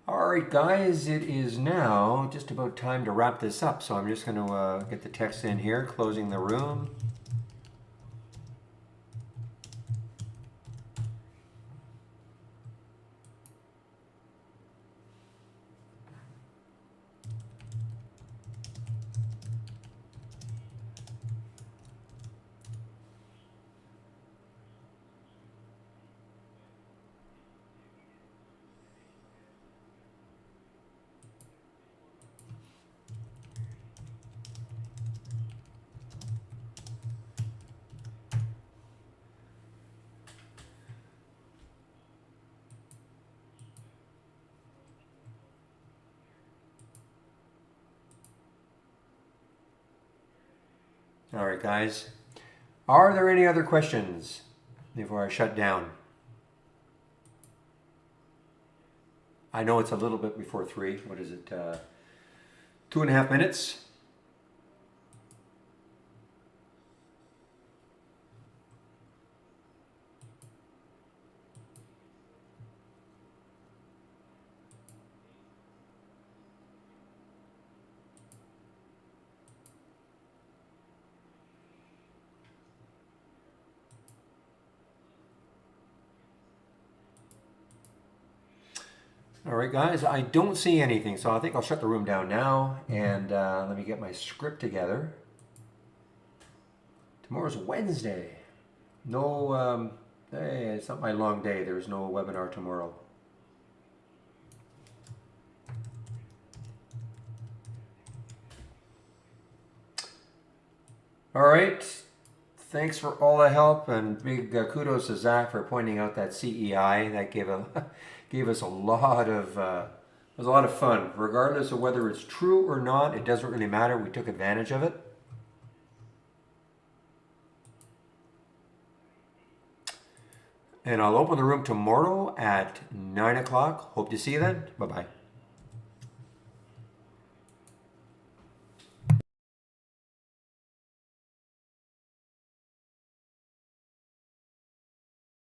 All right, guys, it is now just about time to wrap this up. So I'm just going to get the text in here, closing the room. All right, guys. Are there any other questions before I shut down? I know it's a little bit before 3. What is it? 2.5 minutes? All right, guys, I don't see anything, so I think I'll shut the room down now, and let me get my script together. Tomorrow's Wednesday. No, hey, it's not my long day. There's no webinar tomorrow. All right. Thanks for all the help, and big kudos to Zach for pointing out that CEI. That gave us a lot of it was a lot of fun. Regardless of whether it's true or not, it doesn't really matter. We took advantage of it. And I'll open the room tomorrow at 9 o'clock. Hope to see you then. Bye-bye.